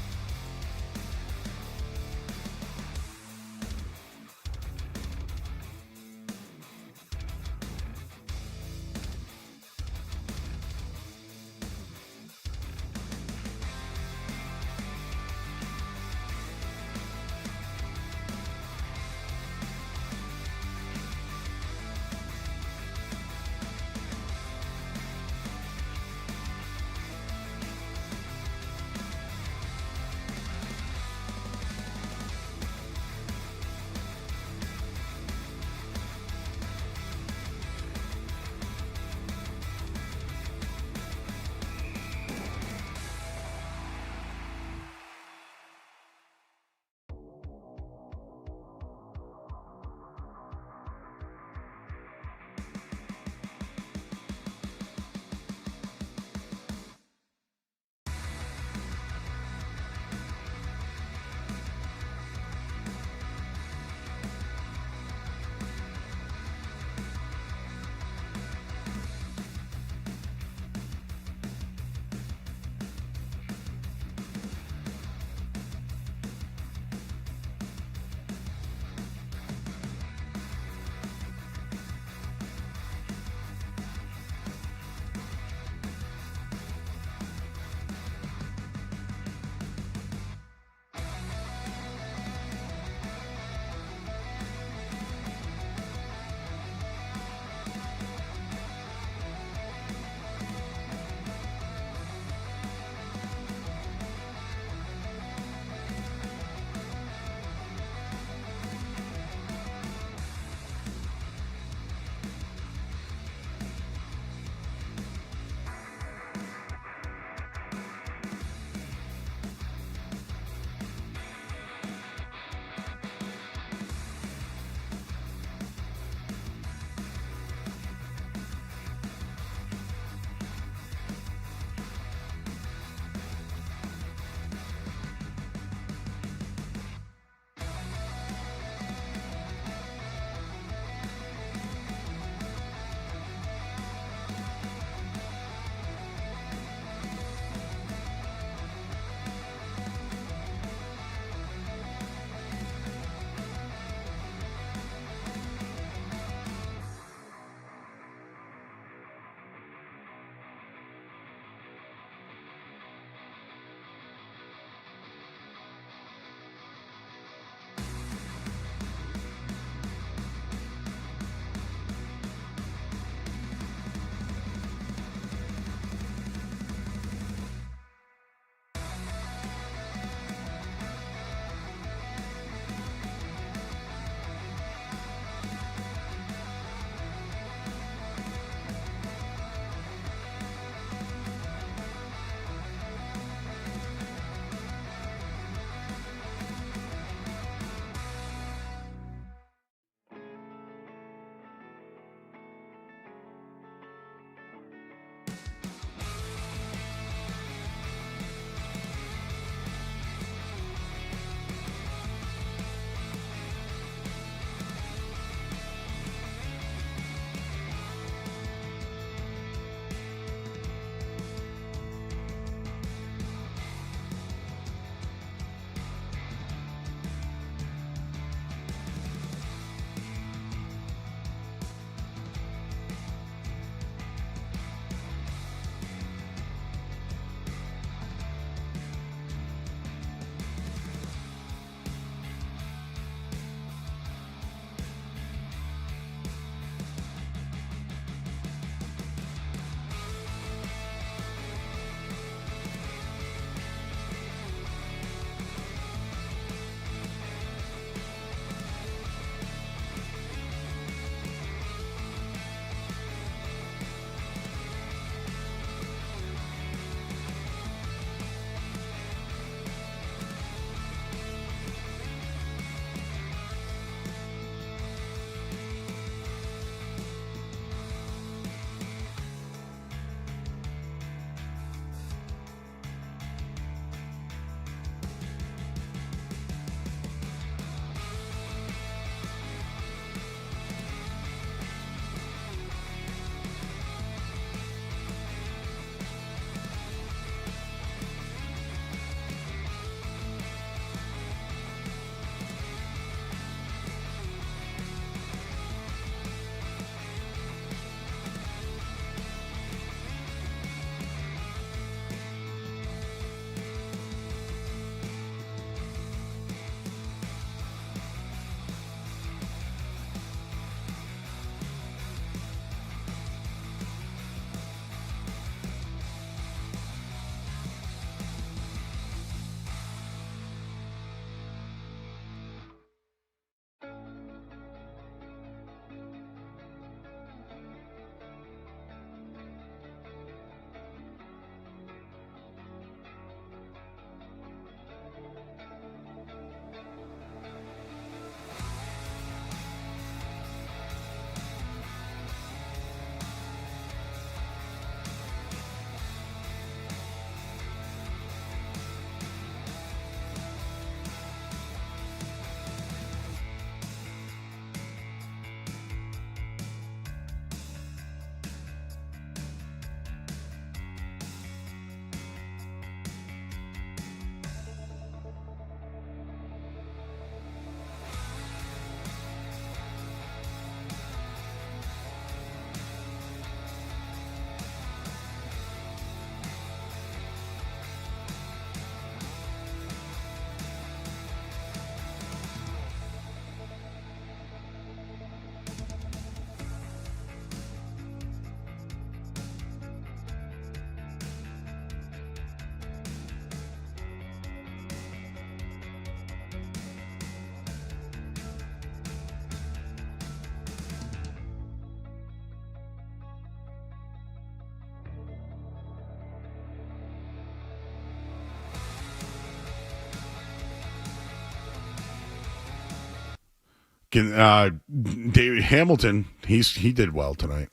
David Hamilton, he did well tonight.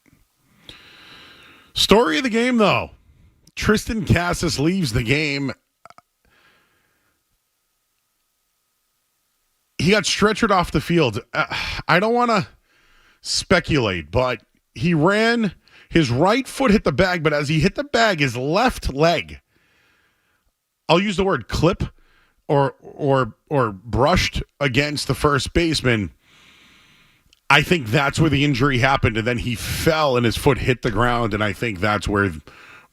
Story of the game, though. Tristan Casas leaves the game. He got stretchered off the field. I don't want to speculate, but he ran. His right foot hit the bag, but as he hit the bag, his left leg, I'll use the word clip or brushed against the first baseman. I think that's where the injury happened, and then he fell and his foot hit the ground, and I think that's where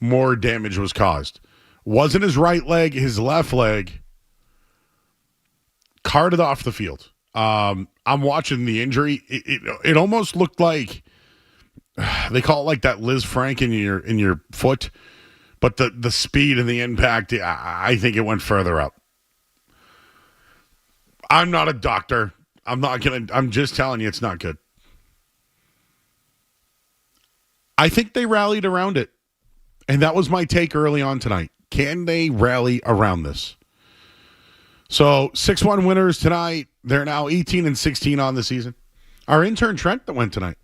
more damage was caused. Wasn't his right leg, his left leg carted off the field. I'm watching the injury. It almost looked like they call it like that Liz Frank in your foot, but the speed and the impact, I think it went further up. I'm not a doctor. I'm just telling you it's not good. I think they rallied around it. And that was my take early on tonight. Can they rally around this? So 6-1 winners tonight. They're now 18-16 on the season. Our intern Trent that went tonight.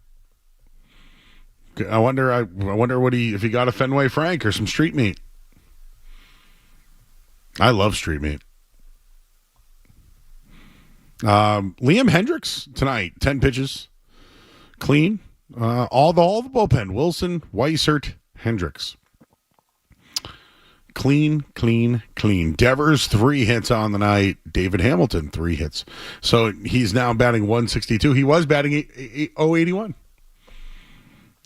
I wonder if he got a Fenway Frank or some street meat. I love street meat. Liam Hendricks tonight, 10 pitches, clean. All the bullpen: Wilson, Weissert, Hendricks. Clean. Devers 3 hits on the night. David Hamilton 3 hits. So he's now batting 162. He was batting 081.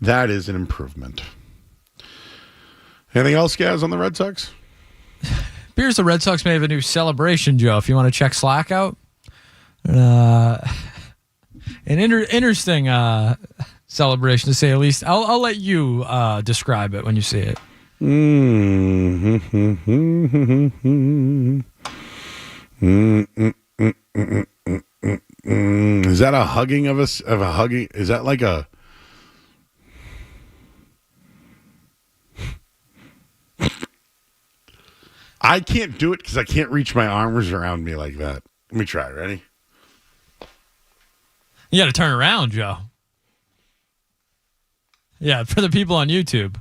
That is an improvement. Anything else, guys, on the Red Sox? Appears the Red Sox may have a new celebration, Joe. If you want to check Slack out, an interesting celebration to say the least. I'll let you describe it when you see it. Is that a hugging of a hugging? Is that like a? I can't do it because I can't reach my arms around me like that. Let me try. Ready? You got to turn around, Joe. Yeah, for the people on YouTube.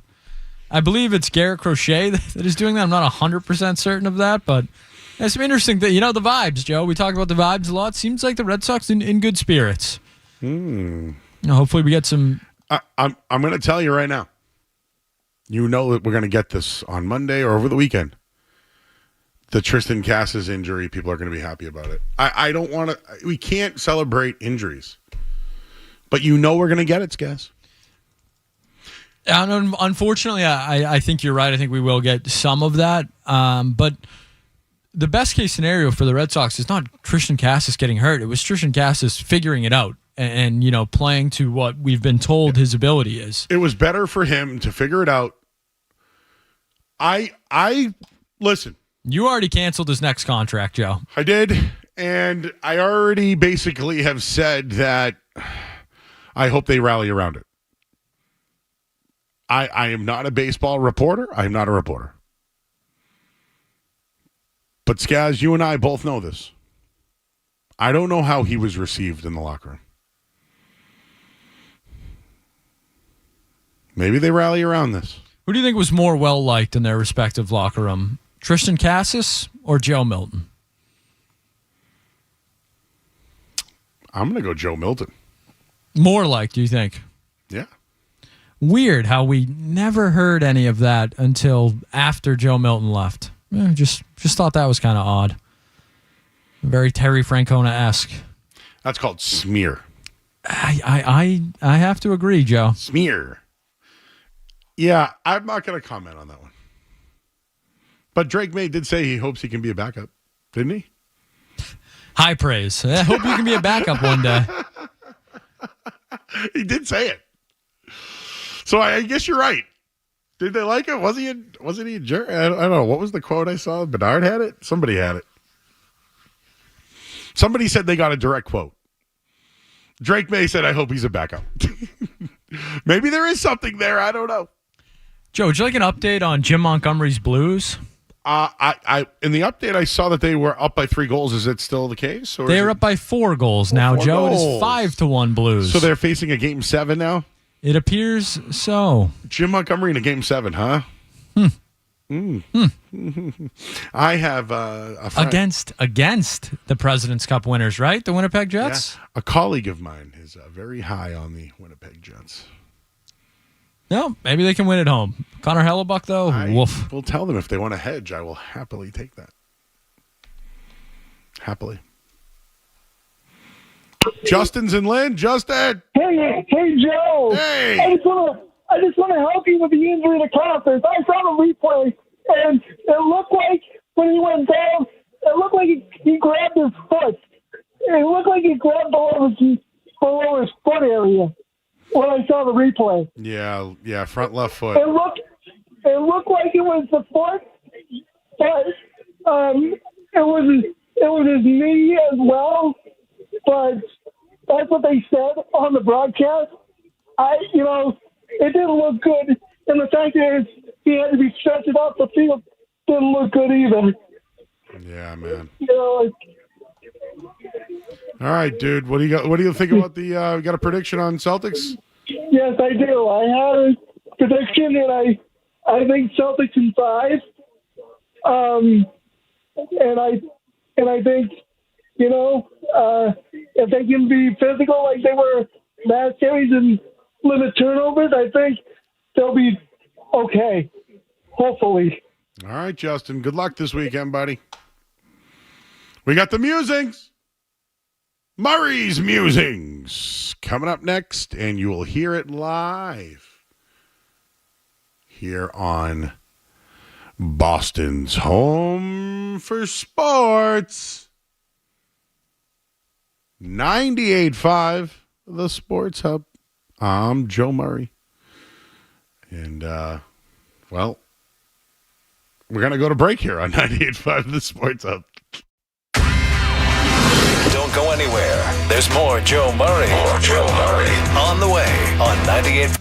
I believe it's Garrett Crochet that is doing that. I'm not 100% certain of that, but it's some interesting thing. You know, the vibes, Joe. We talk about the vibes a lot. Seems like the Red Sox in good spirits. Hopefully we get some... I'm going to tell you right now. You know that we're going to get this on Monday or over the weekend. The Tristan Casas injury, people are going to be happy about it. I don't want to... We can't celebrate injuries. But you know we're going to get it, Skaz. Unfortunately, I think you're right. I think we will get some of that. But the best case scenario for the Red Sox is not Tristan Casas getting hurt. It was Tristan Casas figuring it out and playing to what we've been told his ability is. It was better for him to figure it out. I listen. You already canceled his next contract, Joe. I did. And I already basically have said that I hope they rally around it. I am not a baseball reporter. I am not a reporter. But Skaz, you and I both know this. I don't know how he was received in the locker room. Maybe they rally around this. Who do you think was more well-liked in their respective locker room? Tristan Casas or Joe Milton? I'm going to go Joe Milton. More liked, do you think? Yeah. Weird how we never heard any of that until after Joe Milton left. Just thought that was kind of odd. Very Terry Francona-esque. That's called smear. I have to agree, Joe. Smear. Yeah, I'm not going to comment on that one. But Drake May did say he hopes he can be a backup, didn't he? High praise. I hope you can be a backup one day. He did say it. So I guess you're right. Did they like it? Wasn't he a jerk? I don't know. What was the quote I saw? Bernard had it? Somebody had it. Somebody said they got a direct quote. Drake May said, I hope he's a backup. Maybe there is something there. I don't know. Joe, would you like an update on Jim Montgomery's Blues? I in the update I saw that they were up by 3 goals. Is it still the case? Or They're up by 4 goals now, 4 Joe. goals. It is 5-1 Blues. So they're facing a Game 7 now? It appears so. Jim Montgomery in a Game 7, huh? I have a friend. Against the President's Cup winners, right? The Winnipeg Jets? Yeah. A colleague of mine is very high on the Winnipeg Jets. No, maybe they can win at home. Connor Hellebuck, though, woof. We'll tell them if they want to hedge. I will happily take that. Happily. Justin's in Lynn. Justin! Hey, Joe! Hey! I just want to help you with the injury to Casas. I saw the replay, and it looked like when he went down, it looked like he grabbed his foot. It looked like he grabbed below his foot area when I saw the replay. Yeah, front left foot. It looked like it was the foot, but it was his knee as well. But that's what they said on the broadcast. It didn't look good, and the fact that he had to be stretched off the field didn't look good either. Yeah, man. All right, dude. What do you think about the? You got a prediction on Celtics? Yes, I do. I have a prediction, and I think Celtics in 5. And I think if they can be physical like they were last series and limit turnovers, I think they'll be okay. Hopefully. All right, Justin. Good luck this weekend, buddy. We got the musings. Murray's Musings coming up next, and you will hear it live here on Boston's Home for Sports. 98.5, the Sports Hub. I'm Joe Murray. And, we're going to go to break here on 98.5, the Sports Hub. Don't go anywhere. There's more Joe Murray. On the way on 98.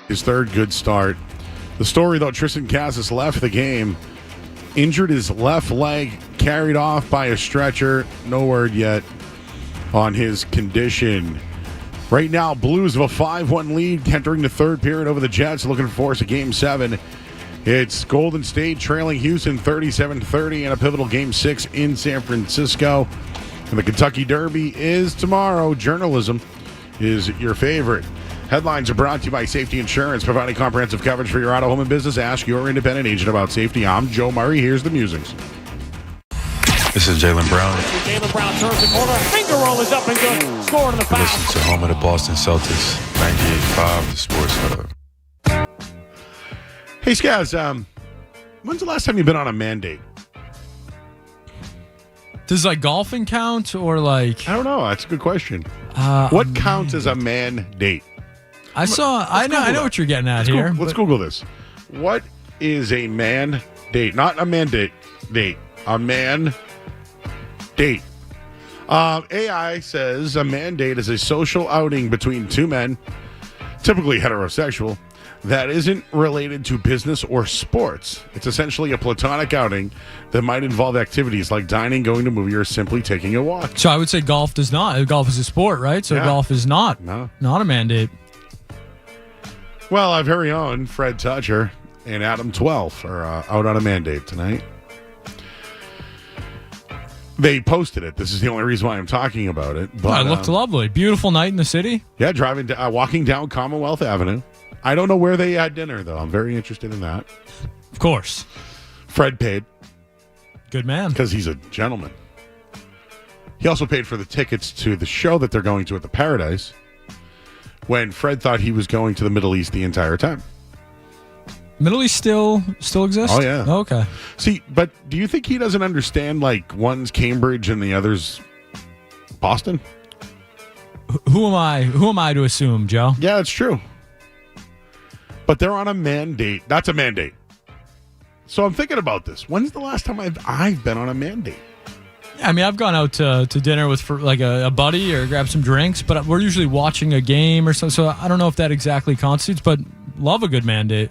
His third good start. The story, though, Tristan Casas left the game, injured his left leg, carried off by a stretcher. No word yet on his condition. Right now, Blues have a 5-1 lead entering the third period over the Jets, looking to force a Game 7. It's Golden State trailing Houston 37-30 in a pivotal Game 6 in San Francisco. And the Kentucky Derby is tomorrow. Journalism is your favorite. Headlines are brought to you by Safety Insurance, providing comprehensive coverage for your auto, home, and business. Ask your independent agent about safety. I'm Joe Murray. Here's the musings. This is Jaylen Brown. Jaylen Brown turns the corner. Finger roll is up and good. Scoring the foul. Listen to home of the Boston Celtics, 98.5, the Sports Hub. Hey, Skaz, when's the last time you've been on a mandate? Does golfing count or I don't know. That's a good question. What counts as a mandate? I know what you're getting at here. Let's Google this. What is a mandate? Not a mandate. Date. A man date. AI says a mandate is a social outing between two men, typically heterosexual, that isn't related to business or sports. It's essentially a platonic outing that might involve activities like dining, going to a movie, or simply taking a walk. So I would say golf does not. Golf is a sport, right? So golf is not a mandate. Well, our very own Fred Toucher and Adam 12 are out on a mandate tonight. They posted it. This is the only reason why I'm talking about it. But it looked lovely. Beautiful night in the city. Yeah, walking down Commonwealth Avenue. I don't know where they had dinner, though. I'm very interested in that. Of course. Fred paid. Good man. Because he's a gentleman. He also paid for the tickets to the show that they're going to at the Paradise when Fred thought he was going to the Middle East the entire time. Middle East still exists? Oh, yeah. Okay. See, but do you think he doesn't understand, one's Cambridge and the other's Boston? Who am I to assume, Joe? Yeah, it's true. But they're on a mandate. That's a mandate. So I'm thinking about this. When's the last time I've been on a mandate? I mean, I've gone out to dinner with a buddy or grab some drinks, but we're usually watching a game or something. So I don't know if that exactly constitutes, but love a good mandate.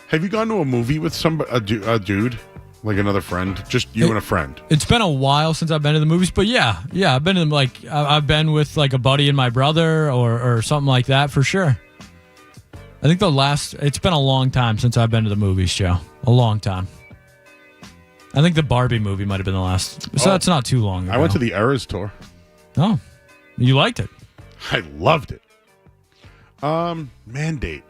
Have you gone to a movie with a dude, like another friend, just you and a friend? It's been a while since I've been to the movies, but yeah, I've been I've been with a buddy and my brother or something like that for sure. I think it's been a long time since I've been to the movies, Joe. A long time. I think the Barbie movie might have been the last. So that's not too long ago. I went to the Eras tour. Oh, you liked it? I loved it. Mandate.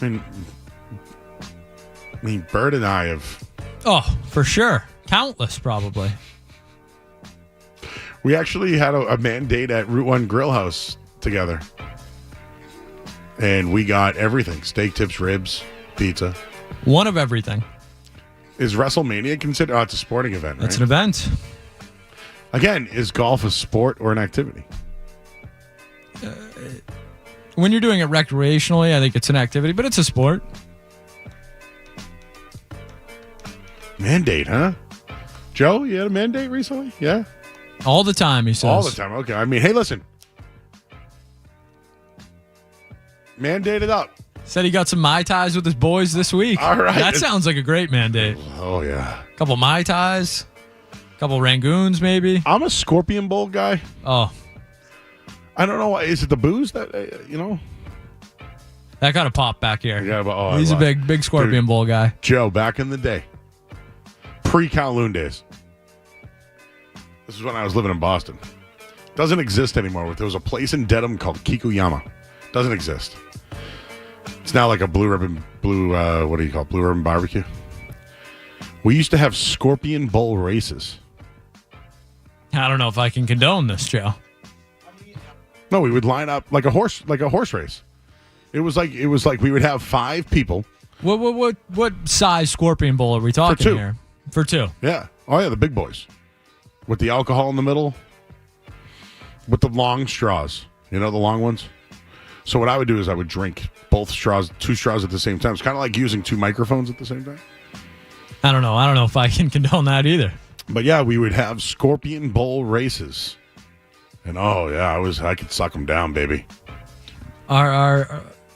I mean, Bird and I have... Oh, for sure. Countless, probably. We actually had a mandate at Route 1 Grill House together. And we got everything. Steak tips, ribs, pizza. One of everything. Is WrestleMania considered... Oh, it's a sporting event, right? It's an event. Again, is golf a sport or an activity? When you're doing it recreationally, I think it's an activity, but it's a sport. Mandate, huh? Joe, you had a mandate recently? Yeah? All the time, he says. All the time, okay. I mean, hey, listen. Mandate it up. Said he got some Mai Tais with his boys this week. All right. That sounds like a great mandate. Oh, yeah. A couple Mai Tais. A couple Rangoons, maybe. I'm a Scorpion Bowl guy. Oh. I don't know why. Is it the booze that, That got a pop back here. Yeah, but he's a big Scorpion Bowl guy. Joe, back in the day, pre-Kowloon days. This is when I was living in Boston. Doesn't exist anymore. There was a place in Dedham called Kikuyama. Doesn't exist. It's now like a blue ribbon barbecue. We used to have Scorpion Bowl races. I don't know if I can condone this, Joe. No, we would line up like a horse race. It was like we would have 5 people. What size Scorpion Bowl are we talking For 2. here? For 2. Yeah. Oh yeah, the big boys. With the alcohol in the middle. With the long straws. You know, the long ones? So what I would do is I would drink both straws, 2 straws at the same time. It's kind of like using 2 microphones at the same time. I don't know if I can condone that either. But yeah, we would have Scorpion Bowl races. And I could suck them down, baby.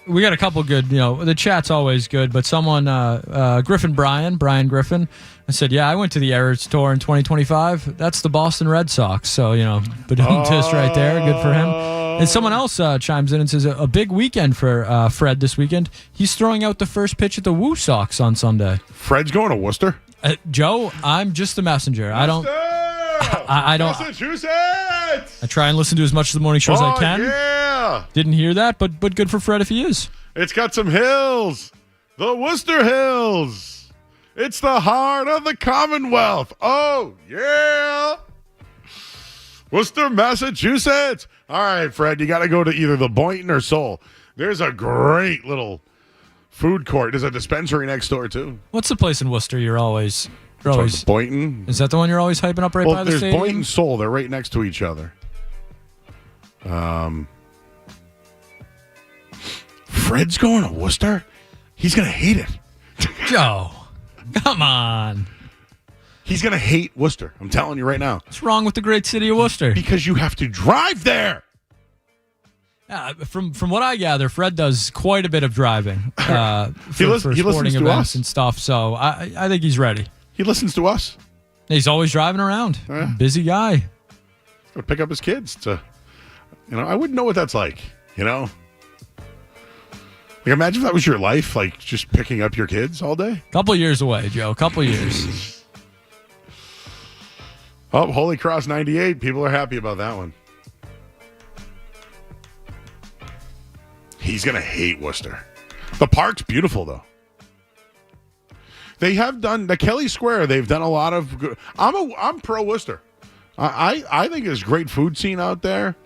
We got a couple good, the chat's always good, but someone, Brian Griffin, said, yeah, I went to the Eras Tour in 2025. That's the Boston Red Sox. So, ba-doom-tisk right there. Good for him. And someone else chimes in and says, a big weekend for Fred this weekend. He's throwing out the first pitch at the Woo Sox on Sunday. Fred's going to Worcester? Joe, I'm just the messenger. I don't. Massachusetts! I try and listen to as much of the morning show as I can. Yeah! Didn't hear that, but good for Fred if he is. It's got some hills. The Worcester Hills. It's the heart of the Commonwealth. Oh, yeah. Worcester, Massachusetts. All right, Fred, you got to go to either the Boynton or Seoul. There's a great little food court. There's a dispensary next door, too. What's the place in Worcester you're always... Boynton. Is that the one you're always hyping up right by the there's stadium? Boynton, Seoul. They're right next to each other. Fred's going to Worcester? He's going to hate it. Joe, come on. He's going to hate Worcester. I'm telling you right now. What's wrong with the great city of Worcester? Because you have to drive there. From what I gather, Fred does quite a bit of driving for sporting events and stuff. So I think he's ready. He listens to us. He's always driving around. Busy guy. He's going to pick up his kids. I wouldn't know what that's like, Like, imagine if that was your life, like just picking up your kids all day. Couple years away, Joe. Couple years. Oh, Holy Cross 98. People are happy about that one. He's going to hate Worcester. The park's beautiful, though. They have done the Kelly Square. They've done a lot of good. I'm pro Worcester. I think there's great food scene out there.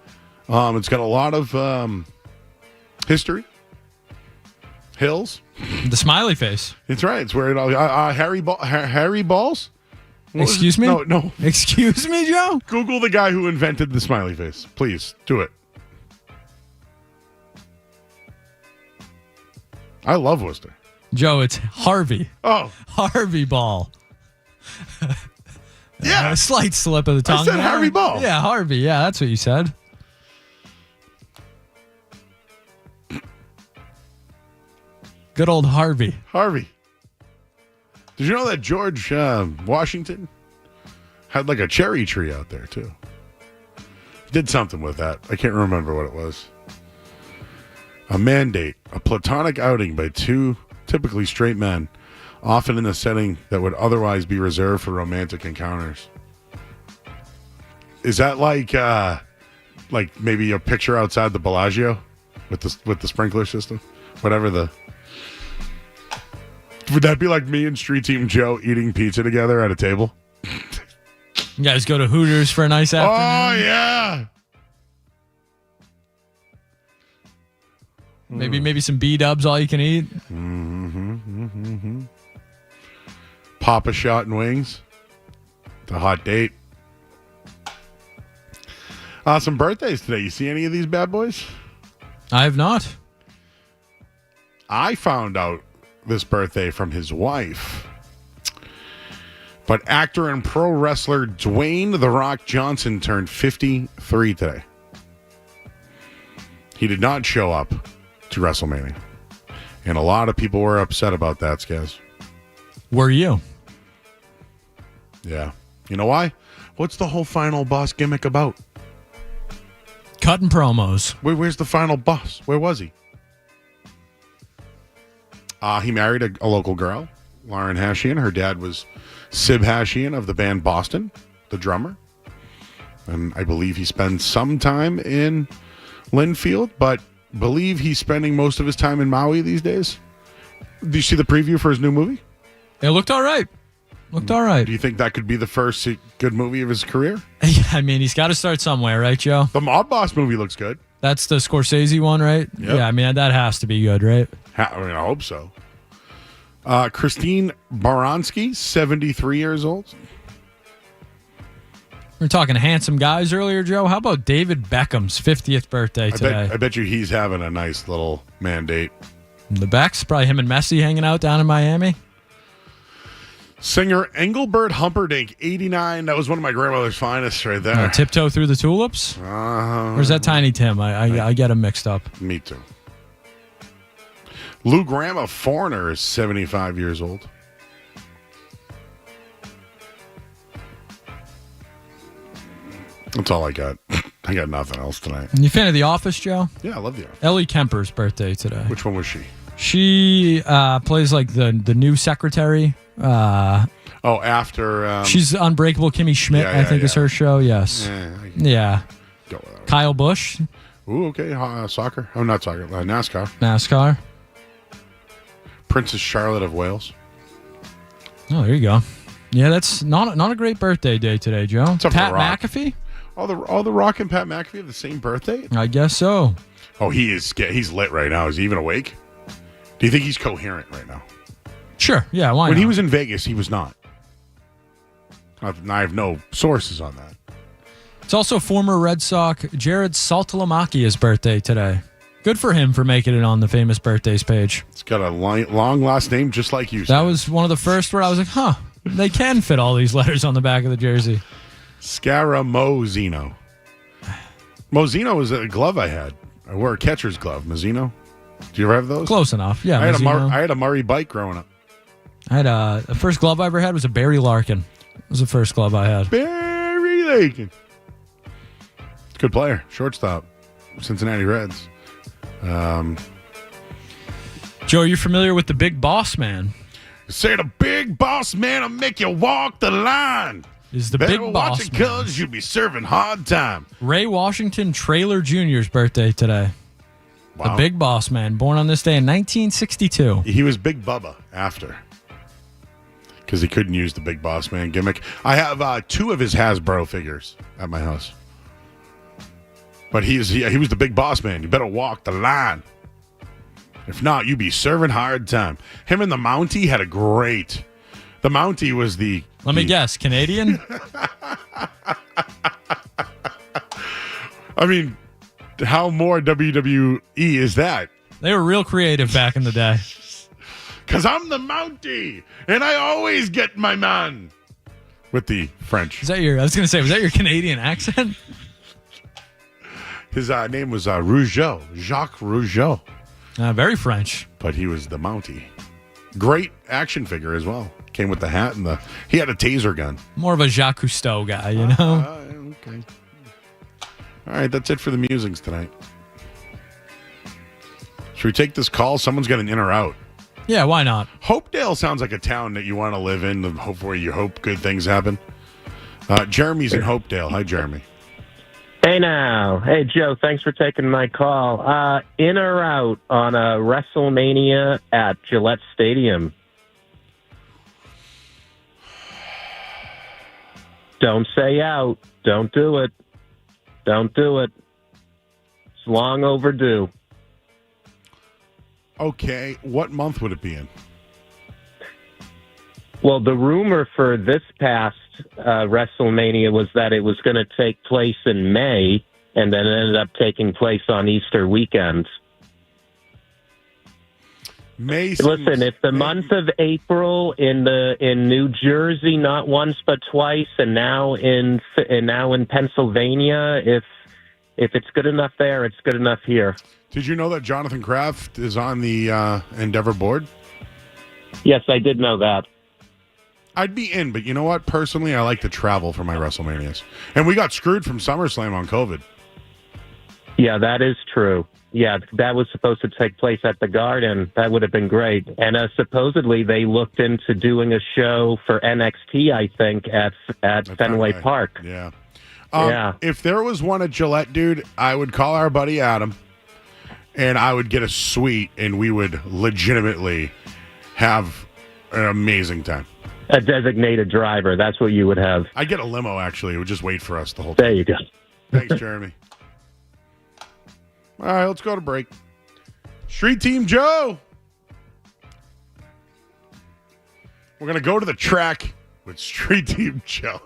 It's got a lot of history. Hills. The smiley face. It's right. It's where it all. Harry Balls. Excuse me? No. Excuse me, Joe? Google the guy who invented the smiley face. Please do it. I love Worcester. Joe, it's Harvey. Oh. Harvey Ball. Yeah. A slight slip of the tongue. I said Harvey Ball. Yeah, Harvey. Yeah, that's what you said. Good old Harvey. Harvey. Did you know that George Washington had like a cherry tree out there, too? He did something with that. I can't remember what it was. A mandate, a platonic outing by two typically straight men, often in a setting that would otherwise be reserved for romantic encounters. Is that like maybe a picture outside the Bellagio with the sprinkler system? Whatever the... Would that be like me and Street Team Joe eating pizza together at a table? You guys go to Hooters for a nice afternoon? Oh, yeah. Maybe some B-dubs, all you can eat. Pop a shot and wings. The hot date. Some birthdays today. You see any of these bad boys? I have not. I found out this birthday from his wife. But actor and pro wrestler Dwayne "The Rock" Johnson turned 53 today. He did not show up to WrestleMania. And a lot of people were upset about that, Skaz. Were you? Yeah. You know why? What's the whole final boss gimmick about? Cutting promos. Where's the final boss? Where was he? He married a local girl, Lauren Hashian. Her dad was Sib Hashian of the band Boston, the drummer. And I believe he spends some time in Linfield, but believe he's spending most of his time in Maui these days. Did you see the preview for his new movie? It looked all right. Do you think that could be the first good movie of his career? I mean, he's got to start somewhere, right, Joe? The Mob Boss movie looks good. That's the Scorsese one, right? Yep. Yeah, I mean, that has to be good, right? I hope so. Christine Baranski, 73 years old. We were talking handsome guys earlier, Joe. How about David Beckham's 50th birthday today? I bet you he's having a nice little mandate. The Becks, probably him and Messi hanging out down in Miami. Singer Engelbert Humperdinck, 89. That was one of my grandmother's finest right there. Tiptoe Through the Tulips? Or is that Tiny Tim? I get them mixed up. Me too. Lou Graham of Foreigner is 75 years old. That's all I got. I got nothing else tonight. You fan of The Office, Joe? Yeah, I love The Office. Ellie Kemper's birthday today. Which one was she? She plays like the new secretary. After... she's Unbreakable Kimmy Schmidt, I think is her show. Yes. Yeah. Go with that. Kyle Busch. Ooh, okay. Soccer. Oh, not soccer. NASCAR. NASCAR. Princess Charlotte of Wales. Oh, there you go. Yeah, that's not a great birthday day today, Joe. Pat McAfee? All the Rock and Pat McAfee have the same birthday? I guess so. Oh, he's lit right now. Is he even awake? Do you think he's coherent right now? Sure. Yeah, why not? When he was in Vegas, he was not. I have no sources on that. It's also former Red Sox Jared Saltalamacchia's birthday today. Good for him for making it on the famous birthdays page. It's got a long last name just like you said. That was one of the first where I was like, they can fit all these letters on the back of the jersey. Scaramozino. Mozino was a glove I had. I wore a catcher's glove. Mozzino. Do you ever have those? Close enough. Yeah. I had a Murray bike growing up. I had the first glove I ever had was a Barry Larkin. It was the first glove I had. Barry Larkin. Good player. Shortstop. Cincinnati Reds. Joe, you're familiar with the Big Boss Man? Say the Big Boss Man will make you walk the line. Is the Better Big Boss watch it because you'll be serving hard time. Ray Washington Traylor Jr.'s birthday today. Wow. The Big Boss Man, born on this day in 1962. He was Big Bubba after. Because he couldn't use the Big Boss Man gimmick. I have 2 of his Hasbro figures at my house. But he was the Big Boss Man. You better walk the line. If not, you be serving hard time. Him and the Mountie had a great... The Mountie was the... Let me guess, Canadian? I mean, how more WWE is that? They were real creative back in the day. Because I'm the Mountie, and I always get my man. With the French. I was going to say, was that your Canadian accent? His name was Rougeau, Jacques Rougeau. Very French. But he was the Mountie. Great action figure as well. Came with the hat and he had a taser gun. More of a Jacques Cousteau guy, you know? Okay. All right, that's it for the musings tonight. Should we take this call? Someone's got an in or out. Yeah, why not? Hopedale sounds like a town that you want to live in, where you hope good things happen. Jeremy's in Hopedale. Hi, Jeremy. Hey now. Hey, Joe, thanks for taking my call. In or out on a WrestleMania at Gillette Stadium? Don't say out. Don't do it. Don't do it. It's long overdue. Okay, what month would it be in? Well, the rumor for this past WrestleMania was that it was going to take place in May, and then it ended up taking place on Easter weekend. Listen, if the month of April in New Jersey, not once but twice, and now in Pennsylvania, if it's good enough there, it's good enough here. Did you know that Jonathan Kraft is on the Endeavor board? Yes, I did know that. I'd be in, but you know what? Personally, I like to travel for my WrestleManias. And we got screwed from SummerSlam on COVID. Yeah, that is true. Yeah, that was supposed to take place at the Garden. That would have been great. And supposedly they looked into doing a show for NXT, I think, at Fenway Park. Yeah. Yeah. If there was one at Gillette, dude, I would call our buddy Adam, and I would get a suite, and we would legitimately have an amazing time. A designated driver. That's what you would have. I'd get a limo, actually. It would just wait for us the whole time. There you go. Thanks, Jeremy. All right, let's go to break. Street Team Joe. We're going to go to the track with Street Team Joe.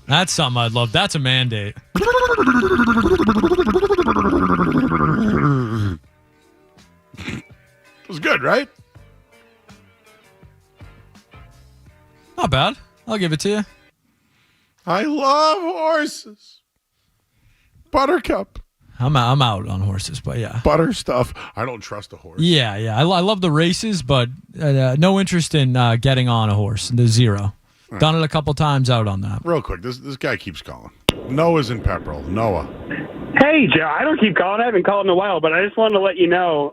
That's something I'd love. That's a mandate. It was good, right? Not bad. I'll give it to you. I love horses. Buttercup. I'm out on horses, but yeah. Butter stuff. I don't trust a horse. Yeah. I love the races, but no interest in getting on a horse. The zero. Right. Done it a couple times, out on that. Real quick, this guy keeps calling. Noah's in Pepperell. Noah. Hey, Joe. I don't keep calling. I haven't called in a while, but I just wanted to let you know,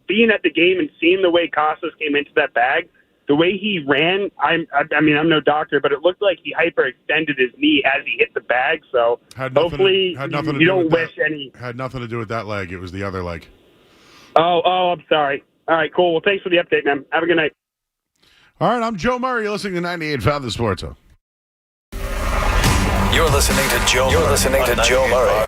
being at the game and seeing the way Casas came into that bag, the way he ran, I mean, I'm no doctor, but it looked like he hyperextended his knee as he hit the bag. So hopefully you don't wish any. Had nothing to do with that leg. It was the other leg. Oh, I'm sorry. All right, cool. Well, thanks for the update, man. Have a good night. All right, I'm Joe Murray. You're listening to 98.5 The Sports Hub. You're listening to Joe. You're listening to Joe Murray.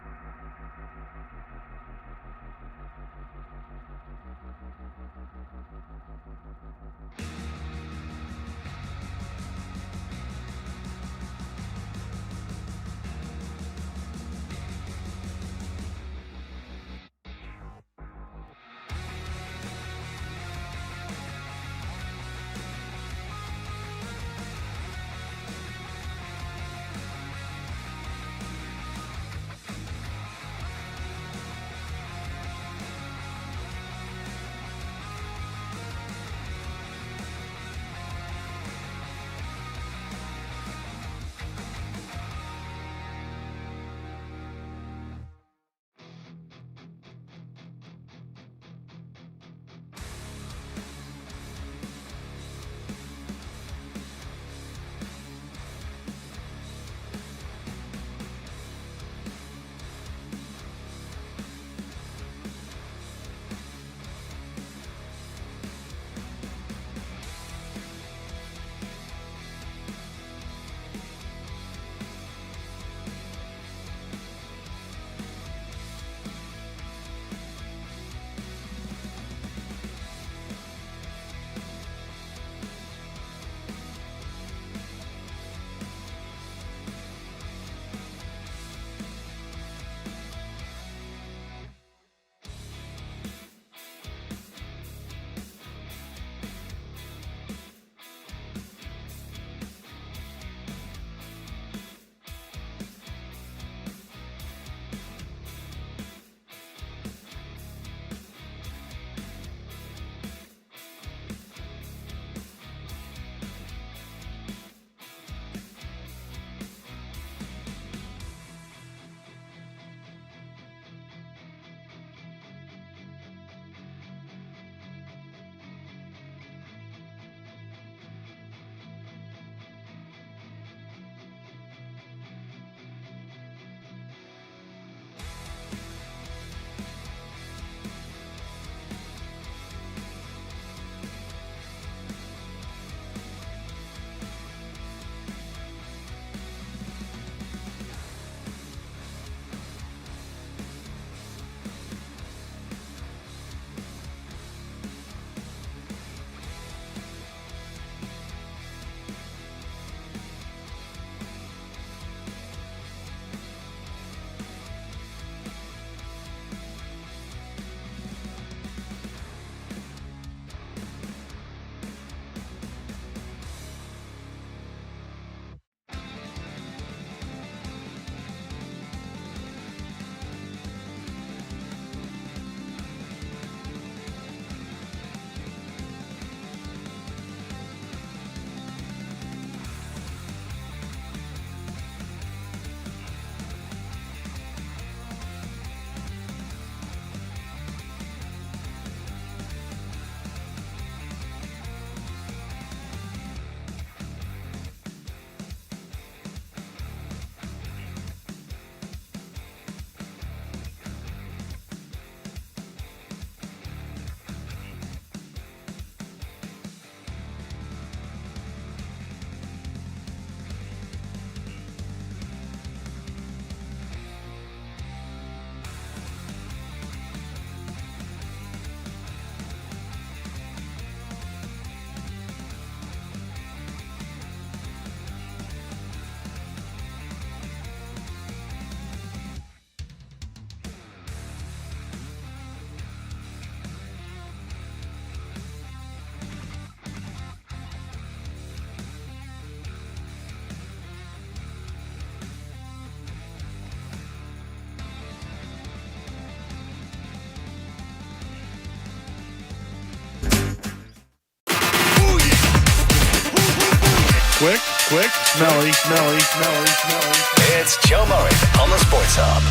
It's Joe Murray on the Sports Hub.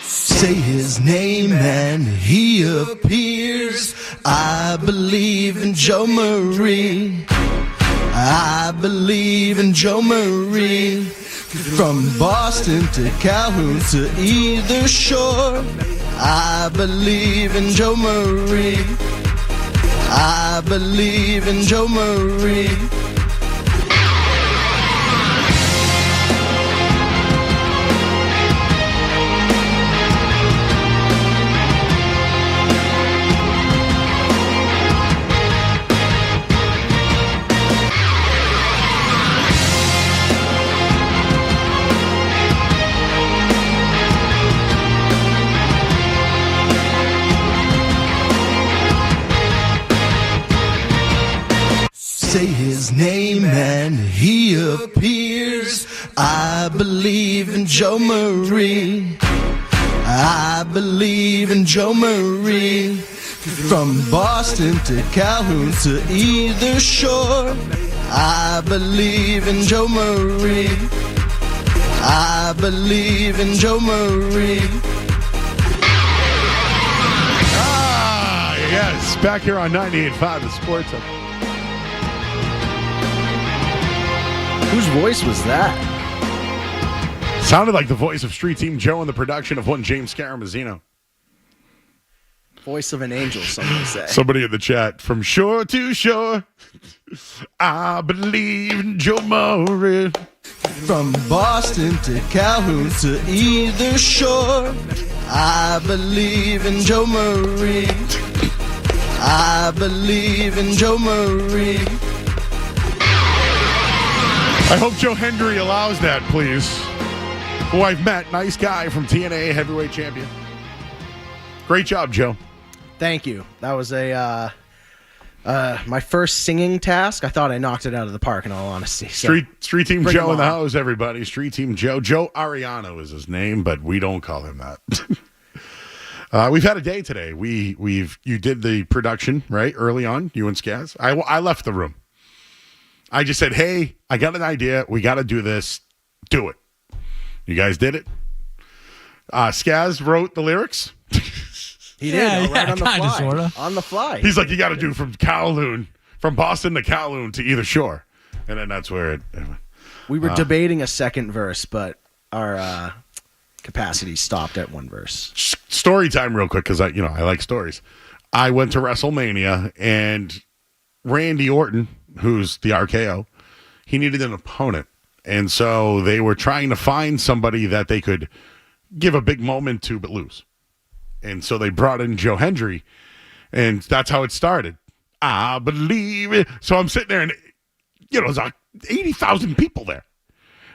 Say his name and he appears. I believe in Joe Murray. I believe in Joe Murray. From Boston to Calhoun to either shore. I believe in Joe Murray. I believe in Joe Murray. Say his name and he appears. I believe in Joe Murray. I believe in Joe Murray. From Boston to Calhoun to either shore. I believe in Joe Murray. I believe in Joe Murray. Yes, back here on 98.5 The Sports Hub. Whose voice was that? Sounded like the voice of Street Team Joe in the production of one James Scaramazino. Voice of an angel, somebody say. Somebody in the chat. From shore to shore, I believe in Joe Murray. From Boston to Calhoun to either shore. I believe in Joe Murray. I believe in Joe Murray. I hope Joe Hendry allows that, please. Who I've met. Nice guy from TNA heavyweight champion. Great job, Joe. Thank you. That was my first singing task. I thought I knocked it out of the park, in all honesty. So Street Team bring Joe him in the on. house, everybody. Street Team Joe. Joe Ariano is his name, but we don't call him that. We've had a day today. You did the production, right, early on, you and Skaz. I left the room. I just said, hey, I got an idea. We got to do this. Do it. You guys did it. Skaz wrote the lyrics. He did, right on the kinda, fly. sorta. On the fly. He's like, you got to do from Boston to Kowloon to either shore. And then that's where it. We were debating a second verse, but our capacity stopped at one verse. Story time real quick, because I like stories. I went to WrestleMania, and Randy Orton, who's the RKO, he needed an opponent. And so they were trying to find somebody that they could give a big moment to but lose. And so they brought in Joe Hendry, and that's how it started. I believe it. So I'm sitting there, and there's like 80,000 people there.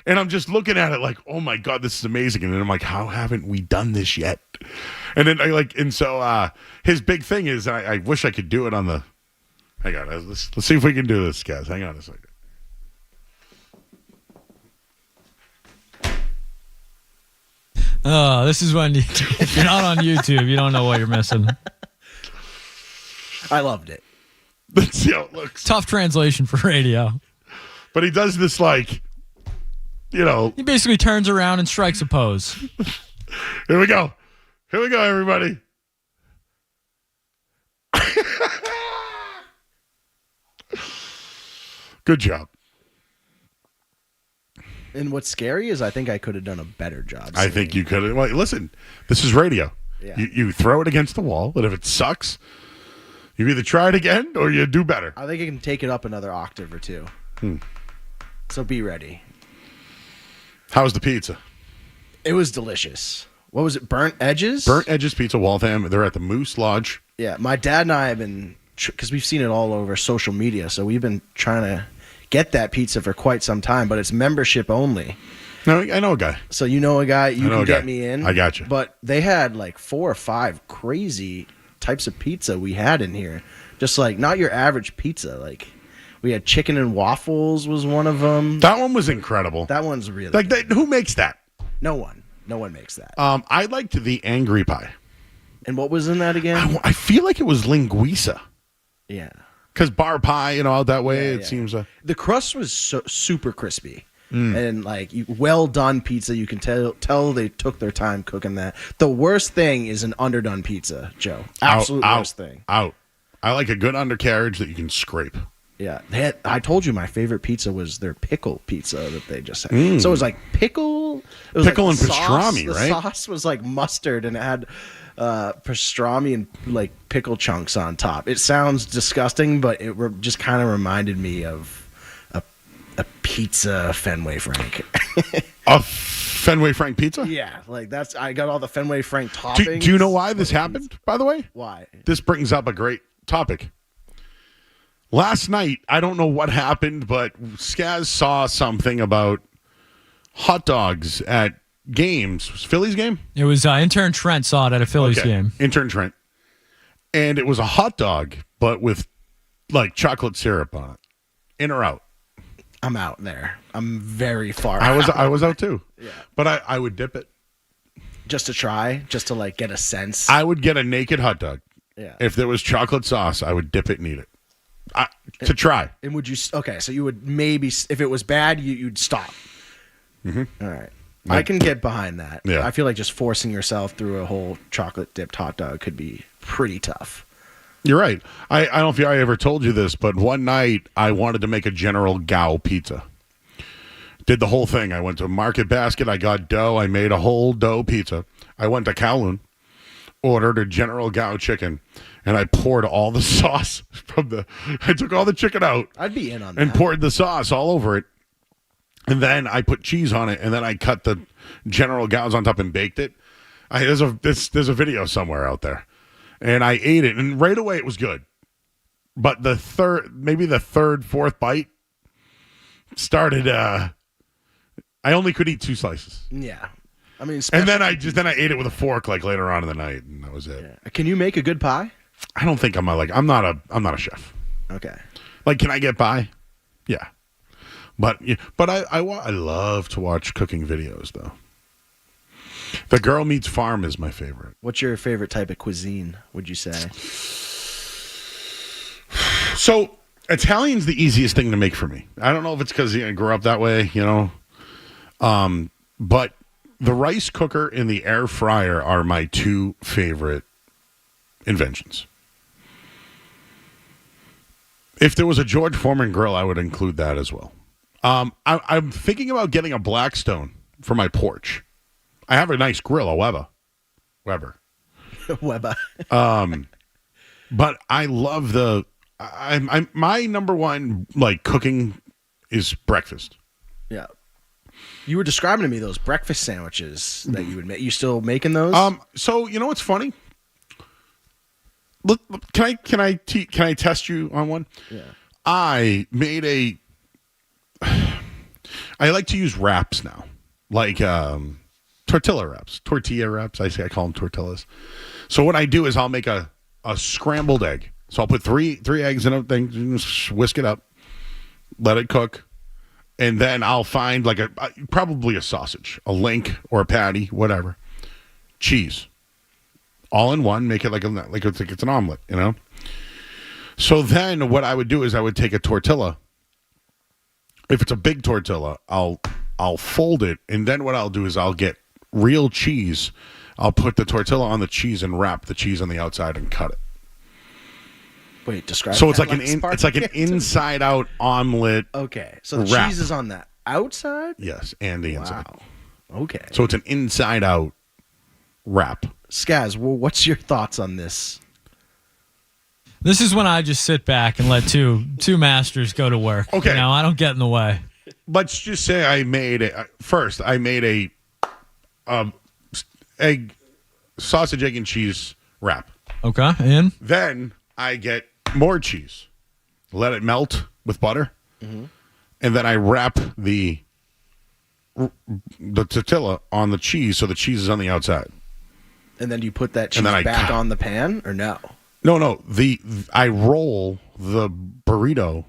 And I'm just looking at it like, oh my God, this is amazing. And then I'm like, how haven't we done this yet? And then so his big thing is, I wish I could do it on the. Hang on, let's see if we can do this, guys. Hang on a second. Oh, this is when if you're not on YouTube, you don't know what you're missing. I loved it. Let's see how it looks. Tough translation for radio. But he does this He basically turns around and strikes a pose. Here we go. Here we go, everybody. Good job. And what's scary is I think I could have done a better job. I think you could have. Well, listen, this is radio. Yeah. You throw it against the wall, and if it sucks, you either try it again or you do better. I think I can take it up another octave or two. So be ready. How's the pizza? It was delicious. What was it? Burnt Edges? Burnt Edges Pizza, Waltham. They're at the Moose Lodge. Yeah, my dad and I have been, because we've seen it all over social media, so we've been trying to get that pizza for quite some time, but it's membership only. No, I know a guy. So you know a guy, you can get me in. I got you. But they had like 4 or 5 crazy types of pizza we had in here. Just like not your average pizza. Like we had chicken and waffles was one of them. That one was incredible. That one's really like that, who makes that? No one. No one makes that. I liked the Angry Pie. And what was in that again? I feel like it was linguiça. Yeah. Because bar pie, out that way, it seems. The crust was super crispy. And well done pizza. You can tell they took their time cooking that. The worst thing is an underdone pizza, Joe. Absolute worst thing. Out. I like a good undercarriage that you can scrape. Yeah, I told you my favorite pizza was their pickle pizza that they just had. So it was like pickle. It was Pickle like and pastrami, the right? The sauce was like mustard, and it had pastrami and like pickle chunks on top. It sounds disgusting, but it just kind of reminded me of a pizza Fenway Frank. A Fenway Frank pizza? Yeah, I got all the Fenway Frank toppings. Do you know why this happened, by the way? Why? This brings up a great topic. Last night, I don't know what happened, but Skaz saw something about hot dogs at games. Was it Phillies game? It was intern Trent saw it at a Phillies game. Intern Trent. And it was a hot dog, but with like chocolate syrup on it. In or out? I'm out there. I'm very far I out. was out too. Yeah. But I would dip it. Just to try? Just to like get a sense? I would get a naked hot dog. Yeah. If there was chocolate sauce, I would dip it and eat it. To try. And would you? Okay, so you would maybe, if it was bad, you'd stop. Mm-hmm. All right. I can get behind that. Yeah. I feel like just forcing yourself through a whole chocolate dipped hot dog could be pretty tough. You're right. I don't know if I ever told you this, but one night I wanted to make a General Gao pizza. Did the whole thing. I went to Market Basket. I got dough. I made a whole dough pizza. I went to Kowloon, ordered a General Gao chicken, and I poured all the sauce I took all the chicken out. I'd be in on that. And poured the sauce all over it. And then I put cheese on it, and then I cut the General Gao's on top and baked it. There's a video somewhere out there. And I ate it, and right away it was good. But the third, fourth bite started, I only could eat 2 slices. Yeah. I mean, and then I ate it with a fork like later on in the night, and that was it. Yeah. Can you make a good pie? I don't think I'm not a chef. Okay. Like, can I get by? Yeah. But I love to watch cooking videos though. The Girl Meets Farm is my favorite. What's your favorite type of cuisine, would you say? So Italian's the easiest thing to make for me. I don't know if it's because I grew up that way, but the rice cooker and the air fryer are my 2 favorite inventions. If there was a George Foreman grill, I would include that as well. I'm thinking about getting a Blackstone for my porch. I have a nice grill, a Weber. Weber. But I love my number one cooking is breakfast. Yeah. You were describing to me those breakfast sandwiches that you would make. You still making those? So you know what's funny? Look, can I test you on one? Yeah. I like to use wraps now, like tortilla wraps. I call them tortillas. So what I do is I'll make a scrambled egg. So I'll put three eggs in a thing, whisk it up, let it cook, and then I'll find probably a sausage, a link or a patty, whatever, cheese, all in one. Make it like it's an omelet, So then what I would do is I would take a tortilla. If it's a big tortilla, I'll fold it, and then what I'll do is I'll get real cheese. I'll put the tortilla on the cheese and wrap the cheese on the outside and cut it. Wait, describe. So it's like an inside out omelet. Okay, so the wrap. cheese is on the outside. Yes, and the inside. Okay. So it's an inside out wrap. Skaz, well, what's your thoughts on this? This is when I just sit back and let two masters go to work. Okay. I don't get in the way. Let's just say I made a sausage, egg, and cheese wrap. Okay, and? Then I get more cheese, let it melt with butter, and then I wrap the tortilla on the cheese so the cheese is on the outside. And then you put that cheese back on the pan, or no? No. I roll the burrito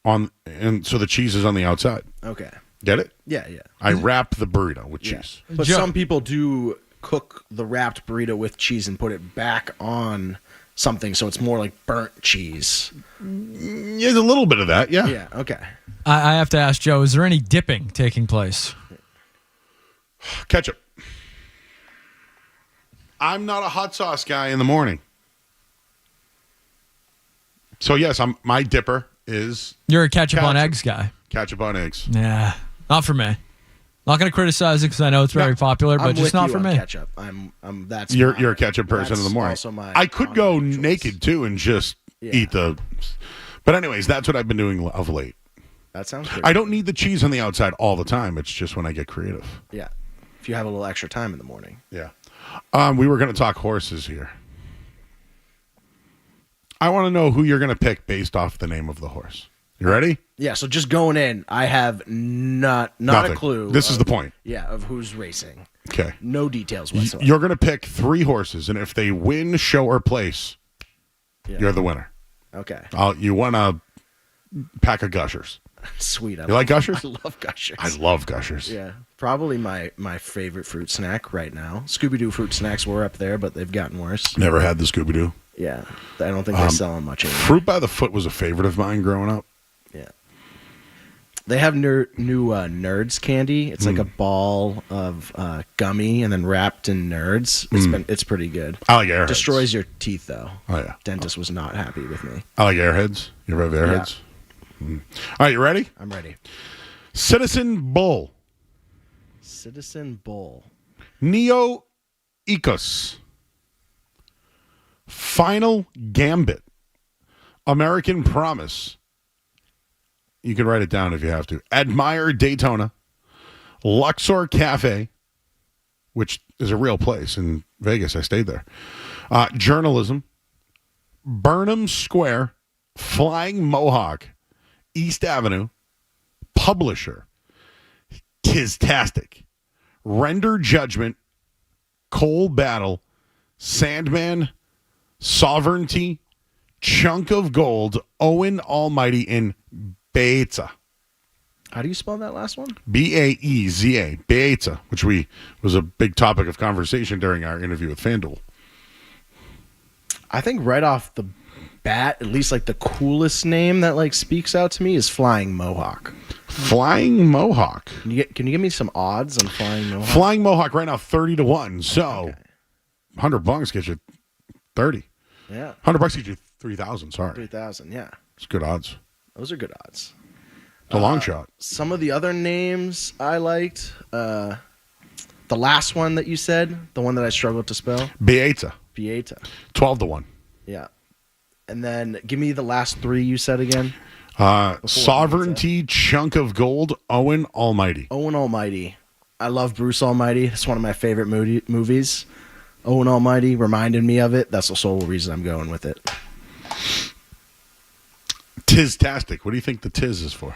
on, and so the cheese is on the outside. Okay. Get it? Yeah. I wrap the burrito with cheese. But some people do cook the wrapped burrito with cheese and put it back on something, so it's more like burnt cheese. There's a little bit of that, yeah. Yeah, okay. I have to ask Joe, is there any dipping taking place? Ketchup. I'm not a hot sauce guy in the morning. So, yes, my dipper is... You're a ketchup on eggs guy. Ketchup on eggs. Yeah, not for me. Not going to criticize it because I know it's very popular, but I'm just with not you for on me. Ketchup. That's You're a ketchup person that's in the morning. also my I could go condiment choice. naked, too, and just eat the... But anyways, that's what I've been doing of late. That sounds good. I don't need the cheese on the outside all the time. It's just when I get creative. Yeah. If you have a little extra time in the morning. Yeah. We were going to talk horses here. I want to know who you're going to pick based off the name of the horse. You ready? Yeah, so just going in, I have not Nothing. a clue. This is the point. Yeah, of who's racing. Okay. No details whatsoever. You're going to pick 3 horses, and if they win, show, or place, you're the winner. Okay. You won a pack of Gushers. Sweet. You like Gushers? I love Gushers. I love Gushers. Yeah. Probably my favorite fruit snack right now. Scooby-Doo fruit snacks were up there, but they've gotten worse. Never had the Scooby-Doo. Yeah. I don't think they sell them much anymore. Fruit by the Foot was a favorite of mine growing up. Yeah. They have new Nerds candy. It's like a ball of gummy and then wrapped in Nerds. It's pretty good. I like Airheads. Destroys your teeth though. Oh yeah. Dentist was not happy with me. I like Airheads. You ever have Airheads? Yeah. All right, you ready? I'm ready. Citizen Bull. Citizen Bull. Neo Ecos. Final Gambit. American Promise. You can write it down if you have to. Admire Daytona. Luxor Cafe, which is a real place in Vegas. I stayed there. Journalism. Burnham Square. Flying Mohawk. East Avenue. Publisher. Tistastic. Render Judgment. Coal Battle. Sandman. Sovereignty. Chunk of Gold. Owen Almighty in Baeza. How do you spell that last one? Baeza. Baeza, which was a big topic of conversation during our interview with FanDuel. I think right off the bat, at least like the coolest name that like speaks out to me is Flying Mohawk. Flying Mohawk. Can you give me some odds on Flying Mohawk? Flying Mohawk right now 30-1. So $100 gets you 30. Yeah. $100 gets you 3,000. Sorry. 3,000. Yeah. It's good odds. Those are good odds. The long shot. Some of the other names I liked. The last one that you said, the one that I struggled to spell. Baeza. 12-1. Yeah. And then give me the last 3 you said again. Sovereignty, Chunk of Gold, Owen Almighty. Owen Almighty. I love Bruce Almighty. It's one of my favorite movies. Owen Almighty reminded me of it. That's the sole reason I'm going with it. Tistastic. What do you think the Tiz is for?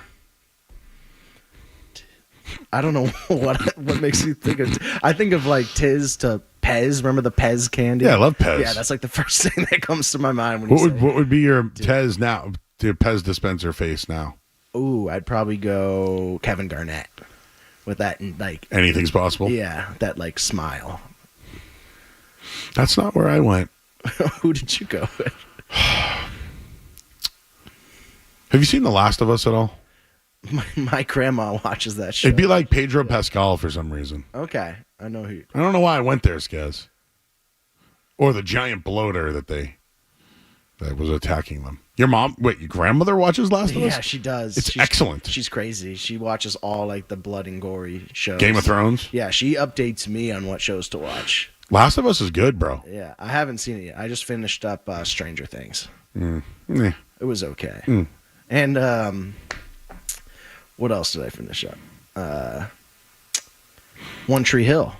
I don't know what makes you think of. I think of like Tiz to Pez. Remember the Pez candy? Yeah, I love Pez. Yeah, that's like the first thing that comes to my mind when what would be your Tez now? Your Pez dispenser face now? Ooh, I'd probably go Kevin Garnett with that like anything's possible. Yeah, that like smile. That's not where I went. Who did you go with? Have you seen The Last of Us at all? My grandma watches that show. It'd be like Pedro Pascal for some reason. Okay, I know who. I don't know why I went there, Skaz. Or the giant bloater that was attacking them. Your grandmother watches Last of Us? Yeah, she does. She's excellent. She's crazy. She watches all like the blood and gory shows. Game of Thrones? Yeah, she updates me on what shows to watch. Last of Us is good, bro. Yeah, I haven't seen it yet. I just finished up Stranger Things. Yeah. It was okay. And what else did I finish up? One Tree Hill.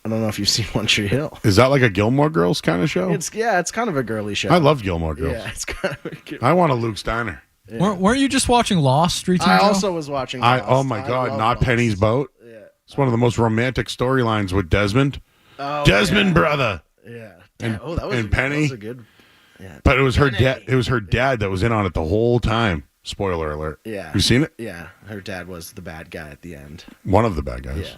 I don't know if you've seen One Tree Hill. Is that like a Gilmore Girls kind of show? It's kind of a girly show. I love Gilmore Girls. Yeah, it's kind of a I want a Luke Steiner. Yeah. Weren't you just watching Lost, Street Team I Joe? also was watching Lost. Oh my God, not Lost. Penny's Boat. Yeah. It's one of the most romantic storylines with Desmond. Oh, Desmond, brother. Yeah. And, that was Penny. That was a good. Yeah. But it was her dad. It was her dad that was in on it the whole time. Spoiler alert. Yeah. You seen it? Yeah. Her dad was the bad guy at the end. One of the bad guys.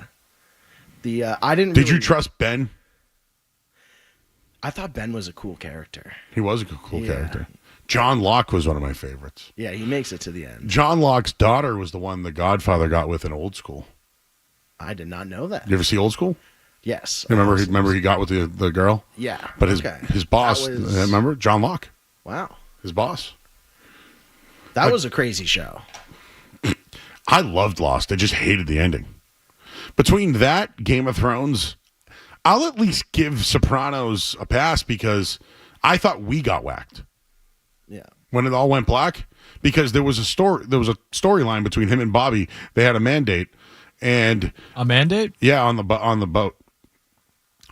Yeah. I didn't. Did you trust Ben? I thought Ben was a cool character. He was a cool character. John Locke was one of my favorites. Yeah, he makes it to the end. John Locke's daughter was the one the Godfather got with in Old School. I did not know that. You ever see Old School? Yes. Remember he got with the girl? Yeah. But his boss, remember? John Locke. Wow. His boss. That was a crazy show. I loved Lost. I just hated the ending. Between that, Game of Thrones, I'll at least give Sopranos a pass because I thought we got whacked. Yeah. When it all went black, because there was a storyline between him and Bobby. They had a mandate, and a mandate. Yeah, on the boat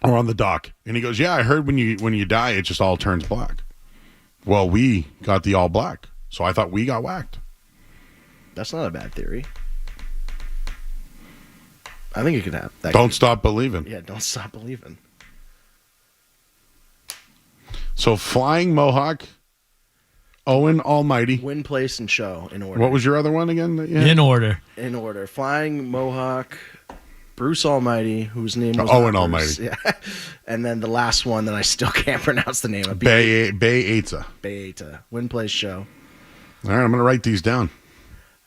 or on the dock, and he goes, "Yeah, I heard when you die, it just all turns black." Well, we got the all black, so I thought we got whacked. That's not a bad theory. I think it could happen. Don't stop believing. Yeah, don't stop believing. So Flying Mohawk, Owen Almighty. Win, place, and show in order. What was your other one again? In order. In order. Flying Mohawk, Bruce Almighty, whose name was Owen not Almighty. Bruce. Yeah. And then the last one that I still can't pronounce the name of. Bayeta. Bayeta. Win, place, show. All right, I'm going to write these down.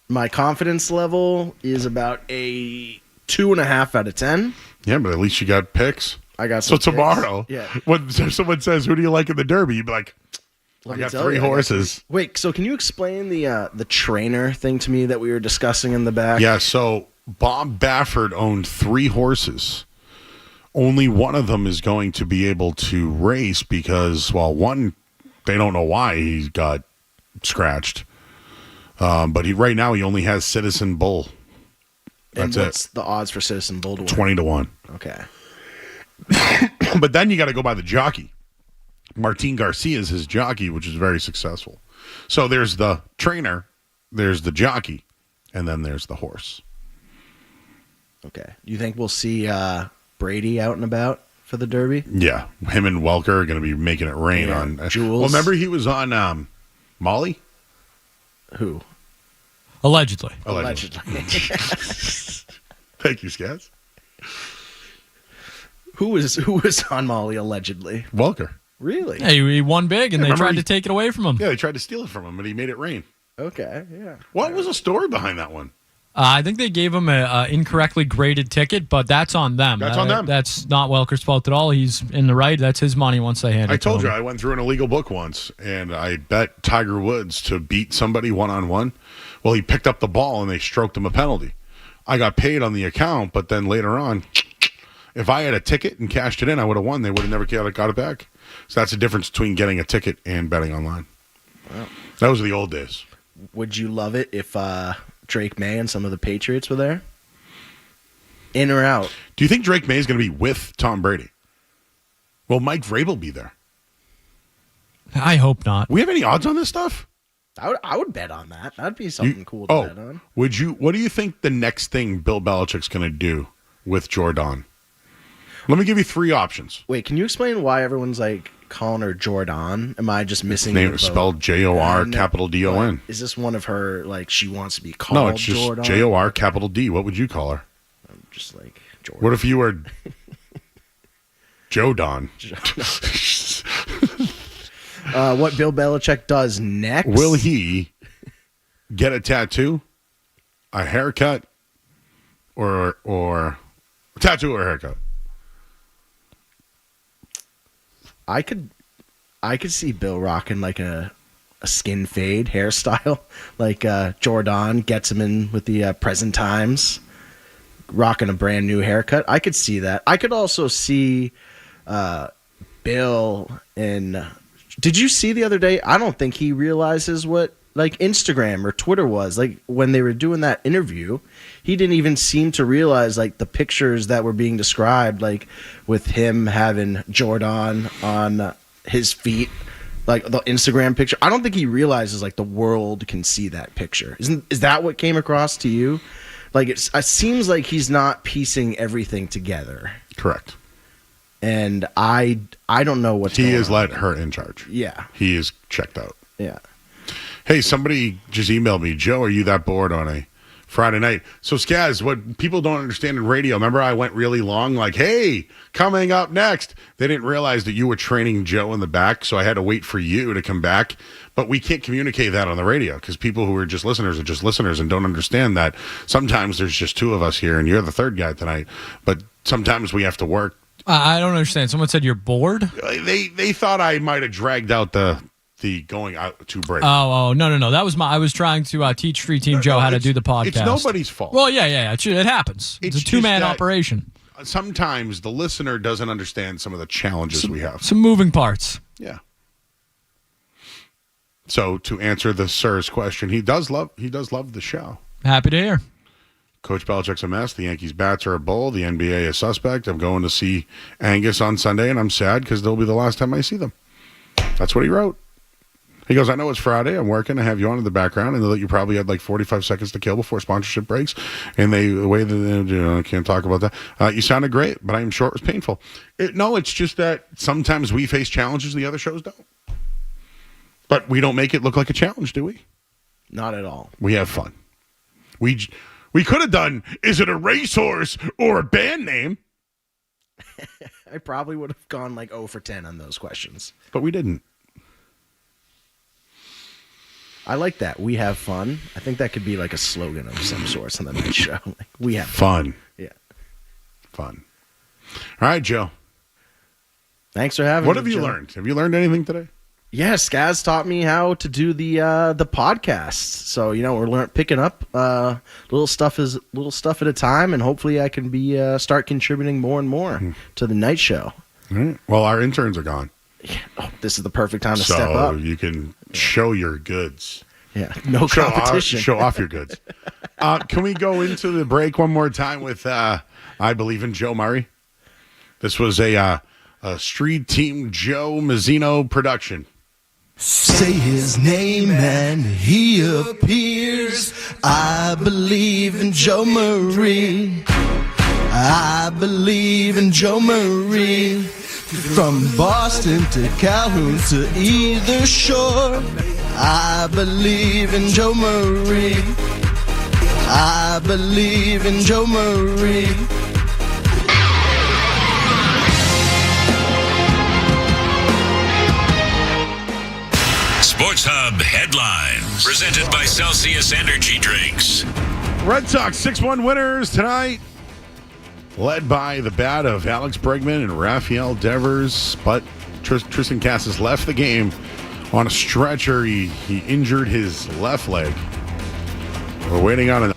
My confidence level is about a 2.5 out of 10. Yeah, but at least you got picks. I got so some tomorrow, picks. Yeah. when someone says, "Who do you like in the Derby?" You'd be like, "I got 3 horses." Wait, so can you explain the trainer thing to me that we were discussing in the back? Yeah, so Bob Baffert owned 3 horses. Only one of them is going to be able to race because, well, one, they don't know why he got scratched. But right now he only has Citizen Bull. That's and what's the odds for Citizen Bull to win? 20 to 1. Okay. But then you got to go by the jockey. Martin Garcia is his jockey, which is very successful. So there's the trainer, there's the jockey, and then there's the horse. Okay. You think we'll see Brady out and about for the Derby? Yeah. Him and Welker are going to be making it rain on Jules. Well, remember he was on Molly? Who? Allegedly. Thank you, Scats. Who was on Molly allegedly? Welker. Really? Hey, he won big, and they tried to take it away from him. Yeah, they tried to steal it from him, but he made it rain. Okay, yeah. What was the story behind that one? I think they gave him a incorrectly graded ticket, but that's on them. That's on them. That's not Welker's fault at all. He's in the right. That's his money once they hand it I told to you, him. I went through an illegal book once, and I bet Tiger Woods to beat somebody one-on-one. Well, he picked up the ball, and they stroked him a penalty. I got paid on the account, but then later on, if I had a ticket and cashed it in, I would have won. They would have never got it back. So that's the difference between getting a ticket and betting online. Wow. Those were the old days. Would you love it if Drake May and some of the Patriots were there? In or out? Do you think Drake May is going to be with Tom Brady? Will Mike Vrabel be there? I hope not. We have any odds on this stuff? I would bet on that. That'd be something cool to bet on. Would you? What do you think the next thing Bill Belichick's going to do with Jordan? Let me give you 3 options. Wait, can you explain why everyone's like calling her Jordan? Am I just missing? Name spelled J-O-R capital D-O-N. Is this one of her like she wants to be called? No, it's just Jordan? J-O-R capital D. What would you call her? I'm just like Jordan. What if you were Joe Don? What Bill Belichick does next? Will he get a tattoo, a haircut, or a tattoo or a haircut? I could see Bill rocking like a skin fade hairstyle, like Jordan gets him in with the present times, rocking a brand new haircut. I could see that. I could also see Bill in. Did you see the other day? I don't think he realizes what like Instagram or Twitter was like when they were doing that interview. He didn't even seem to realize like the pictures that were being described, like with him having Jordan on his feet, like the Instagram picture. I don't think he realizes like the world can see that picture. Is that what came across to you? Like it seems like he's not piecing everything together. Correct. And I don't know what's going on. He has let her in charge. Yeah. He is checked out. Yeah. Hey, somebody just emailed me. Joe, are you that bored on a Friday night. So, Skaz, what people don't understand in radio, remember I went really long, like, hey, coming up next. They didn't realize that you were training Joe in the back, so I had to wait for you to come back. But we can't communicate that on the radio because people who are just listeners and don't understand that sometimes there's just two of us here and you're the third guy tonight. But sometimes we have to work. I don't understand. Someone said you're bored? They thought I might have dragged out the going out to break. Oh, no. That was I was trying to teach Street Team Joe how to do the podcast. It's nobody's fault. Well, yeah. It happens. It's a two-man operation. Sometimes the listener doesn't understand some of the challenges we have. Some moving parts. Yeah. So to answer the sir's question, he does love the show. Happy to hear. Coach Belichick's a mess. The Yankees' bats are a bull. The NBA is suspect. I'm going to see Angus on Sunday, and I'm sad because they'll be the last time I see them. That's what he wrote. He goes, I know it's Friday. I'm working. I have you on in the background. I know that you probably had like 45 seconds to kill before sponsorship breaks. And the way that I can't talk about that. You sounded great, but I am sure it was painful. It's just that sometimes we face challenges the other shows don't. But we don't make it look like a challenge, do we? Not at all. We have fun. We could have done, is it a racehorse or a band name? I probably would have gone like 0 for 10 on those questions. But we didn't. I like that. We have fun. I think that could be like a slogan of some sort on the night show. Like, we have fun. Yeah. Fun. All right, Joe. Thanks for having me. What have you learned? Have you learned anything today? Yes, Skaz taught me how to do the podcast. So we're picking up little stuff at a time, and hopefully I can be start contributing more and more to the night show. All right. Well, our interns are gone. Yeah. Oh, this is the perfect time to step up. So you can show your goods. Yeah, no competition. Show off your goods. Can we go into the break one more time with I Believe in Joe Murray? This was a Street Team Joe Mazzino production. Say his name and he appears. I believe in Joe Murray. I believe in Joe Murray. From Boston to Calhoun to either shore. I believe in Joe Murray. I believe in Joe Murray. Sports Hub headlines presented by Celsius Energy Drinks. Red Sox 6-1 winners tonight, led by the bat of Alex Bregman and Rafael Devers. But Tristan Casas left the game on a stretcher. He injured his left leg. We're waiting on an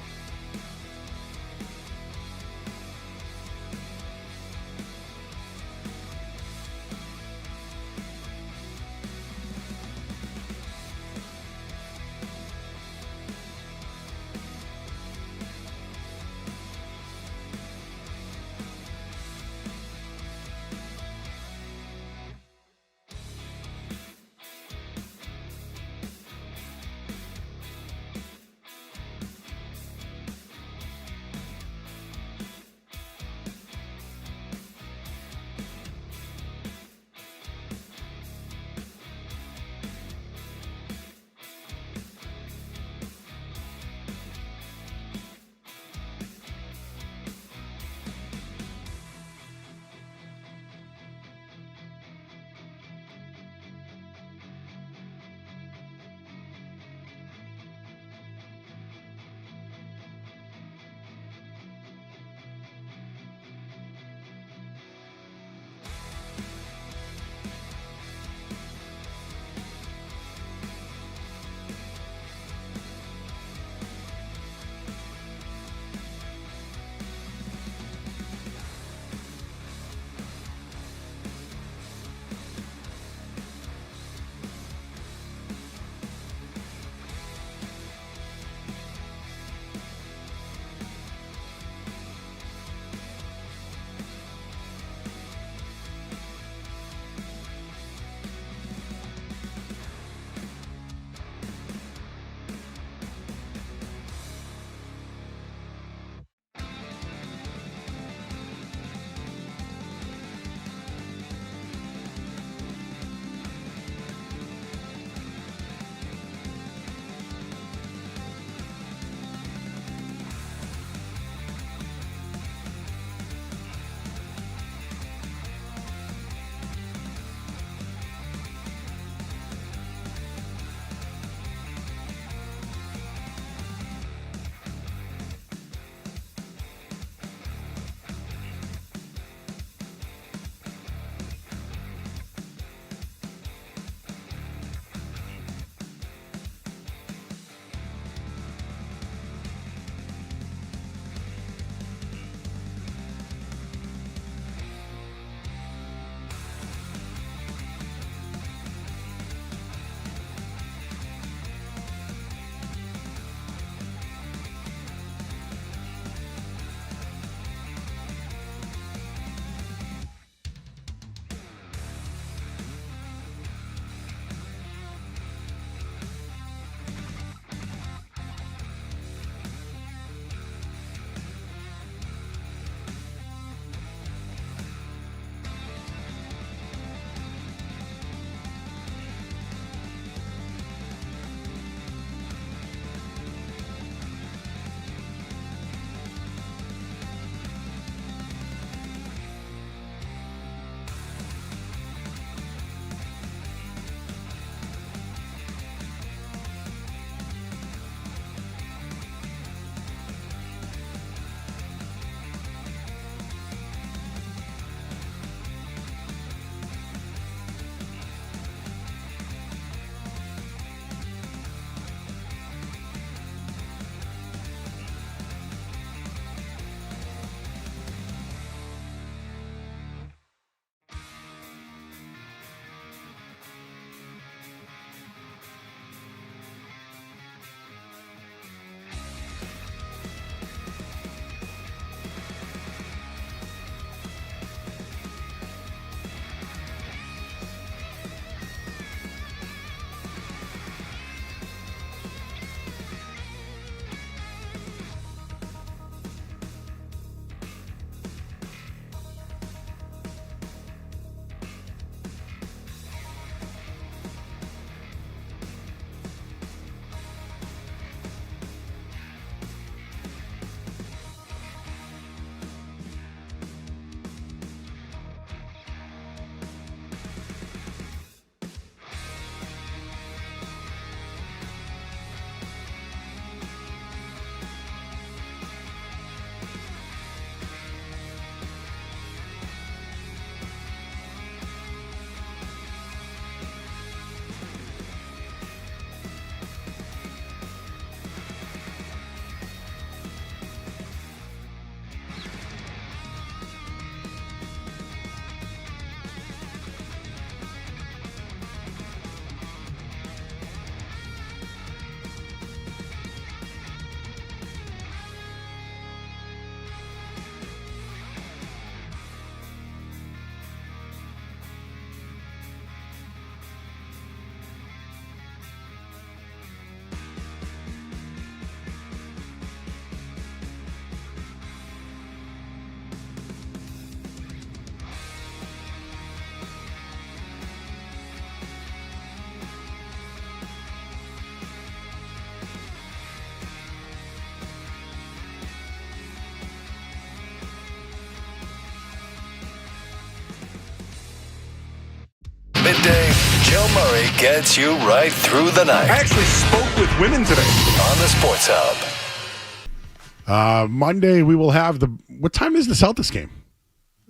Midday, Joe Murray gets you right through the night. I actually spoke with women today. On the Sports Hub. Monday, we will have what time is the Celtics game?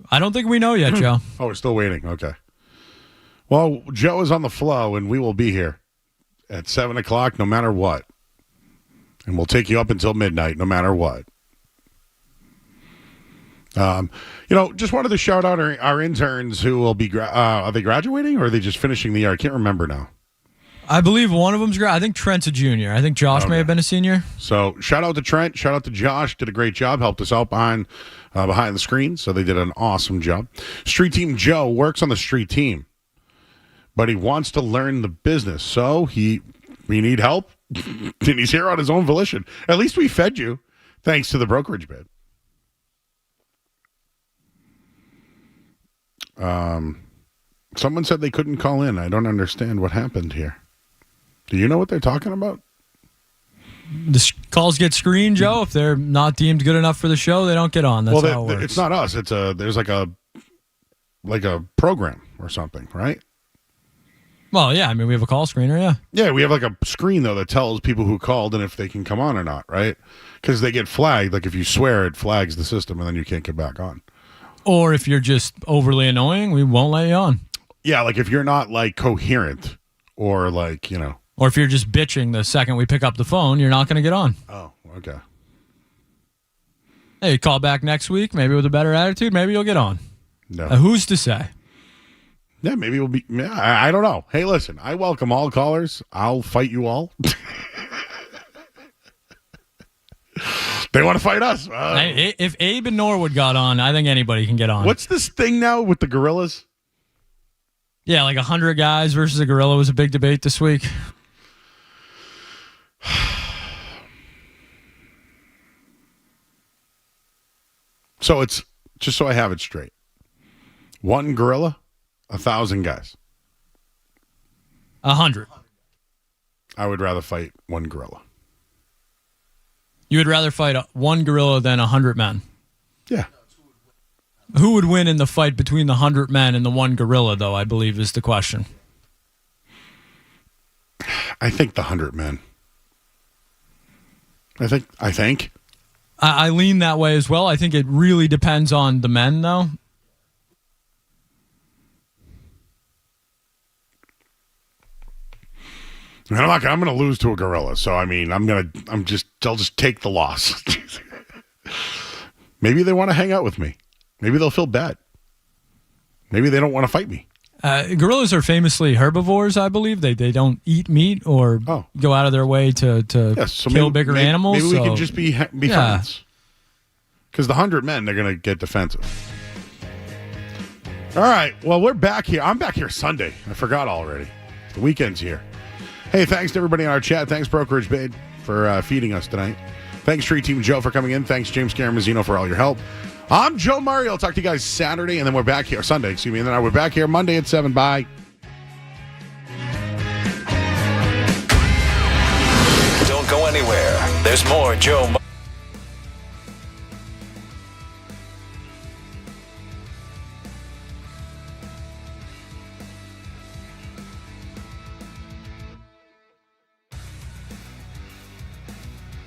I don't think we know yet, Joe. Oh, we're still waiting. Okay. Well, Joe is on the flow, and we will be here at 7 o'clock no matter what. And we'll take you up until midnight no matter what. Just wanted to shout out our interns who will be, are they graduating or are they just finishing the year? I can't remember now. I believe one of them's I think Trent's a junior. I think Josh may have been a senior. So shout out to Trent. Shout out to Josh. Did a great job. Helped us out behind the screen. So they did an awesome job. Street Team Joe works on the street team, but he wants to learn the business. So we need help. And he's here on his own volition. At least we fed you thanks to the brokerage bid. Someone said they couldn't call in. I don't understand what happened here. Do you know what they're talking about? The calls get screened, Joe. If they're not deemed good enough for the show, they don't get on. That's how it works. It's not us. There's like a program or something, right? Well, yeah. I mean, we have a call screener, yeah. Yeah, we have like a screen, though, that tells people who called and if they can come on or not, right? Because they get flagged. Like if you swear, it flags the system and then you can't get back on. Or if you're just overly annoying, we won't let you on. Yeah, like if you're not like coherent or like, Or if you're just bitching the second we pick up the phone, you're not going to get on. Oh, okay. Hey, call back next week, maybe with a better attitude, maybe you'll get on. No. Who's to say? Yeah, maybe we'll be. Yeah, I don't know. Hey, listen, I welcome all callers. I'll fight you all. They want to fight us. If Abe and Norwood got on, I think anybody can get on. What's this thing now with the gorillas? Yeah, like 100 guys versus a gorilla was a big debate this week. So it's just so I have it straight. 1 gorilla, 1,000 guys. 100. I would rather fight 1 gorilla. You would rather fight 1 gorilla than 100 men? Yeah. Who would win in the fight between the 100 men and the 1 gorilla, though, I believe is the question. I think the 100 men. I think. I lean that way as well. I think it really depends on the men, though. I'm going to lose to a gorilla. So, I mean, I'll just take the loss. Maybe they want to hang out with me. Maybe they'll feel bad. Maybe they don't want to fight me. Gorillas are famously herbivores, I believe. They don't eat meat or go out of their way to kill bigger animals. Maybe we can just be friends. Because the 100 men, they're going to get defensive. All right. Well, we're back here. I'm back here Sunday. I forgot already. The weekend's here. Hey, thanks to everybody in our chat. Thanks, Brokerage Bid, for feeding us tonight. Thanks, Street Team Joe, for coming in. Thanks, James Scaramuzzino, for all your help. I'm Joe Murray. I'll talk to you guys Saturday, and then we're back here. Sunday, excuse me. And then we're back here Monday at 7. Bye. Don't go anywhere. There's more Joe